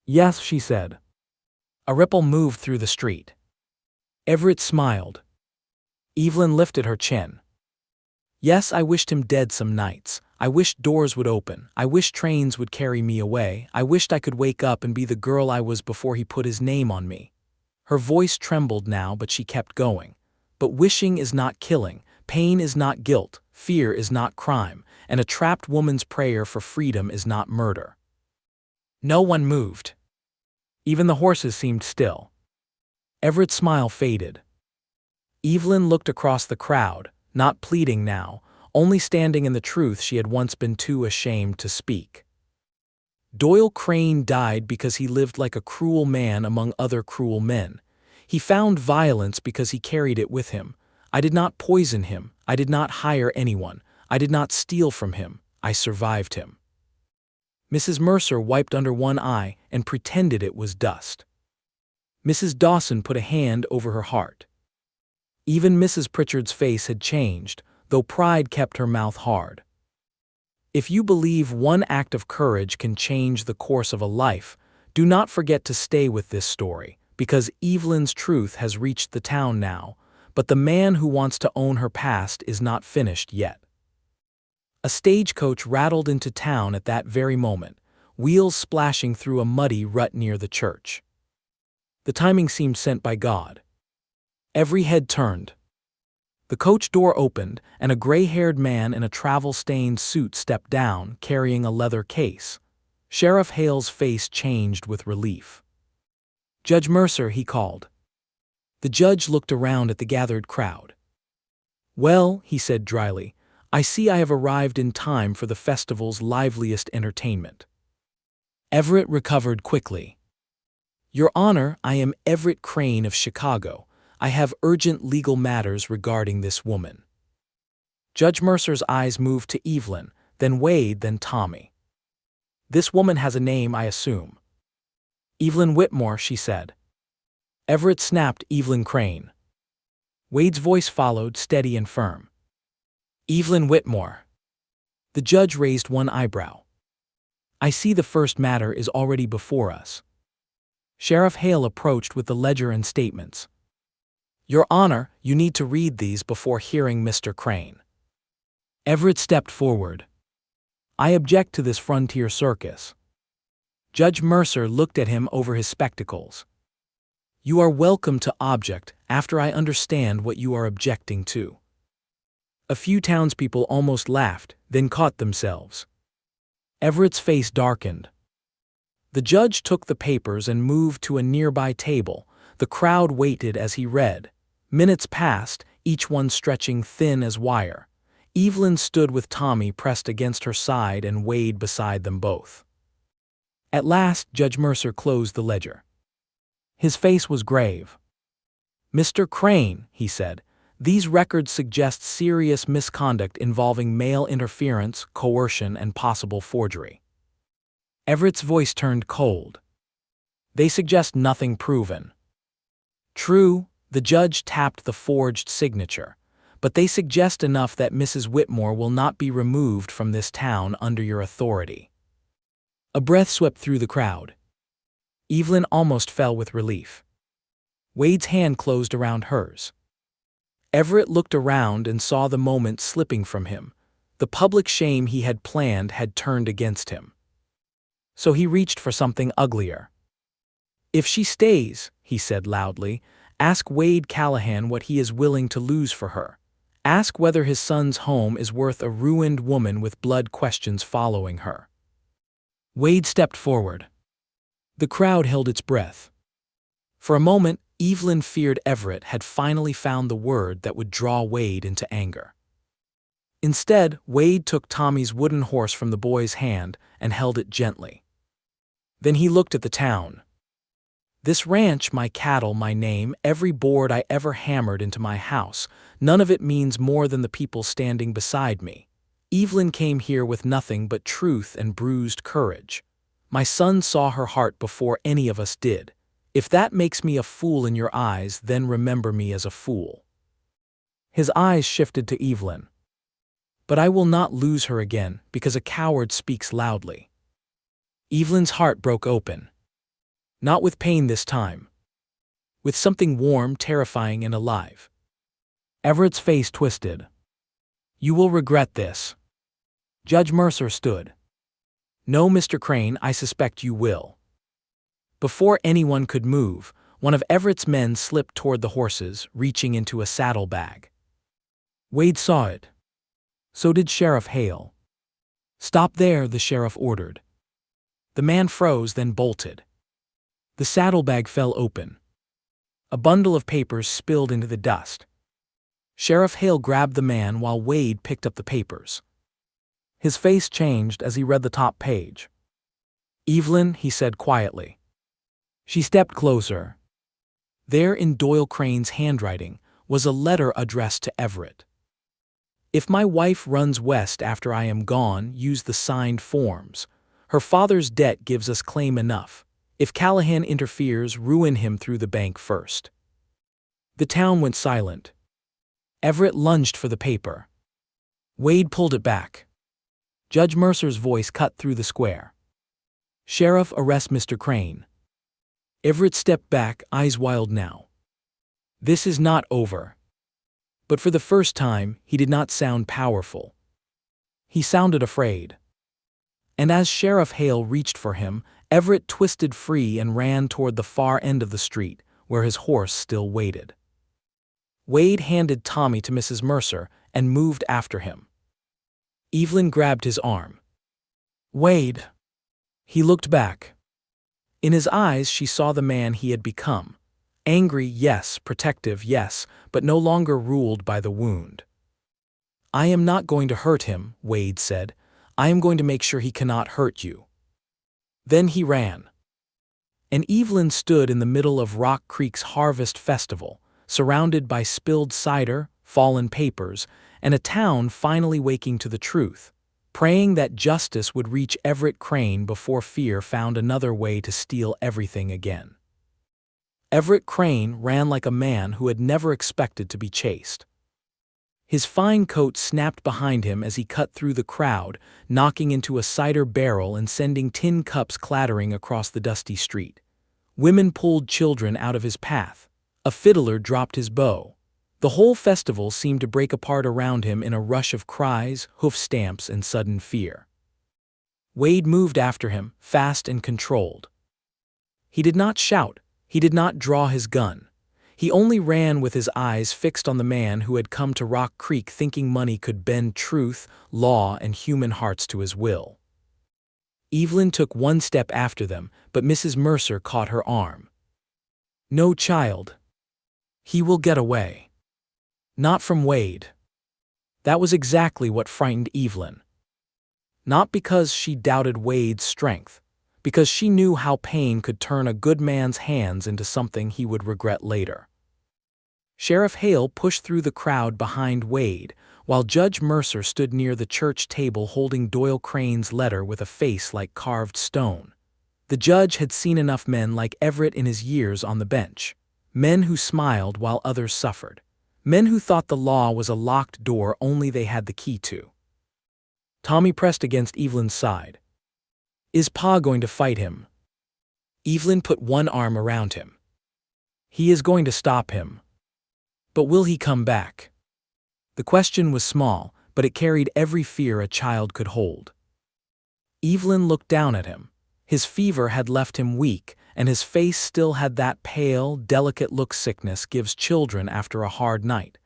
"Yes," she said. A ripple moved through the street. Everett smiled. Evelyn lifted her chin. "Yes, I wished him dead some nights. I wished doors would open. I wished trains would carry me away. I wished I could wake up and be the girl I was before he put his name on me." Her voice trembled now, but she kept going. "But wishing is not killing. Pain is not guilt. Fear is not crime. And a trapped woman's prayer for freedom is not murder." No one moved. Even the horses seemed still. Everett's smile faded. Evelyn looked across the crowd, not pleading now, only standing in the truth she had once been too ashamed to speak. Doyle Crane died because he lived like a cruel man among other cruel men. He found violence because he carried it with him. I did not poison him. I did not hire anyone. I did not steal from him. I survived him. Mrs. Mercer wiped under one eye and pretended it was dust. Mrs. Dawson put a hand over her heart. Even Mrs. Pritchard's face had changed, though pride kept her mouth hard. If you believe one act of courage can change the course of a life, do not forget to stay with this story, because Evelyn's truth has reached the town now, but the man who wants to own her past is not finished yet. A stagecoach rattled into town at that very moment, wheels splashing through a muddy rut near the church. The timing seemed sent by God. Every head turned. The coach door opened, and a gray-haired man in a travel-stained suit stepped down, carrying a leather case. Sheriff Hale's face changed with relief. "Judge Mercer," he called. The judge looked around at the gathered crowd. "Well," he said dryly, "I see I have arrived in time for the festival's liveliest entertainment." Everett recovered quickly. "Your Honor, I am Everett Crane of Chicago. I have urgent legal matters regarding this woman." Judge Mercer's eyes moved to Evelyn, then Wade, then Tommy. "This woman has a name, I assume." "Evelyn Whitmore," she said. Everett snapped Evelyn Crane. Wade's voice followed, steady and firm. "Evelyn Whitmore." The judge raised one eyebrow. "I see the first matter is already before us." Sheriff Hale approached with the ledger and statements. "Your Honor, you need to read these before hearing Mr. Crane." Everett stepped forward. "I object to this frontier circus." Judge Mercer looked at him over his spectacles. "You are welcome to object after I understand what you are objecting to." A few townspeople almost laughed, then caught themselves. Everett's face darkened. The judge took the papers and moved to a nearby table. The crowd waited as he read. Minutes passed, each one stretching thin as wire. Evelyn stood with Tommy pressed against her side and Wade beside them both. At last, Judge Mercer closed the ledger. His face was grave. "Mr. Crane," he said, "these records suggest serious misconduct involving male interference, coercion, and possible forgery." Everett's voice turned cold. "They suggest nothing proven." "True," the judge tapped the forged signature, "but they suggest enough that Mrs. Whitmore will not be removed from this town under your authority." A breath swept through the crowd. Evelyn almost fell with relief. Wade's hand closed around hers. Everett looked around and saw the moment slipping from him. The public shame he had planned had turned against him. So he reached for something uglier. "If she stays," he said loudly, "ask Wade Callahan what he is willing to lose for her. Ask whether his son's home is worth a ruined woman with blood questions following her." Wade stepped forward. The crowd held its breath. For a moment, Evelyn feared Everett had finally found the word that would draw Wade into anger. Instead, Wade took Tommy's wooden horse from the boy's hand and held it gently. Then he looked at the town. "This ranch, my cattle, my name, every board I ever hammered into my house, none of it means more than the people standing beside me. Evelyn came here with nothing but truth and bruised courage. My son saw her heart before any of us did. If that makes me a fool in your eyes, then remember me as a fool." His eyes shifted to Evelyn. "But I will not lose her again, because a coward speaks loudly." Evelyn's heart broke open. Not with pain this time. With something warm, terrifying, and alive. Everett's face twisted. "You will regret this." Judge Mercer stood. "No, Mr. Crane, I suspect you will." Before anyone could move, one of Everett's men slipped toward the horses, reaching into a saddlebag. Wade saw it. So did Sheriff Hale. "Stop there," the sheriff ordered. The man froze, then bolted. The saddlebag fell open. A bundle of papers spilled into the dust. Sheriff Hale grabbed the man while Wade picked up the papers. His face changed as he read the top page. "Evelyn," he said quietly. She stepped closer. There, in Doyle Crane's handwriting, was a letter addressed to Everett. "If my wife runs west after I am gone, use the signed forms. Her father's debt gives us claim enough. If Callahan interferes, ruin him through the bank first." The town went silent. Everett lunged for the paper. Wade pulled it back. Judge Mercer's voice cut through the square. "Sheriff, arrest Mr. Crane." Everett stepped back, eyes wild now. This is not over. But for the first time, he did not sound powerful. He sounded afraid. And as Sheriff Hale reached for him, Everett twisted free and ran toward the far end of the street, where his horse still waited. Wade handed Tommy to Mrs. Mercer and moved after him. Evelyn grabbed his arm. "Wade." He looked back. In his eyes she saw the man he had become. Angry, yes, protective, yes, but no longer ruled by the wound. "I am not going to hurt him," Wade said. "I am going to make sure he cannot hurt you." Then he ran. And Evelyn stood in the middle of Rock Creek's Harvest Festival, surrounded by spilled cider, fallen papers, and a town finally waking to the truth, praying that justice would reach Everett Crane before fear found another way to steal everything again. Everett Crane ran like a man who had never expected to be chased. His fine coat snapped behind him as he cut through the crowd, knocking into a cider barrel and sending tin cups clattering across the dusty street. Women pulled children out of his path. A fiddler dropped his bow. The whole festival seemed to break apart around him in a rush of cries, hoof stamps, and sudden fear. Wade moved after him, fast and controlled. He did not shout. He did not draw his gun. He only ran with his eyes fixed on the man who had come to Rock Creek thinking money could bend truth, law, and human hearts to his will. Evelyn took one step after them, but Mrs. Mercer caught her arm. "No, child. He will get away. Not from Wade." That was exactly what frightened Evelyn. Not because she doubted Wade's strength, because she knew how pain could turn a good man's hands into something he would regret later. Sheriff Hale pushed through the crowd behind Wade, while Judge Mercer stood near the church table holding Doyle Crane's letter with a face like carved stone. The judge had seen enough men like Everett in his years on the bench, men who smiled while others suffered. Men who thought the law was a locked door only they had the key to. Tommy pressed against Evelyn's side. "Is Pa going to fight him?" Evelyn put one arm around him. He is going to stop him. But will he come back? The question was small, but it carried every fear a child could hold. Evelyn looked down at him. His fever had left him weak, and his face still had that pale, delicate look sickness gives children after a hard night.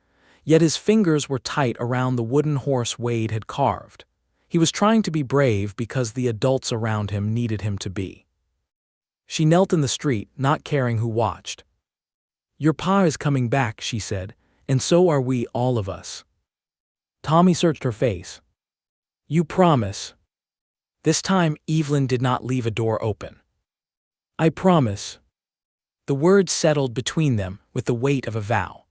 Yet his fingers were tight around the wooden horse Wade had carved. He was trying to be brave because the adults around him needed him to be. She knelt in the street, not caring who watched. "Your pa is coming back," she said, "and so are we, all of us." Tommy searched her face. "You promise?" This time, Evelyn did not leave a door open. "I promise." The words settled between them with the weight of a vow.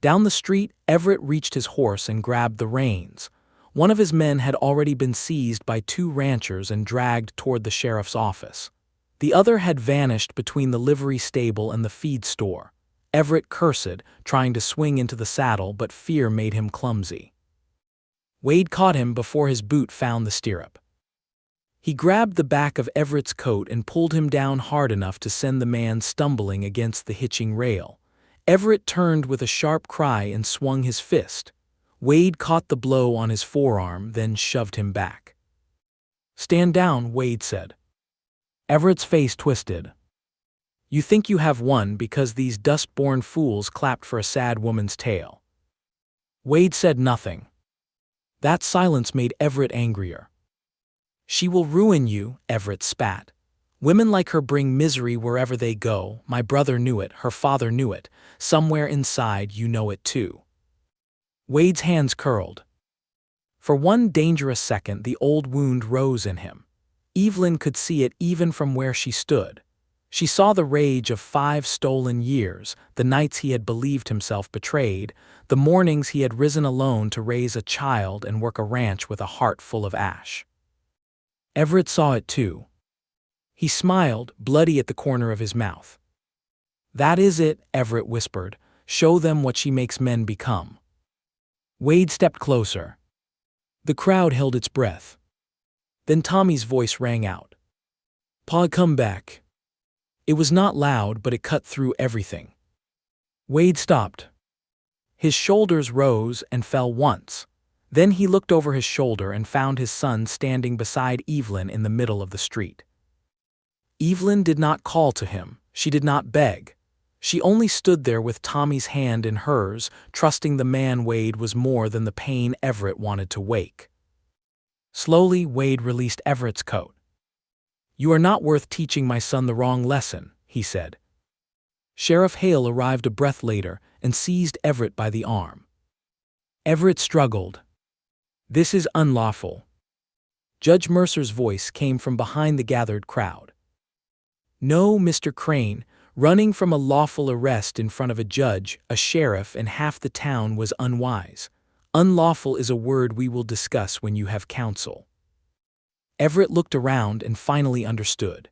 Down the street, Everett reached his horse and grabbed the reins. One of his men had already been seized by two ranchers and dragged toward the sheriff's office. The other had vanished between the livery stable and the feed store. Everett cursed, trying to swing into the saddle, but fear made him clumsy. Wade caught him before his boot found the stirrup. He grabbed the back of Everett's coat and pulled him down hard enough to send the man stumbling against the hitching rail. Everett turned with a sharp cry and swung his fist. Wade caught the blow on his forearm, then shoved him back. "Stand down," Wade said. Everett's face twisted. "You think you have won because these dust-born fools clapped for a sad woman's tale." Wade said nothing. That silence made Everett angrier. "She will ruin you," Everett spat. "Women like her bring misery wherever they go. My brother knew it, her father knew it. Somewhere inside you know it too." Wade's hands curled. For one dangerous second the old wound rose in him. Evelyn could see it even from where she stood. She saw the rage of 5 stolen years, the nights he had believed himself betrayed, the mornings he had risen alone to raise a child and work a ranch with a heart full of ash. Everett saw it too. He smiled, bloody at the corner of his mouth. "That is it," Everett whispered. "Show them what she makes men become." Wade stepped closer. The crowd held its breath. Then Tommy's voice rang out. "Pa, come back." It was not loud, but it cut through everything. Wade stopped. His shoulders rose and fell once. Then he looked over his shoulder and found his son standing beside Evelyn in the middle of the street. Evelyn did not call to him. She did not beg. She only stood there with Tommy's hand in hers, trusting the man Wade was more than the pain Everett wanted to wake. Slowly, Wade released Everett's coat. "You are not worth teaching my son the wrong lesson," he said. Sheriff Hale arrived a breath later and seized Everett by the arm. Everett struggled. "This is unlawful." Judge Mercer's voice came from behind the gathered crowd. "No, Mr. Crane, running from a lawful arrest in front of a judge, a sheriff, and half the town was unwise. Unlawful is a word we will discuss when you have counsel." Everett looked around and finally understood.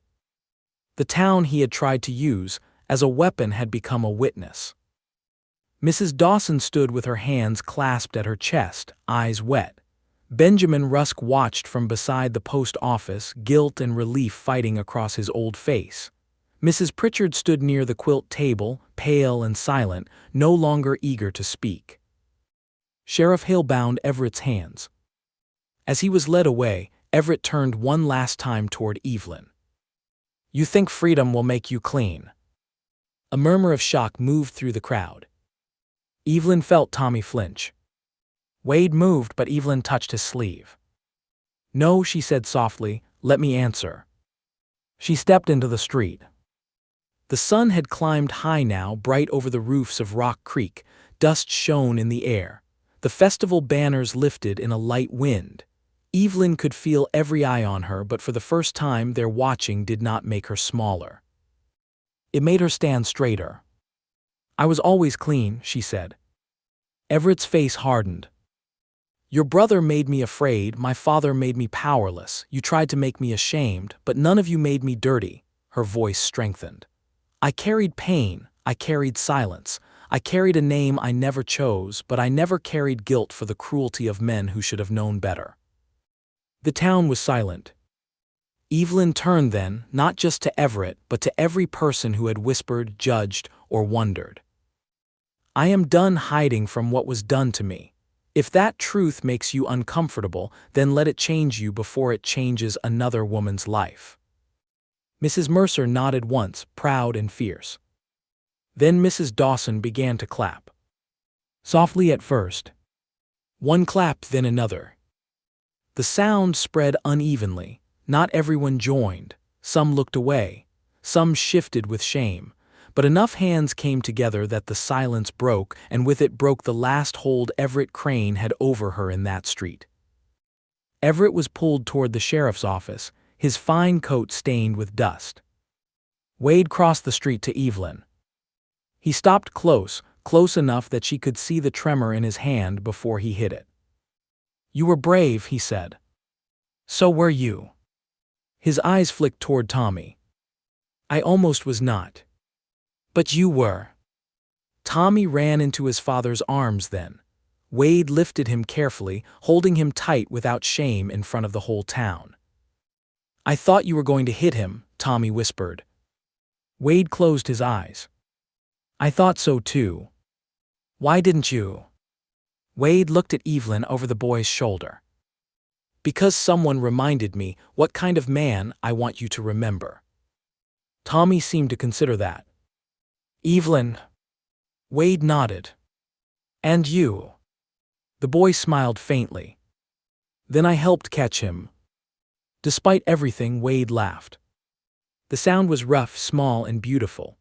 The town he had tried to use as a weapon had become a witness. Mrs. Dawson stood with her hands clasped at her chest, eyes wet. Benjamin Rusk watched from beside the post office, guilt and relief fighting across his old face. Mrs. Pritchard stood near the quilt table, pale and silent, no longer eager to speak. Sheriff Hale bound Everett's hands. As he was led away, Everett turned one last time toward Evelyn. "You think freedom will make you clean?" A murmur of shock moved through the crowd. Evelyn felt Tommy flinch. Wade moved, but Evelyn touched his sleeve. "No," she said softly, "let me answer." She stepped into the street. The sun had climbed high now, bright over the roofs of Rock Creek. Dust shone in the air. The festival banners lifted in a light wind. Evelyn could feel every eye on her, but for the first time their watching did not make her smaller. It made her stand straighter. "I was always clean," she said. Everett's face hardened. "Your brother made me afraid, my father made me powerless, you tried to make me ashamed, but none of you made me dirty." Her voice strengthened. "I carried pain, I carried silence, I carried a name I never chose, but I never carried guilt for the cruelty of men who should have known better." The town was silent. Evelyn turned then, not just to Everett, but to every person who had whispered, judged, or wondered. I am done hiding from what was done to me. If that truth makes you uncomfortable, then let it change you before it changes another woman's life. Mrs. Mercer nodded once, proud and fierce. Then Mrs. Dawson began to clap. Softly at first. One clapped, then another. The sound spread unevenly. Not everyone joined. Some looked away. Some shifted with shame. But enough hands came together that the silence broke, and with it broke the last hold Everett Crane had over her in that street. Everett was pulled toward the sheriff's office, his fine coat stained with dust. Wade crossed the street to Evelyn. He stopped close enough that she could see the tremor in his hand before he hit it. You were brave, he said. So were you. His eyes flicked toward Tommy. I almost was not. But you were. Tommy ran into his father's arms then. Wade lifted him carefully, holding him tight without shame in front of the whole town. I thought you were going to hit him, Tommy whispered. Wade closed his eyes. I thought so too. Why didn't you? Wade looked at Evelyn over the boy's shoulder. Because someone reminded me what kind of man I want you to remember. Tommy seemed to consider that. Evelyn. Wade nodded. And you. The boy smiled faintly. Then I helped catch him. Despite everything, Wade laughed. The sound was rough, small, and beautiful.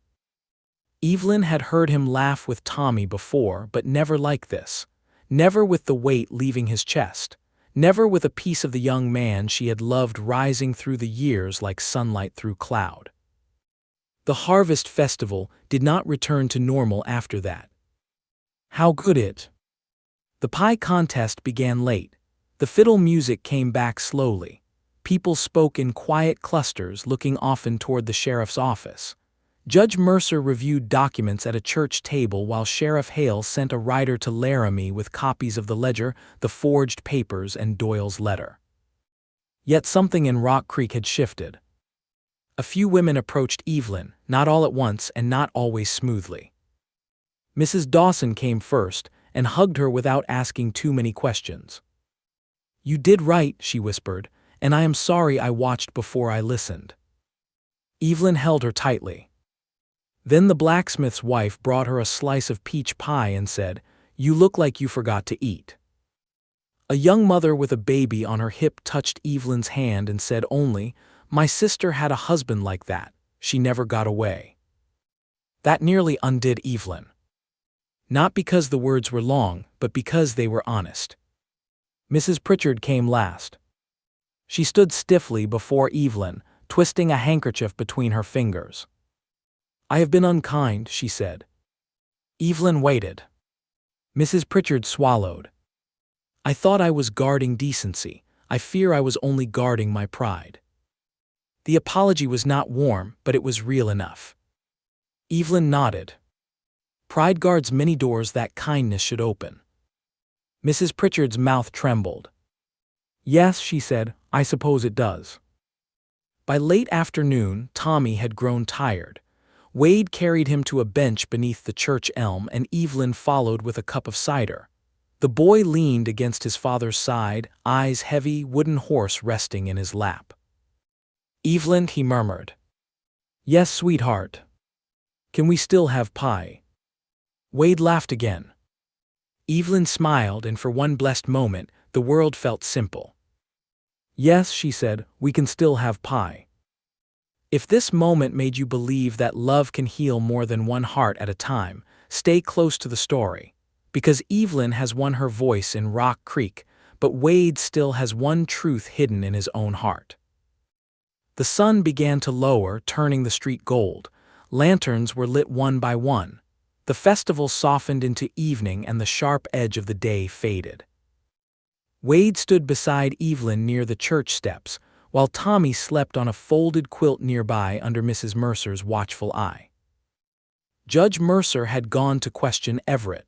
Evelyn had heard him laugh with Tommy before, but never like this. Never with the weight leaving his chest. Never with a piece of the young man she had loved rising through the years like sunlight through cloud. The harvest festival did not return to normal after that. How could it? The pie contest began late. The fiddle music came back slowly. People spoke in quiet clusters, looking often toward the sheriff's office. Judge Mercer reviewed documents at a church table while Sheriff Hale sent a rider to Laramie with copies of the ledger, the forged papers, and Doyle's letter. Yet something in Rock Creek had shifted. A few women approached Evelyn, not all at once and not always smoothly. Mrs. Dawson came first and hugged her without asking too many questions. You did right, she whispered, and I am sorry I watched before I listened. Evelyn held her tightly. Then the blacksmith's wife brought her a slice of peach pie and said, You look like you forgot to eat. A young mother with a baby on her hip touched Evelyn's hand and said only, My sister had a husband like that. She never got away. That nearly undid Evelyn. Not because the words were long, but because they were honest. Mrs. Pritchard came last. She stood stiffly before Evelyn, twisting a handkerchief between her fingers. I have been unkind, she said. Evelyn waited. Mrs. Pritchard swallowed. I thought I was guarding decency. I fear I was only guarding my pride. The apology was not warm, but it was real enough. Evelyn nodded. Pride guards many doors that kindness should open. Mrs. Pritchard's mouth trembled. Yes, she said, I suppose it does. By late afternoon, Tommy had grown tired. Wade carried him to a bench beneath the church elm, and Evelyn followed with a cup of cider. The boy leaned against his father's side, eyes heavy, wooden horse resting in his lap. Evelyn, he murmured. Yes, sweetheart. Can we still have pie? Wade laughed again. Evelyn smiled, and for one blessed moment, the world felt simple. Yes, she said, we can still have pie. If this moment made you believe that love can heal more than one heart at a time, stay close to the story. Because Evelyn has won her voice in Rock Creek, but Wade still has one truth hidden in his own heart. The sun began to lower, turning the street gold. Lanterns were lit one by one. The festival softened into evening and the sharp edge of the day faded. Wade stood beside Evelyn near the church steps, while Tommy slept on a folded quilt nearby under Mrs. Mercer's watchful eye. Judge Mercer had gone to question Everett.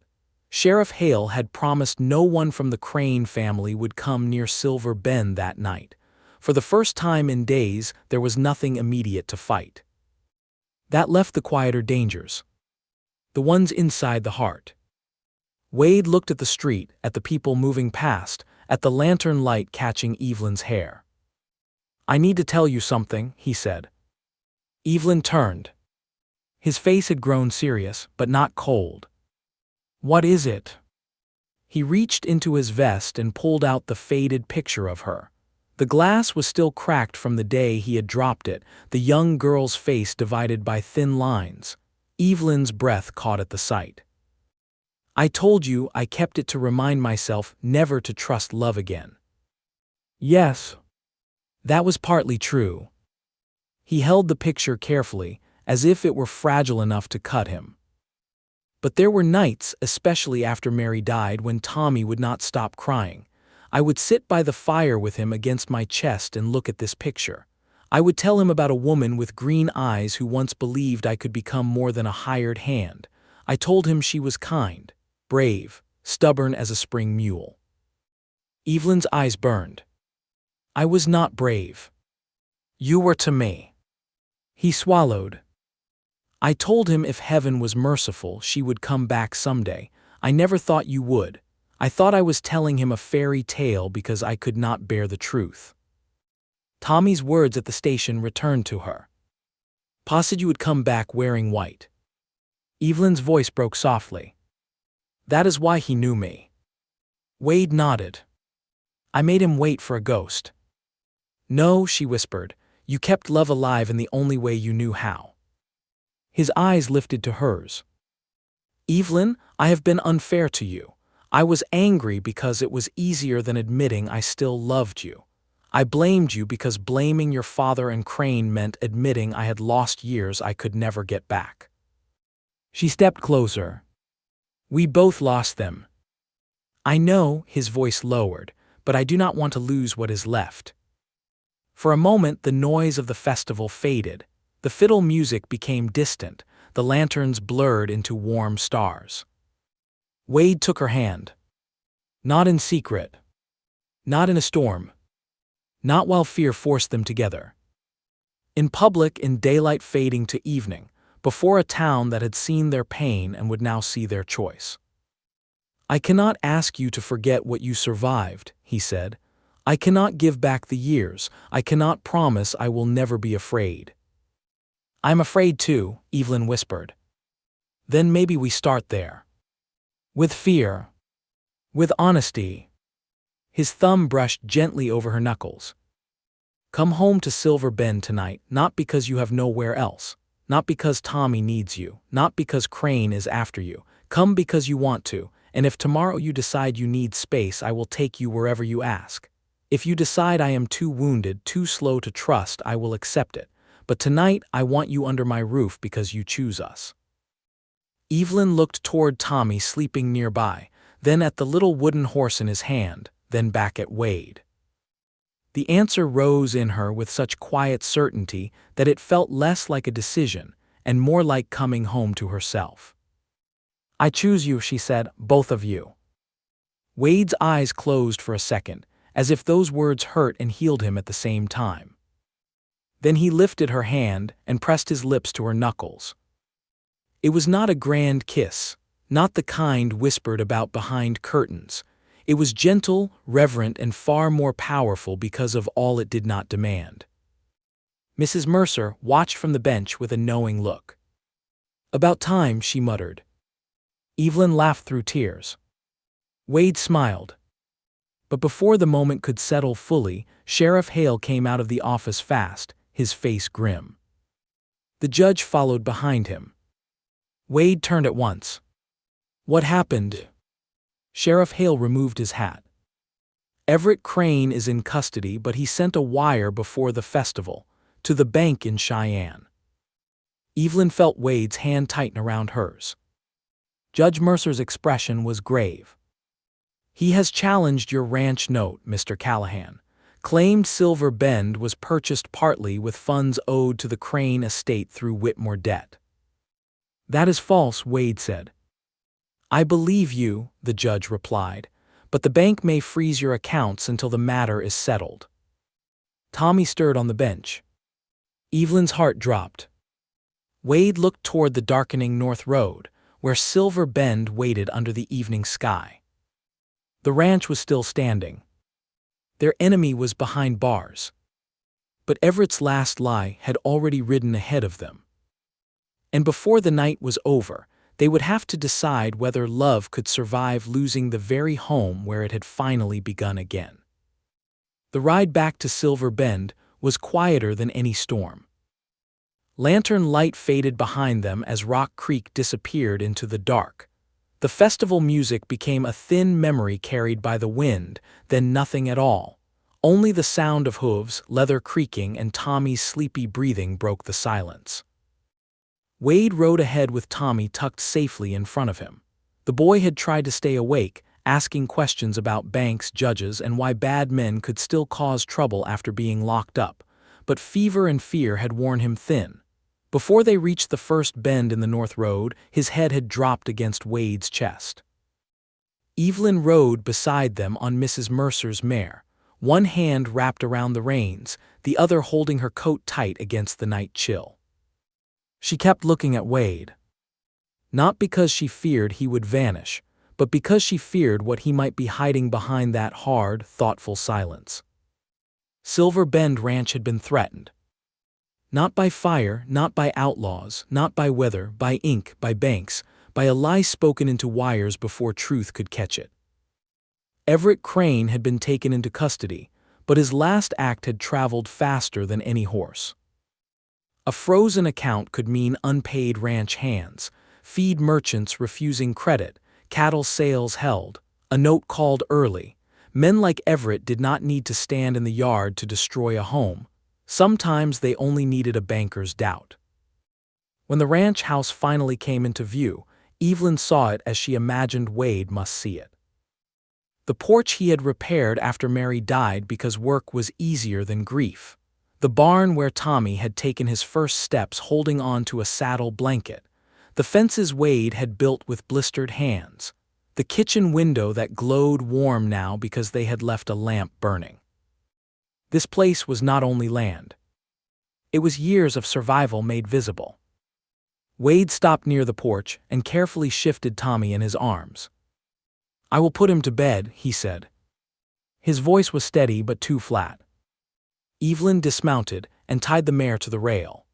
Sheriff Hale had promised no one from the Crane family would come near Silver Bend that night. For the first time in days, there was nothing immediate to fight. That left the quieter dangers. The ones inside the heart. Wade looked at the street, at the people moving past, at the lantern light catching Evelyn's hair. "I need to tell you something," he said. Evelyn turned. His face had grown serious, but not cold. "What is it?" He reached into his vest and pulled out the faded picture of her. The glass was still cracked from the day he had dropped it, the young girl's face divided by thin lines. Evelyn's breath caught at the sight. "I told you I kept it to remind myself never to trust love again." Yes. That was partly true. He held the picture carefully, as if it were fragile enough to cut him. But there were nights, especially after Mary died, when Tommy would not stop crying. I would sit by the fire with him against my chest and look at this picture. I would tell him about a woman with green eyes who once believed I could become more than a hired hand. I told him she was kind, brave, stubborn as a spring mule. Evelyn's eyes burned. "I was not brave. You were to me." He swallowed. "I told him if heaven was merciful, she would come back someday. I never thought you would. I thought I was telling him a fairy tale because I could not bear the truth." Tommy's words at the station returned to her. "Pa said you would come back wearing white." Evelyn's voice broke softly. "That is why he knew me." Wade nodded. "I made him wait for a ghost." "No," she whispered, "you kept love alive in the only way you knew how." His eyes lifted to hers. "Evelyn, I have been unfair to you. I was angry because it was easier than admitting I still loved you. I blamed you because blaming your father and Crane meant admitting I had lost years I could never get back." She stepped closer. "We both lost them." "I know," his voice lowered, "but I do not want to lose what is left." For a moment the noise of the festival faded. The fiddle music became distant, the lanterns blurred into warm stars. Wade took her hand. Not in secret. Not in a storm. Not while fear forced them together. In public, in daylight fading to evening, before a town that had seen their pain and would now see their choice. "I cannot ask you to forget what you survived," he said. "I cannot give back the years. I cannot promise I will never be afraid." "I'm afraid too," Evelyn whispered. "Then maybe we start there. With fear. With honesty." His thumb brushed gently over her knuckles. "Come home to Silver Bend tonight, not because you have nowhere else, not because Tommy needs you, not because Crane is after you. Come because you want to, and if tomorrow you decide you need space, I will take you wherever you ask. If you decide I am too wounded, too slow to trust, I will accept it. But tonight I want you under my roof because you choose us." Evelyn looked toward Tommy sleeping nearby, then at the little wooden horse in his hand, then back at Wade. The answer rose in her with such quiet certainty that it felt less like a decision and more like coming home to herself. "I choose you," she said, "both of you." Wade's eyes closed for a second, as if those words hurt and healed him at the same time. Then he lifted her hand and pressed his lips to her knuckles. It was not a grand kiss, not the kind whispered about behind curtains. It was gentle, reverent, and far more powerful because of all it did not demand. Mrs. Mercer watched from the bench with a knowing look. "About time," she muttered. Evelyn laughed through tears. Wade smiled. But before the moment could settle fully, Sheriff Hale came out of the office fast, his face grim. The judge followed behind him. Wade turned at once. "What happened?" Sheriff Hale removed his hat. "Everett Crane is in custody, but he sent a wire before the festival, to the bank in Cheyenne." Evelyn felt Wade's hand tighten around hers. Judge Mercer's expression was grave. "He has challenged your ranch note, Mr. Callahan. Claimed Silver Bend was purchased partly with funds owed to the Crane estate through Whitmore debt." "That is false," Wade said. "I believe you," the judge replied, "but the bank may freeze your accounts until the matter is settled." Tommy stirred on the bench. Evelyn's heart dropped. Wade looked toward the darkening North Road, where Silver Bend waited under the evening sky. The ranch was still standing. Their enemy was behind bars. But Everett's last lie had already ridden ahead of them. And before the night was over, they would have to decide whether love could survive losing the very home where it had finally begun again. The ride back to Silver Bend was quieter than any storm. Lantern light faded behind them as Rock Creek disappeared into the dark. The festival music became a thin memory carried by the wind, then nothing at all. Only the sound of hooves, leather creaking, and Tommy's sleepy breathing broke the silence. Wade rode ahead with Tommy tucked safely in front of him. The boy had tried to stay awake, asking questions about banks, judges, and why bad men could still cause trouble after being locked up, but fever and fear had worn him thin. Before they reached the first bend in the North Road, his head had dropped against Wade's chest. Evelyn rode beside them on Mrs. Mercer's mare, one hand wrapped around the reins, the other holding her coat tight against the night chill. She kept looking at Wade. Not because she feared he would vanish, but because she feared what he might be hiding behind that hard, thoughtful silence. Silver Bend Ranch had been threatened. Not by fire, not by outlaws, not by weather, by ink, by banks, by a lie spoken into wires before truth could catch it. Everett Crane had been taken into custody, but his last act had traveled faster than any horse. A frozen account could mean unpaid ranch hands, feed merchants refusing credit, cattle sales held, a note called early. Men like Everett did not need to stand in the yard to destroy a home. Sometimes they only needed a banker's doubt. When the ranch house finally came into view, Evelyn saw it as she imagined Wade must see it. The porch he had repaired after Mary died because work was easier than grief. The barn where Tommy had taken his first steps holding on to a saddle blanket. The fences Wade had built with blistered hands. The kitchen window that glowed warm now because they had left a lamp burning. This place was not only land. It was years of survival made visible. Wade stopped near the porch and carefully shifted Tommy in his arms. "I will put him to bed," he said. His voice was steady but too flat. Evelyn dismounted and tied the mare to the rail.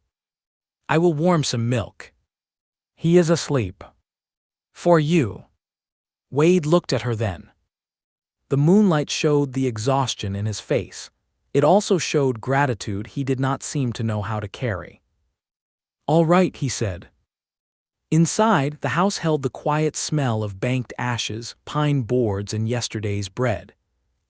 "I will warm some milk. He is asleep. For you." Wade looked at her then. The moonlight showed the exhaustion in his face. It also showed gratitude he did not seem to know how to carry. "All right," he said. Inside, the house held the quiet smell of banked ashes, pine boards, and yesterday's bread.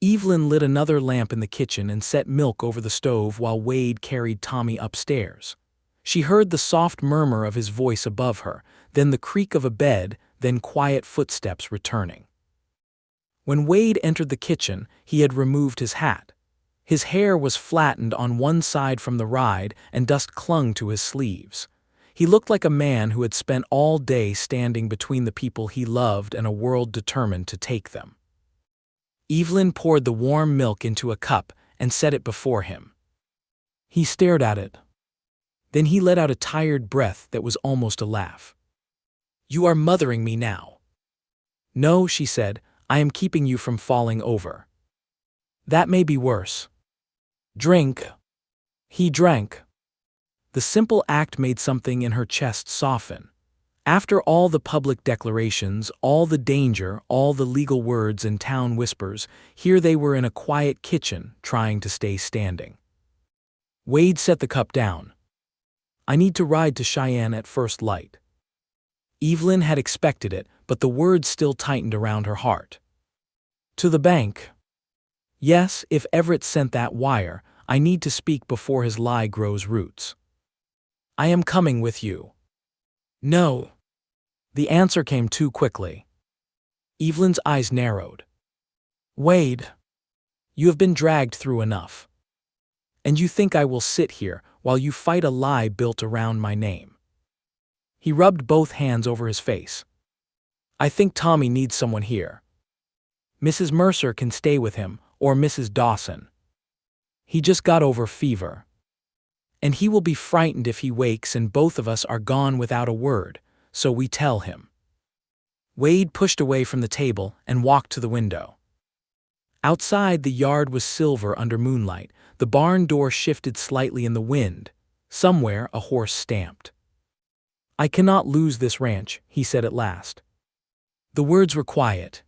Evelyn lit another lamp in the kitchen and set milk over the stove while Wade carried Tommy upstairs. She heard the soft murmur of his voice above her, then the creak of a bed, then quiet footsteps returning. When Wade entered the kitchen, he had removed his hat. His hair was flattened on one side from the ride and dust clung to his sleeves. He looked like a man who had spent all day standing between the people he loved and a world determined to take them. Evelyn poured the warm milk into a cup and set it before him. He stared at it. Then he let out a tired breath that was almost a laugh. "You are mothering me now." "No," she said, "I am keeping you from falling over." "That may be worse." "Drink." He drank. The simple act made something in her chest soften. After all the public declarations, all the danger, all the legal words and town whispers, here they were in a quiet kitchen, trying to stay standing. Wade set the cup down. "I need to ride to Cheyenne at first light." Evelyn had expected it, but the words still tightened around her heart. "To the bank?" "Yes, if Everett sent that wire, I need to speak before his lie grows roots." "I am coming with you." "No." The answer came too quickly. Evelyn's eyes narrowed. "Wade, you have been dragged through enough. And you think I will sit here while you fight a lie built around my name?" He rubbed both hands over his face. "I think Tommy needs someone here. Mrs. Mercer can stay with him, or Mrs. Dawson." He just got over fever. And he will be frightened if he wakes and both of us are gone without a word, so we tell him." Wade pushed away from the table and walked to the window. Outside, the yard was silver under moonlight. The barn door shifted slightly in the wind. Somewhere, a horse stamped. "I cannot lose this ranch," he said at last. The words were quiet.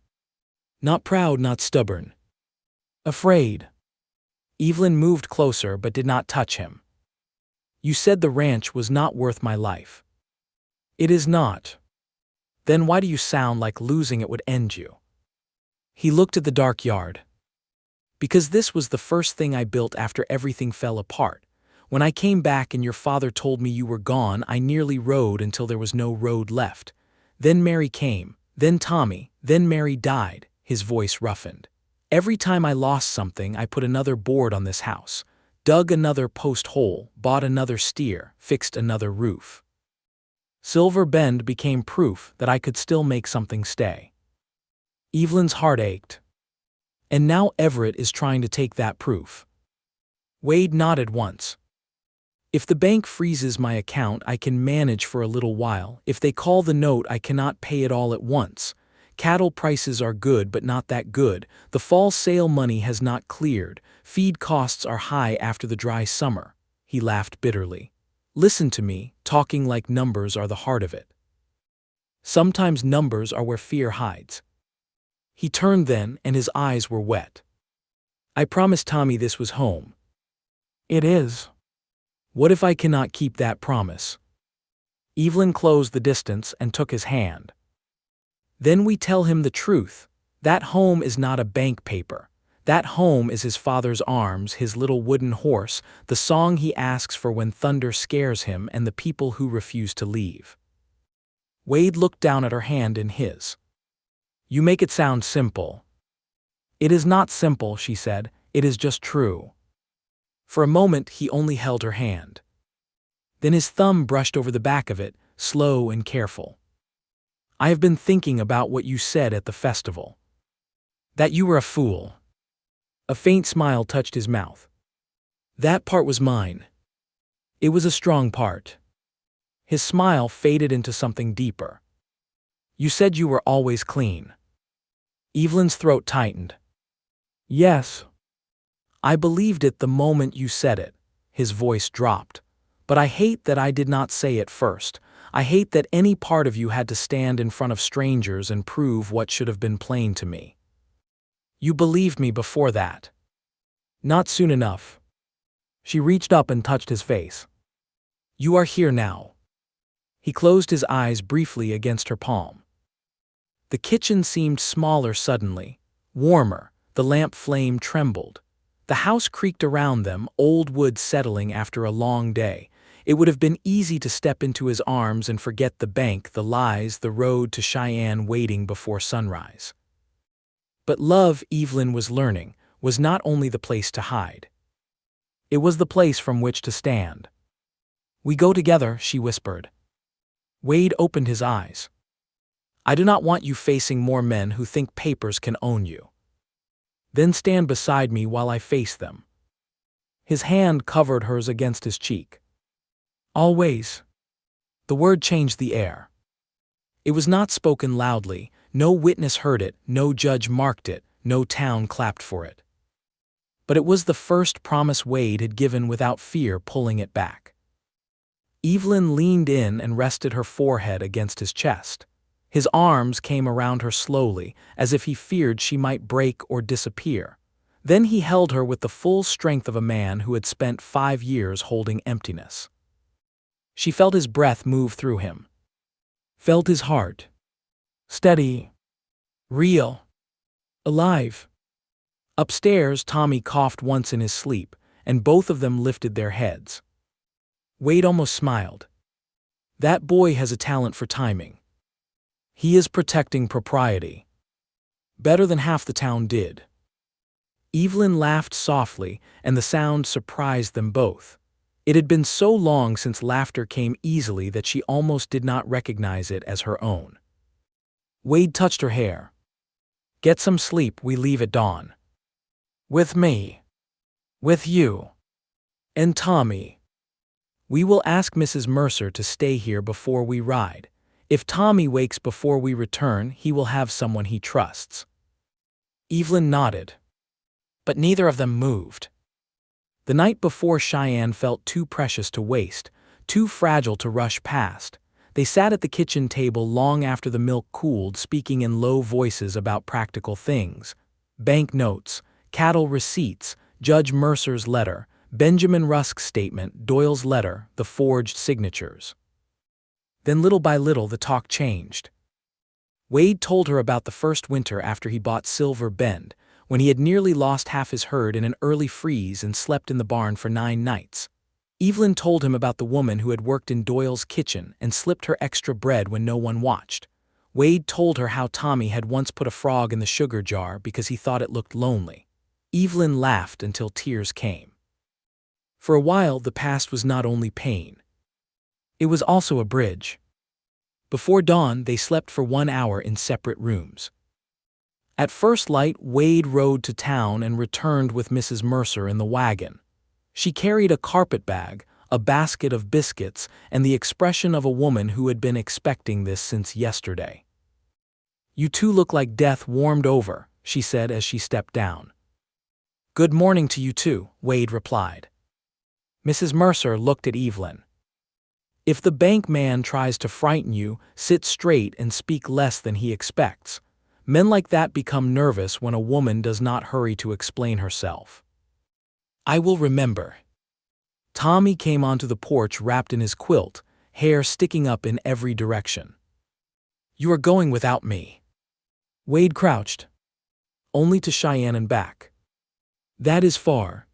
Not proud, not stubborn. Afraid. Evelyn moved closer but did not touch him. "You said the ranch was not worth my life." "It is not." "Then why do you sound like losing it would end you?" He looked at the dark yard. "Because this was the first thing I built after everything fell apart. When I came back and your father told me you were gone, I nearly rode until there was no road left. Then Mary came, then Tommy, then Mary died," his voice roughened. "Every time I lost something, I put another board on this house, dug another post hole, bought another steer, fixed another roof. Silver Bend became proof that I could still make something stay." Evelyn's heart ached. "And now Everett is trying to take that proof." Wade nodded once. "If the bank freezes my account, I can manage for a little while. If they call the note, I cannot pay it all at once. Cattle prices are good but not that good. The fall sale money has not cleared. Feed costs are high after the dry summer." He laughed bitterly. "Listen to me, talking like numbers are the heart of it. Sometimes numbers are where fear hides." He turned then, and his eyes were wet. "I promised Tommy this was home." "It is." "What if I cannot keep that promise?" Evelyn closed the distance and took his hand. "Then we tell him the truth. That home is not a bank paper. That home is his father's arms, his little wooden horse, the song he asks for when thunder scares him, and the people who refuse to leave." Wade looked down at her hand in his. "You make it sound simple." "It is not simple," she said. "It is just true." For a moment he only held her hand. Then his thumb brushed over the back of it, slow and careful. "I have been thinking about what you said at the festival. That you were a fool." A faint smile touched his mouth. "That part was mine. It was a strong part." His smile faded into something deeper. "You said you were always clean." Evelyn's throat tightened. "Yes. I believed it the moment you said it." His voice dropped. "But I hate that I did not say it first. I hate that any part of you had to stand in front of strangers and prove what should have been plain to me. You believed me before that." "Not soon enough." She reached up and touched his face. "You are here now." He closed his eyes briefly against her palm. The kitchen seemed smaller suddenly, warmer. The lamp flame trembled. The house creaked around them, old wood settling after a long day. It would have been easy to step into his arms and forget the bank, the lies, the road to Cheyenne waiting before sunrise. But love, Evelyn was learning, was not only the place to hide. It was the place from which to stand. "We go together," she whispered. Wade opened his eyes. "I do not want you facing more men who think papers can own you. Then stand beside me while I face them." His hand covered hers against his cheek. "Always." The word changed the air. It was not spoken loudly. No witness heard it, no judge marked it, no town clapped for it. But it was the first promise Wade had given without fear pulling it back. Evelyn leaned in and rested her forehead against his chest. His arms came around her slowly, as if he feared she might break or disappear. Then he held her with the full strength of a man who had spent 5 years holding emptiness. She felt his breath move through him. Felt his heart. Steady. Real. Alive. Upstairs, Tommy coughed once in his sleep, and both of them lifted their heads. Wade almost smiled. "That boy has a talent for timing. He is protecting propriety. Better than half the town did." Evelyn laughed softly, and the sound surprised them both. It had been so long since laughter came easily that she almost did not recognize it as her own. Wade touched her hair. "Get some sleep, we leave at dawn." "With me." With you. And Tommy. We will ask Mrs. Mercer to stay here before we ride. If Tommy wakes before we return, he will have someone he trusts. Evelyn nodded. But neither of them moved. The night before, Cheyenne felt too precious to waste, too fragile to rush past. They sat at the kitchen table long after the milk cooled, speaking in low voices about practical things. Bank notes, cattle receipts, Judge Mercer's letter, Benjamin Rusk's statement, Doyle's letter, the forged signatures. Then little by little the talk changed. Wade told her about the first winter after he bought Silver Bend, when he had nearly lost half his herd in an early freeze and slept in the barn for 9 nights. Evelyn told him about the woman who had worked in Doyle's kitchen and slipped her extra bread when no one watched. Wade told her how Tommy had once put a frog in the sugar jar because he thought it looked lonely. Evelyn laughed until tears came. For a while, the past was not only pain. It was also a bridge. Before dawn, they slept for 1 hour in separate rooms. At first light, Wade rode to town and returned with Mrs. Mercer in the wagon. She carried a carpet bag, a basket of biscuits, and the expression of a woman who had been expecting this since yesterday. "You two look like death warmed over," she said as she stepped down. "Good morning to you too," Wade replied. Mrs. Mercer looked at Evelyn. "If the bank man tries to frighten you, sit straight and speak less than he expects. Men like that become nervous when a woman does not hurry to explain herself." "I will remember." Tommy came onto the porch wrapped in his quilt, hair sticking up in every direction. "You are going without me." Wade crouched. "Only to Cheyenne and back." "That is far.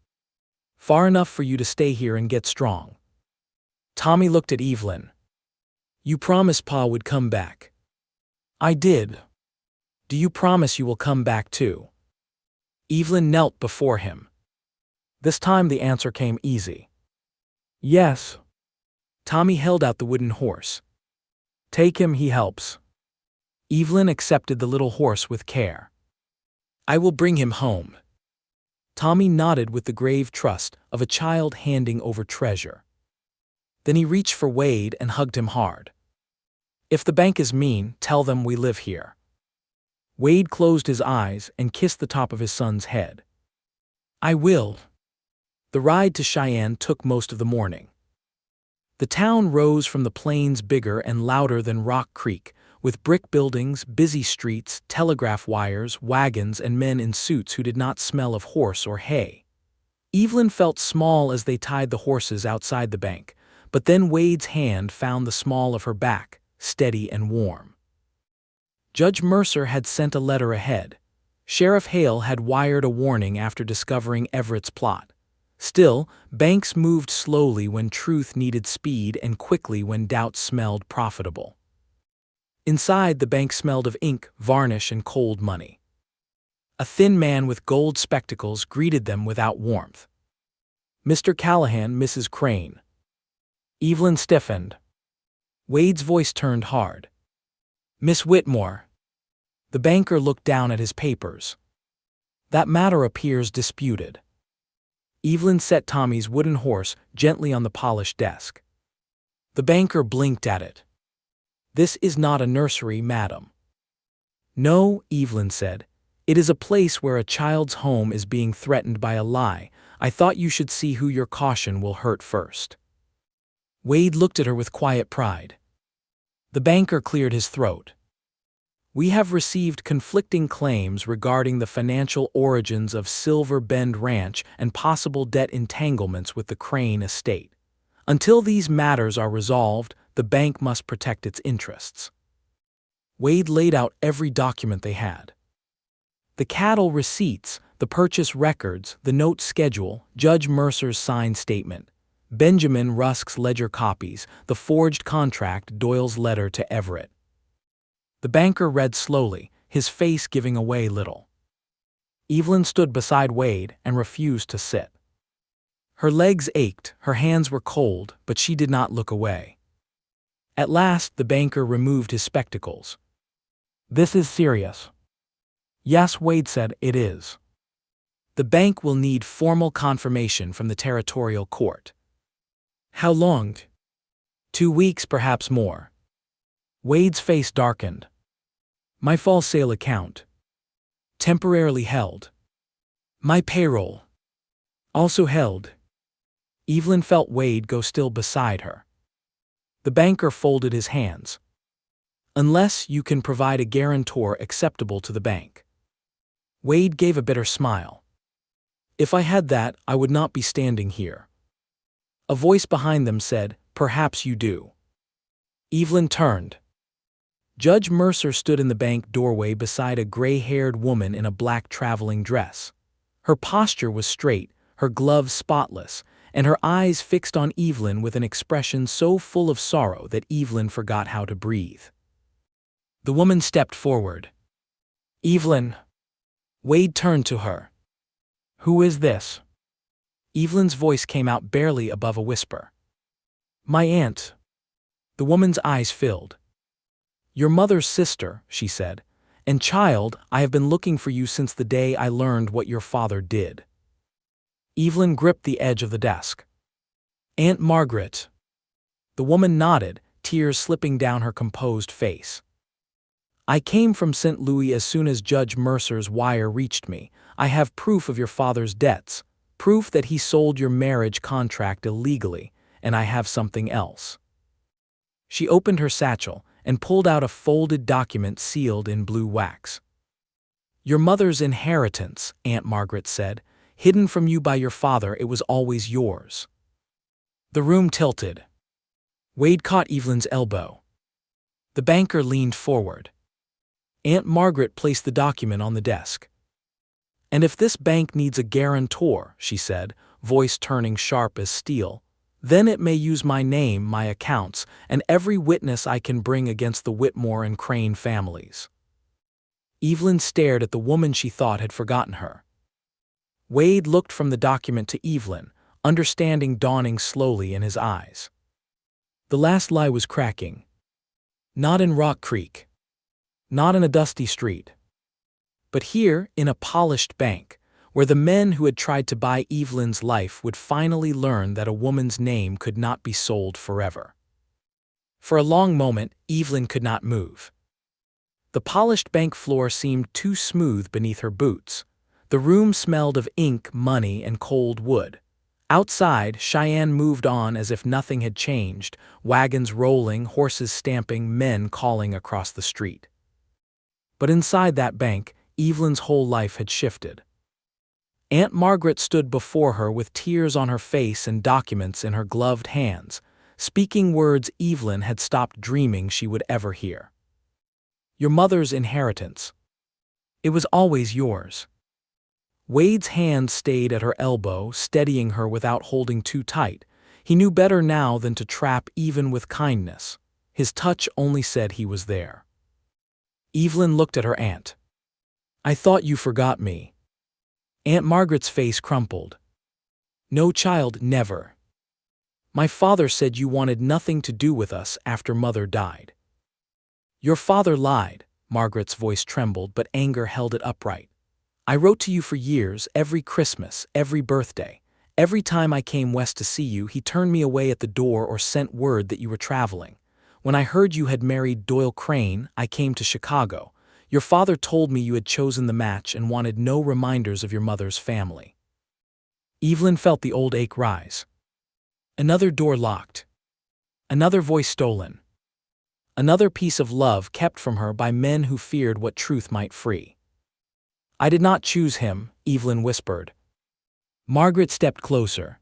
Far enough for you to stay here and get strong." Tommy looked at Evelyn. "You promised Pa would come back." "I did. Do you promise you will come back too?" Evelyn knelt before him. This time the answer came easy. "Yes." Tommy held out the wooden horse. "Take him, he helps." Evelyn accepted the little horse with care. "I will bring him home." Tommy nodded with the grave trust of a child handing over treasure. Then he reached for Wade and hugged him hard. "If the bank is mean, tell them we live here." Wade closed his eyes and kissed the top of his son's head. "I will." The ride to Cheyenne took most of the morning. The town rose from the plains bigger and louder than Rock Creek, with brick buildings, busy streets, telegraph wires, wagons, and men in suits who did not smell of horse or hay. Evelyn felt small as they tied the horses outside the bank, but then Wade's hand found the small of her back, steady and warm. Judge Mercer had sent a letter ahead. Sheriff Hale had wired a warning after discovering Everett's plot. Still, banks moved slowly when truth needed speed and quickly when doubt smelled profitable. Inside, the bank smelled of ink, varnish, and cold money. A thin man with gold spectacles greeted them without warmth. "Mr. Callahan, Mrs. Crane." Evelyn stiffened. Wade's voice turned hard. "Miss Whitmore." The banker looked down at his papers. "That matter appears disputed." Evelyn set Tommy's wooden horse gently on the polished desk. The banker blinked at it. "This is not a nursery, madam." "No," Evelyn said. "It is a place where a child's home is being threatened by a lie. I thought you should see who your caution will hurt first." Wade looked at her with quiet pride. The banker cleared his throat. "We have received conflicting claims regarding the financial origins of Silver Bend Ranch and possible debt entanglements with the Crane estate. Until these matters are resolved, the bank must protect its interests." Wade laid out every document they had. The cattle receipts, the purchase records, the note schedule, Judge Mercer's signed statement, Benjamin Rusk's ledger copies, the forged contract, Doyle's letter to Everett. The banker read slowly, his face giving away little. Evelyn stood beside Wade and refused to sit. Her legs ached, her hands were cold, but she did not look away. At last, the banker removed his spectacles. "This is serious." "Yes," Wade said, "it is." The bank will need formal confirmation from the territorial court. How long? 2 weeks, perhaps more. Wade's face darkened. My fall sale account. Temporarily held. My payroll. Also held. Evelyn felt Wade go still beside her. The banker folded his hands. Unless you can provide a guarantor acceptable to the bank. Wade gave a bitter smile. If I had that, I would not be standing here. A voice behind them said, perhaps you do. Evelyn turned. Judge Mercer stood in the bank doorway beside a gray-haired woman in a black traveling dress. Her posture was straight, her gloves spotless, and her eyes fixed on Evelyn with an expression so full of sorrow that Evelyn forgot how to breathe. The woman stepped forward. Evelyn. Wade turned to her. Who is this? Evelyn's voice came out barely above a whisper. My aunt. The woman's eyes filled. Your mother's sister, she said, and child, I have been looking for you since the day I learned what your father did. Evelyn gripped the edge of the desk. Aunt Margaret. The woman nodded, tears slipping down her composed face. I came from St. Louis as soon as Judge Mercer's wire reached me. I have proof of your father's debts, proof that he sold your marriage contract illegally, and I have something else. She opened her satchel and pulled out a folded document sealed in blue wax. Your mother's inheritance, Aunt Margaret said, hidden from you by your father, it was always yours. The room tilted. Wade caught Evelyn's elbow. The banker leaned forward. Aunt Margaret placed the document on the desk. And if this bank needs a guarantor, she said, voice turning sharp as steel, then it may use my name, my accounts, and every witness I can bring against the Whitmore and Crane families. Evelyn stared at the woman she thought had forgotten her. Wade looked from the document to Evelyn, understanding dawning slowly in his eyes. The last lie was cracking. Not in Rock Creek. Not in a dusty street. But here, in a polished bank, where the men who had tried to buy Evelyn's life would finally learn that a woman's name could not be sold forever. For a long moment, Evelyn could not move. The polished bank floor seemed too smooth beneath her boots. The room smelled of ink, money, and cold wood. Outside, Cheyenne moved on as if nothing had changed, wagons rolling, horses stamping, men calling across the street. But inside that bank, Evelyn's whole life had shifted. Aunt Margaret stood before her with tears on her face and documents in her gloved hands, speaking words Evelyn had stopped dreaming she would ever hear. Your mother's inheritance. It was always yours. Wade's hand stayed at her elbow, steadying her without holding too tight. He knew better now than to trap even with kindness. His touch only said he was there. Evelyn looked at her aunt. I thought you forgot me. Aunt Margaret's face crumpled. No, child, never. My father said you wanted nothing to do with us after Mother died. Your father lied. Margaret's voice trembled, but anger held it upright. I wrote to you for years, every Christmas, every birthday. Every time I came west to see you, he turned me away at the door or sent word that you were traveling. When I heard you had married Doyle Crane, I came to Chicago. Your father told me you had chosen the match and wanted no reminders of your mother's family. Evelyn felt the old ache rise. Another door locked. Another voice stolen. Another piece of love kept from her by men who feared what truth might free. I did not choose him, Evelyn whispered. Margaret stepped closer.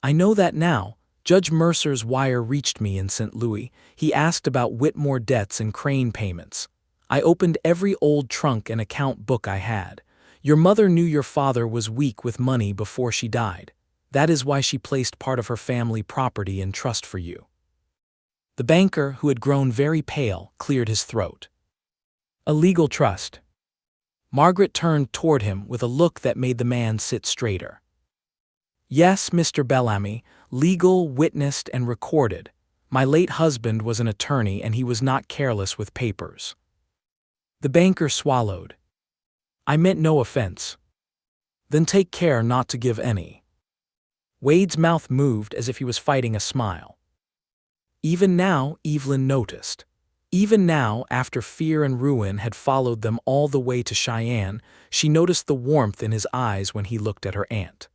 I know that now. Judge Mercer's wire reached me in St. Louis. He asked about Whitmore debts and Crane payments. I opened every old trunk and account book I had. Your mother knew your father was weak with money before she died. That is why she placed part of her family property in trust for you. The banker, who had grown very pale, cleared his throat. A legal trust. Margaret turned toward him with a look that made the man sit straighter. Yes, Mr. Bellamy, legal, witnessed, and recorded. My late husband was an attorney and he was not careless with papers. The banker swallowed. I meant no offense. Then take care not to give any. Wade's mouth moved as if he was fighting a smile. Even now, Evelyn noticed. Even now, after fear and ruin had followed them all the way to Cheyenne, she noticed the warmth in his eyes when he looked at her aunt.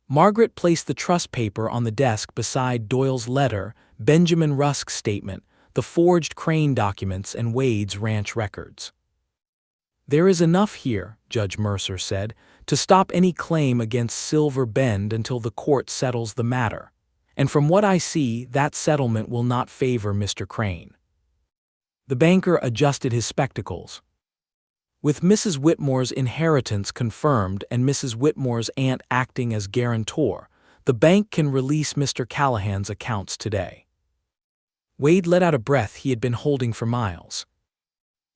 Margaret placed the trust paper on the desk beside Doyle's letter, Benjamin Rusk's statement, the forged Crane documents, and Wade's ranch records. "There is enough here," Judge Mercer said, "to stop any claim against Silver Bend until the court settles the matter. And from what I see, that settlement will not favor Mr. Crane." The banker adjusted his spectacles. With Mrs. Whitmore's inheritance confirmed and Mrs. Whitmore's aunt acting as guarantor, the bank can release Mr. Callahan's accounts today. Wade let out a breath he had been holding for miles.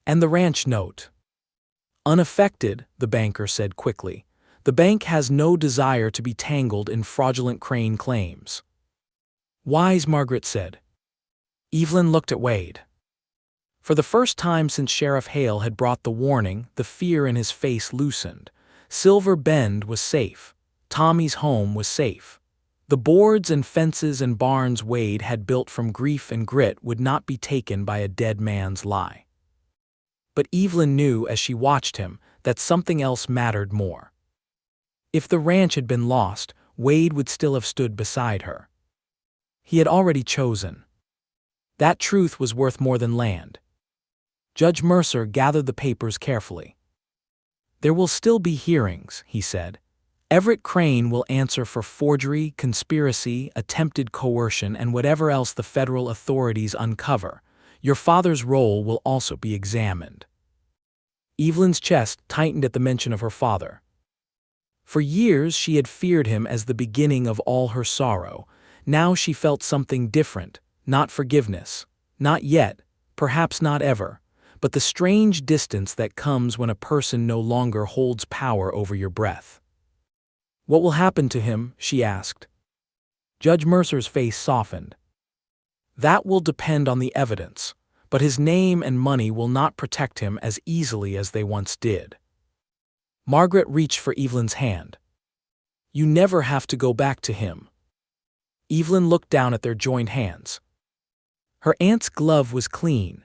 "And the ranch note?" "Unaffected," the banker said quickly. "The bank has no desire to be tangled in fraudulent Crane claims." "Wise," Margaret said. Evelyn looked at Wade. For the first time since Sheriff Hale had brought the warning, the fear in his face loosened. Silver Bend was safe. Tommy's home was safe. The boards and fences and barns Wade had built from grief and grit would not be taken by a dead man's lie. But Evelyn knew as she watched him that something else mattered more. If the ranch had been lost, Wade would still have stood beside her. He had already chosen. That truth was worth more than land. Judge Mercer gathered the papers carefully. "There will still be hearings," he said. "Everett Crane will answer for forgery, conspiracy, attempted coercion, and whatever else the federal authorities uncover. Your father's role will also be examined." Evelyn's chest tightened at the mention of her father. For years she had feared him as the beginning of all her sorrow. Now she felt something different, not forgiveness, not yet, perhaps not ever, but the strange distance that comes when a person no longer holds power over your breath. "What will happen to him?" she asked. Judge Mercer's face softened. "That will depend on the evidence, but his name and money will not protect him as easily as they once did." Margaret reached for Evelyn's hand. "You never have to go back to him." Evelyn looked down at their joined hands. Her aunt's glove was clean.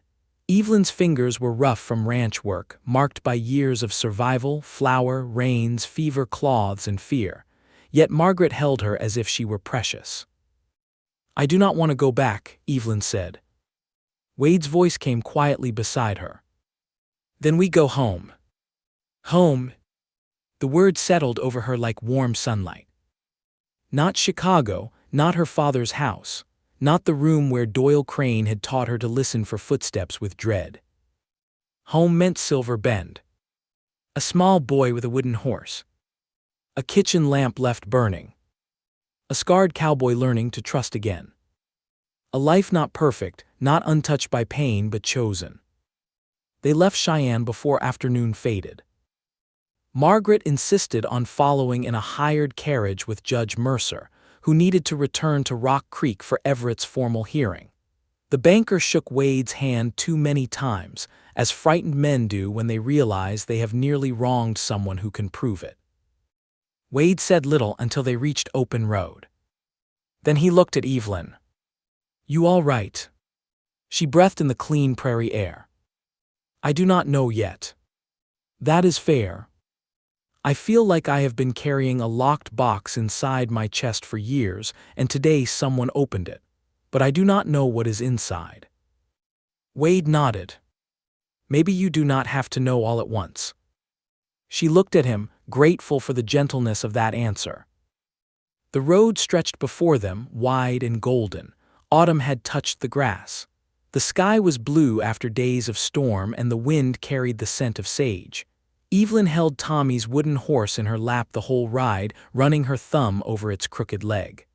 Evelyn's fingers were rough from ranch work, marked by years of survival, flour, rains, fever, cloths, and fear. Yet Margaret held her as if she were precious. "I do not want to go back," Evelyn said. Wade's voice came quietly beside her. "Then we go home." "Home?" The word settled over her like warm sunlight. Not Chicago, not her father's house. Not the room where Doyle Crane had taught her to listen for footsteps with dread. Home meant Silver Bend. A small boy with a wooden horse. A kitchen lamp left burning. A scarred cowboy learning to trust again. A life not perfect, not untouched by pain but chosen. They left Cheyenne before afternoon faded. Margaret insisted on following in a hired carriage with Judge Mercer, who needed to return to Rock Creek for Everett's formal hearing. The banker shook Wade's hand too many times, as frightened men do when they realize they have nearly wronged someone who can prove it. Wade said little until they reached open road. Then he looked at Evelyn. "You all right?" She breathed in the clean prairie air. "I do not know yet." "That is fair. I feel like I have been carrying a locked box inside my chest for years, and today someone opened it. But I do not know what is inside." Wade nodded. "Maybe you do not have to know all at once." She looked at him, grateful for the gentleness of that answer. The road stretched before them, wide and golden. Autumn had touched the grass. The sky was blue after days of storm, and the wind carried the scent of sage. Evelyn held Tommy's wooden horse in her lap the whole ride, running her thumb over its crooked leg.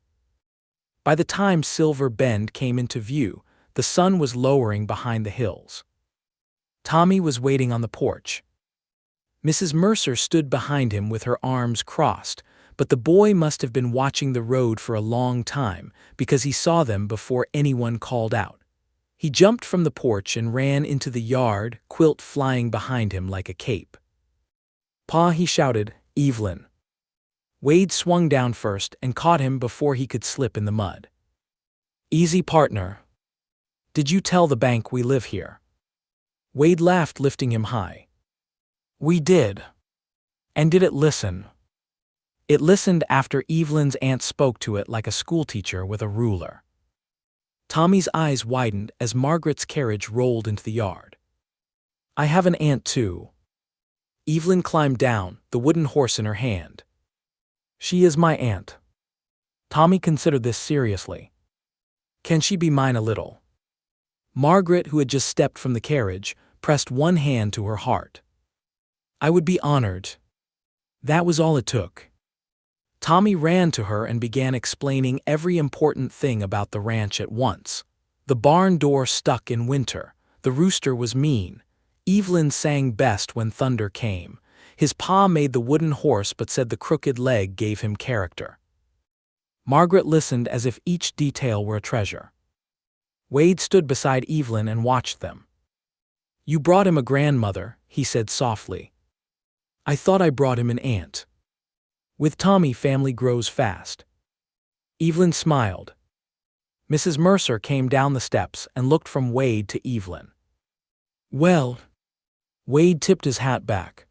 By the time Silver Bend came into view, the sun was lowering behind the hills. Tommy was waiting on the porch. Mrs. Mercer stood behind him with her arms crossed, but the boy must have been watching the road for a long time because he saw them before anyone called out. He jumped from the porch and ran into the yard, quilt flying behind him like a cape. "Pa," he shouted, Evelyn. Wade swung down first and caught him before he could slip in the mud. Easy, partner. Did you tell the bank we live here? Wade laughed, lifting him high. We did. And did it listen? It listened after Evelyn's aunt spoke to it like a schoolteacher with a ruler. Tommy's eyes widened as Margaret's carriage rolled into the yard. I have an aunt too. Evelyn climbed down, the wooden horse in her hand. She is my aunt. Tommy considered this seriously. Can she be mine a little? Margaret, who had just stepped from the carriage, pressed one hand to her heart. I would be honored. That was all it took. Tommy ran to her and began explaining every important thing about the ranch at once. The barn door stuck in winter. The rooster was mean. Evelyn sang best when thunder came. His pa made the wooden horse but said the crooked leg gave him character. Margaret listened as if each detail were a treasure. Wade stood beside Evelyn and watched them. You brought him a grandmother, he said softly. I thought I brought him an aunt. With Tommy, family grows fast. Evelyn smiled. Mrs. Mercer came down the steps and looked from Wade to Evelyn. Well, Wade tipped his hat back.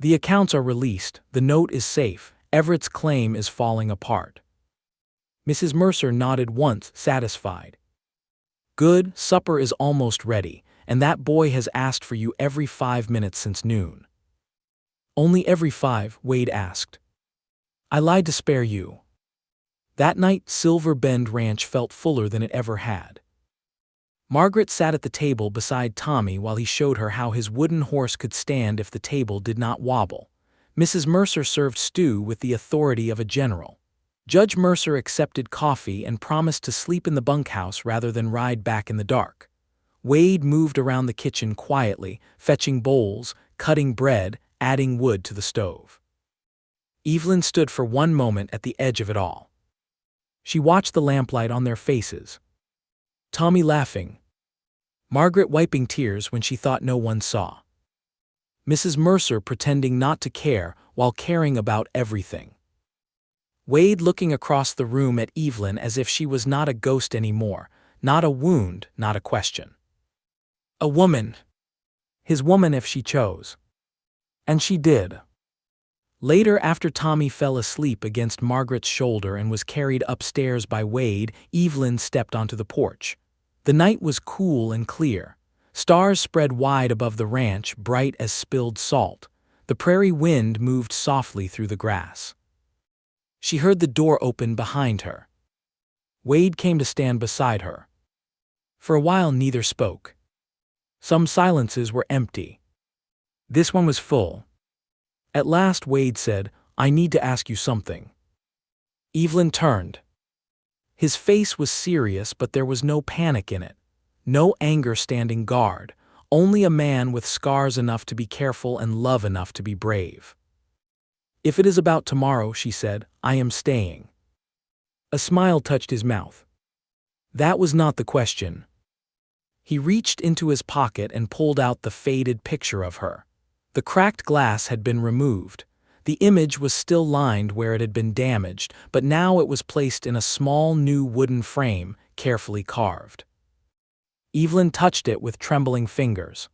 The accounts are released, the note is safe, Everett's claim is falling apart. Mrs. Mercer nodded once, satisfied. Good, supper is almost ready, and that boy has asked for you every 5 minutes since noon. Only every 5, Wade asked. I lied to spare you. That night, Silver Bend Ranch felt fuller than it ever had. Margaret sat at the table beside Tommy while he showed her how his wooden horse could stand if the table did not wobble. Mrs. Mercer served stew with the authority of a general. Judge Mercer accepted coffee and promised to sleep in the bunkhouse rather than ride back in the dark. Wade moved around the kitchen quietly, fetching bowls, cutting bread, adding wood to the stove. Evelyn stood for one moment at the edge of it all. She watched the lamplight on their faces. Tommy laughing. Margaret wiping tears when she thought no one saw. Mrs. Mercer pretending not to care while caring about everything. Wade looking across the room at Evelyn as if she was not a ghost anymore, not a wound, not a question. A woman. His woman if she chose. And she did. Later, after Tommy fell asleep against Margaret's shoulder and was carried upstairs by Wade, Evelyn stepped onto the porch. The night was cool and clear. Stars spread wide above the ranch, bright as spilled salt. The prairie wind moved softly through the grass. She heard the door open behind her. Wade came to stand beside her. For a while neither spoke. Some silences were empty. This one was full. At last Wade said, I need to ask you something. Evelyn turned. His face was serious, but there was no panic in it. No anger standing guard, only a man with scars enough to be careful and love enough to be brave. If it is about tomorrow, she said, I am staying. A smile touched his mouth. That was not the question. He reached into his pocket and pulled out the faded picture of her. The cracked glass had been removed. The image was still lined where it had been damaged, but now it was placed in a small new wooden frame, carefully carved. Evelyn touched it with trembling fingers.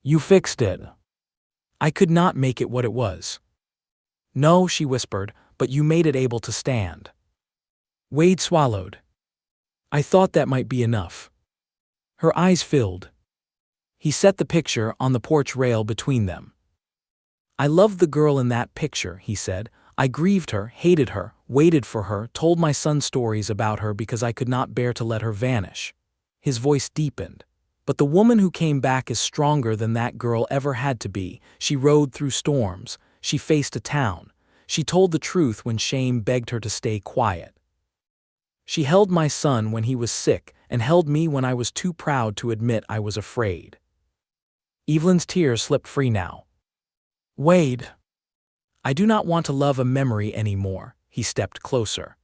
You fixed it. I could not make it what it was. No, she whispered, but you made it able to stand. Wade swallowed. I thought that might be enough. Her eyes filled. He set the picture on the porch rail between them. I loved the girl in that picture, he said. I grieved her, hated her, waited for her, told my son stories about her because I could not bear to let her vanish. His voice deepened. But the woman who came back is stronger than that girl ever had to be. She rode through storms. She faced a town. She told the truth when shame begged her to stay quiet. She held my son when he was sick and held me when I was too proud to admit I was afraid. Evelyn's tears slipped free now. Wade. I do not want to love a memory anymore. He stepped closer.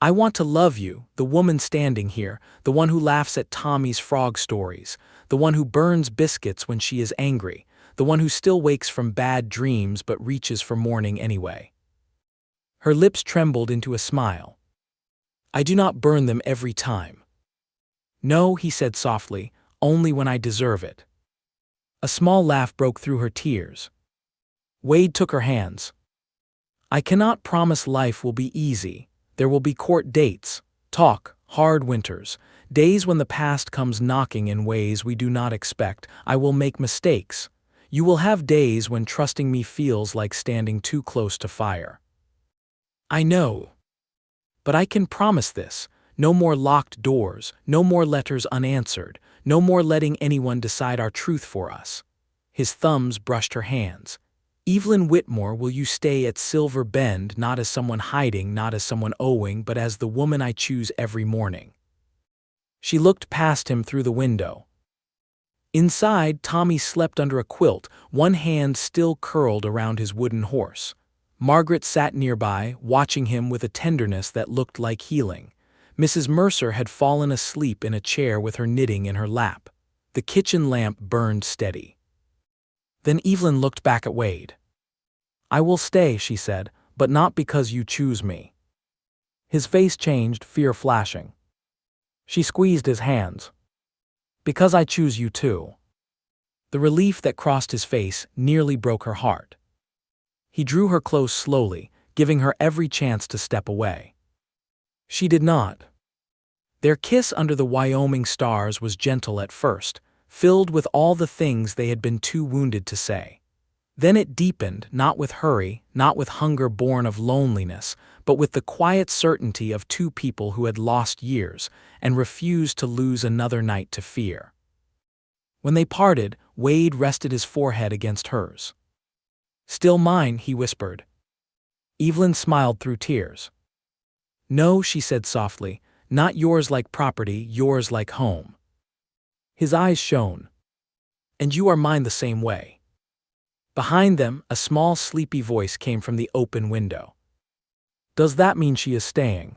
I want to love you, the woman standing here, the one who laughs at Tommy's frog stories, the one who burns biscuits when she is angry, the one who still wakes from bad dreams but reaches for morning anyway. Her lips trembled into a smile. I do not burn them every time. No, he said softly, only when I deserve it. A small laugh broke through her tears. Wade took her hands. I cannot promise life will be easy. There will be court dates, talk, hard winters, days when the past comes knocking in ways we do not expect. I will make mistakes. You will have days when trusting me feels like standing too close to fire. I know. But I can promise this. No more locked doors, no more letters unanswered, no more letting anyone decide our truth for us. His thumbs brushed her hands. Evelyn Whitmore, will you stay at Silver Bend not as someone hiding, not as someone owing, but as the woman I choose every morning? She looked past him through the window. Inside, Tommy slept under a quilt, one hand still curled around his wooden horse. Margaret sat nearby, watching him with a tenderness that looked like healing. Mrs. Mercer had fallen asleep in a chair with her knitting in her lap. The kitchen lamp burned steady. Then Evelyn looked back at Wade. I will stay, she said, but not because you choose me. His face changed, fear flashing. She squeezed his hands. Because I choose you too. The relief that crossed his face nearly broke her heart. He drew her close slowly, giving her every chance to step away. She did not. Their kiss under the Wyoming stars was gentle at first, filled with all the things they had been too wounded to say. Then it deepened, not with hurry, not with hunger born of loneliness, but with the quiet certainty of two people who had lost years and refused to lose another night to fear. When they parted, Wade rested his forehead against hers. Still mine, he whispered. Evelyn smiled through tears. No, she said softly, not yours like property, yours like home. His eyes shone. And you are mine the same way. Behind them, a small sleepy voice came from the open window. Does that mean she is staying?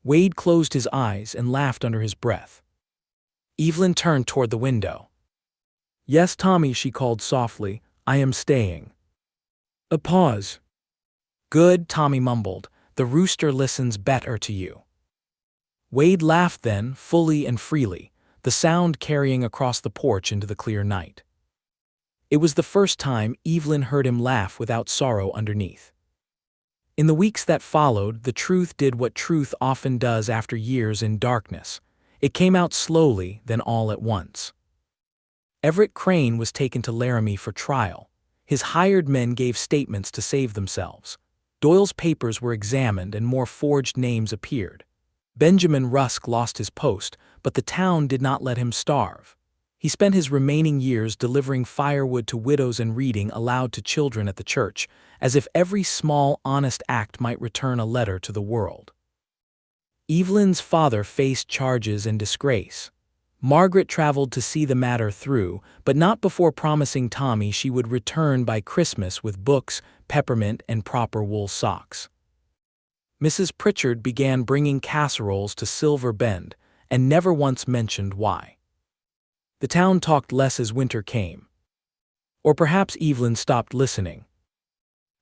Wade closed his eyes and laughed under his breath. Evelyn turned toward the window. Yes, Tommy, she called softly, I am staying. A pause. Good, Tommy mumbled, the rooster listens better to you. Wade laughed then, fully and freely, the sound carrying across the porch into the clear night. It was the first time Evelyn heard him laugh without sorrow underneath. In the weeks that followed, the truth did what truth often does after years in darkness. It came out slowly, then all at once. Everett Crane was taken to Laramie for trial. His hired men gave statements to save themselves. Doyle's papers were examined and more forged names appeared. Benjamin Rusk lost his post, but the town did not let him starve. He spent his remaining years delivering firewood to widows and reading aloud to children at the church, as if every small, honest act might return a letter to the world. Evelyn's father faced charges and disgrace. Margaret traveled to see the matter through, but not before promising Tommy she would return by Christmas with books, peppermint, and proper wool socks. Mrs. Pritchard began bringing casseroles to Silver Bend, and never once mentioned why. The town talked less as winter came. Or perhaps Evelyn stopped listening.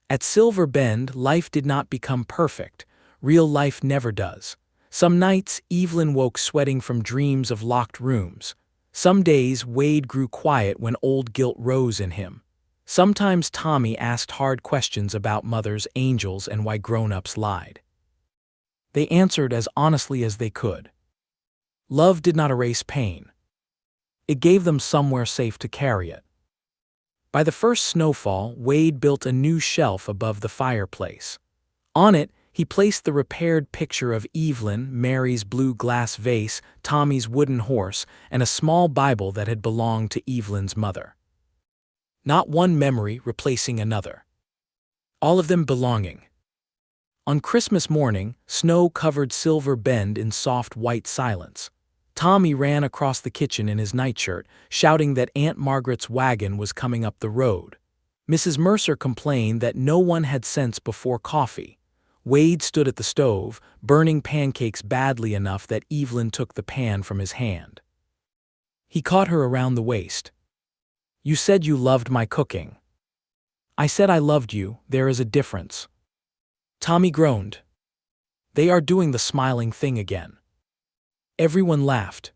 At Silver Bend, life did not become perfect. Real life never does. Some nights, Evelyn woke sweating from dreams of locked rooms. Some days, Wade grew quiet when old guilt rose in him. Sometimes Tommy asked hard questions about mothers, angels, and why grown-ups lied. They answered as honestly as they could. Love did not erase pain. It gave them somewhere safe to carry it. By the first snowfall, Wade built a new shelf above the fireplace. On it, he placed the repaired picture of Evelyn, Mary's blue glass vase, Tommy's wooden horse, and a small Bible that had belonged to Evelyn's mother. Not one memory replacing another. All of them belonging. On Christmas morning, snow covered Silver Bend in soft white silence. Tommy ran across the kitchen in his nightshirt, shouting that Aunt Margaret's wagon was coming up the road. Mrs. Mercer complained that no one had sense before coffee. Wade stood at the stove, burning pancakes badly enough that Evelyn took the pan from his hand. He caught her around the waist. You said you loved my cooking. I said I loved you, there is a difference. Tommy groaned. They are doing the smiling thing again. Everyone laughed.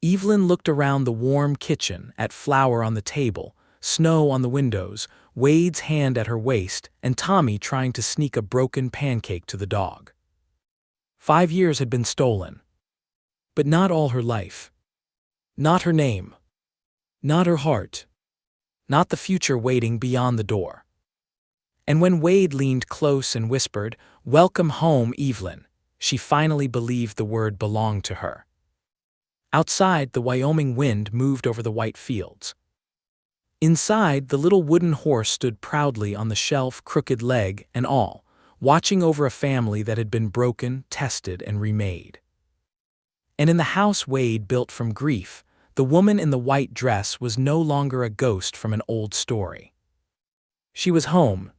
Evelyn looked around the warm kitchen at flour on the table, snow on the windows, Wade's hand at her waist, and Tommy trying to sneak a broken pancake to the dog. 5 years had been stolen. But not all her life. Not her name. Not her heart. Not the future waiting beyond the door. And when Wade leaned close and whispered, "Welcome home, Evelyn," she finally believed the word belonged to her. Outside, the Wyoming wind moved over the white fields. Inside, the little wooden horse stood proudly on the shelf, crooked leg and all, watching over a family that had been broken, tested, and remade. And in the house Wade built from grief, the woman in the white dress was no longer a ghost from an old story. She was home,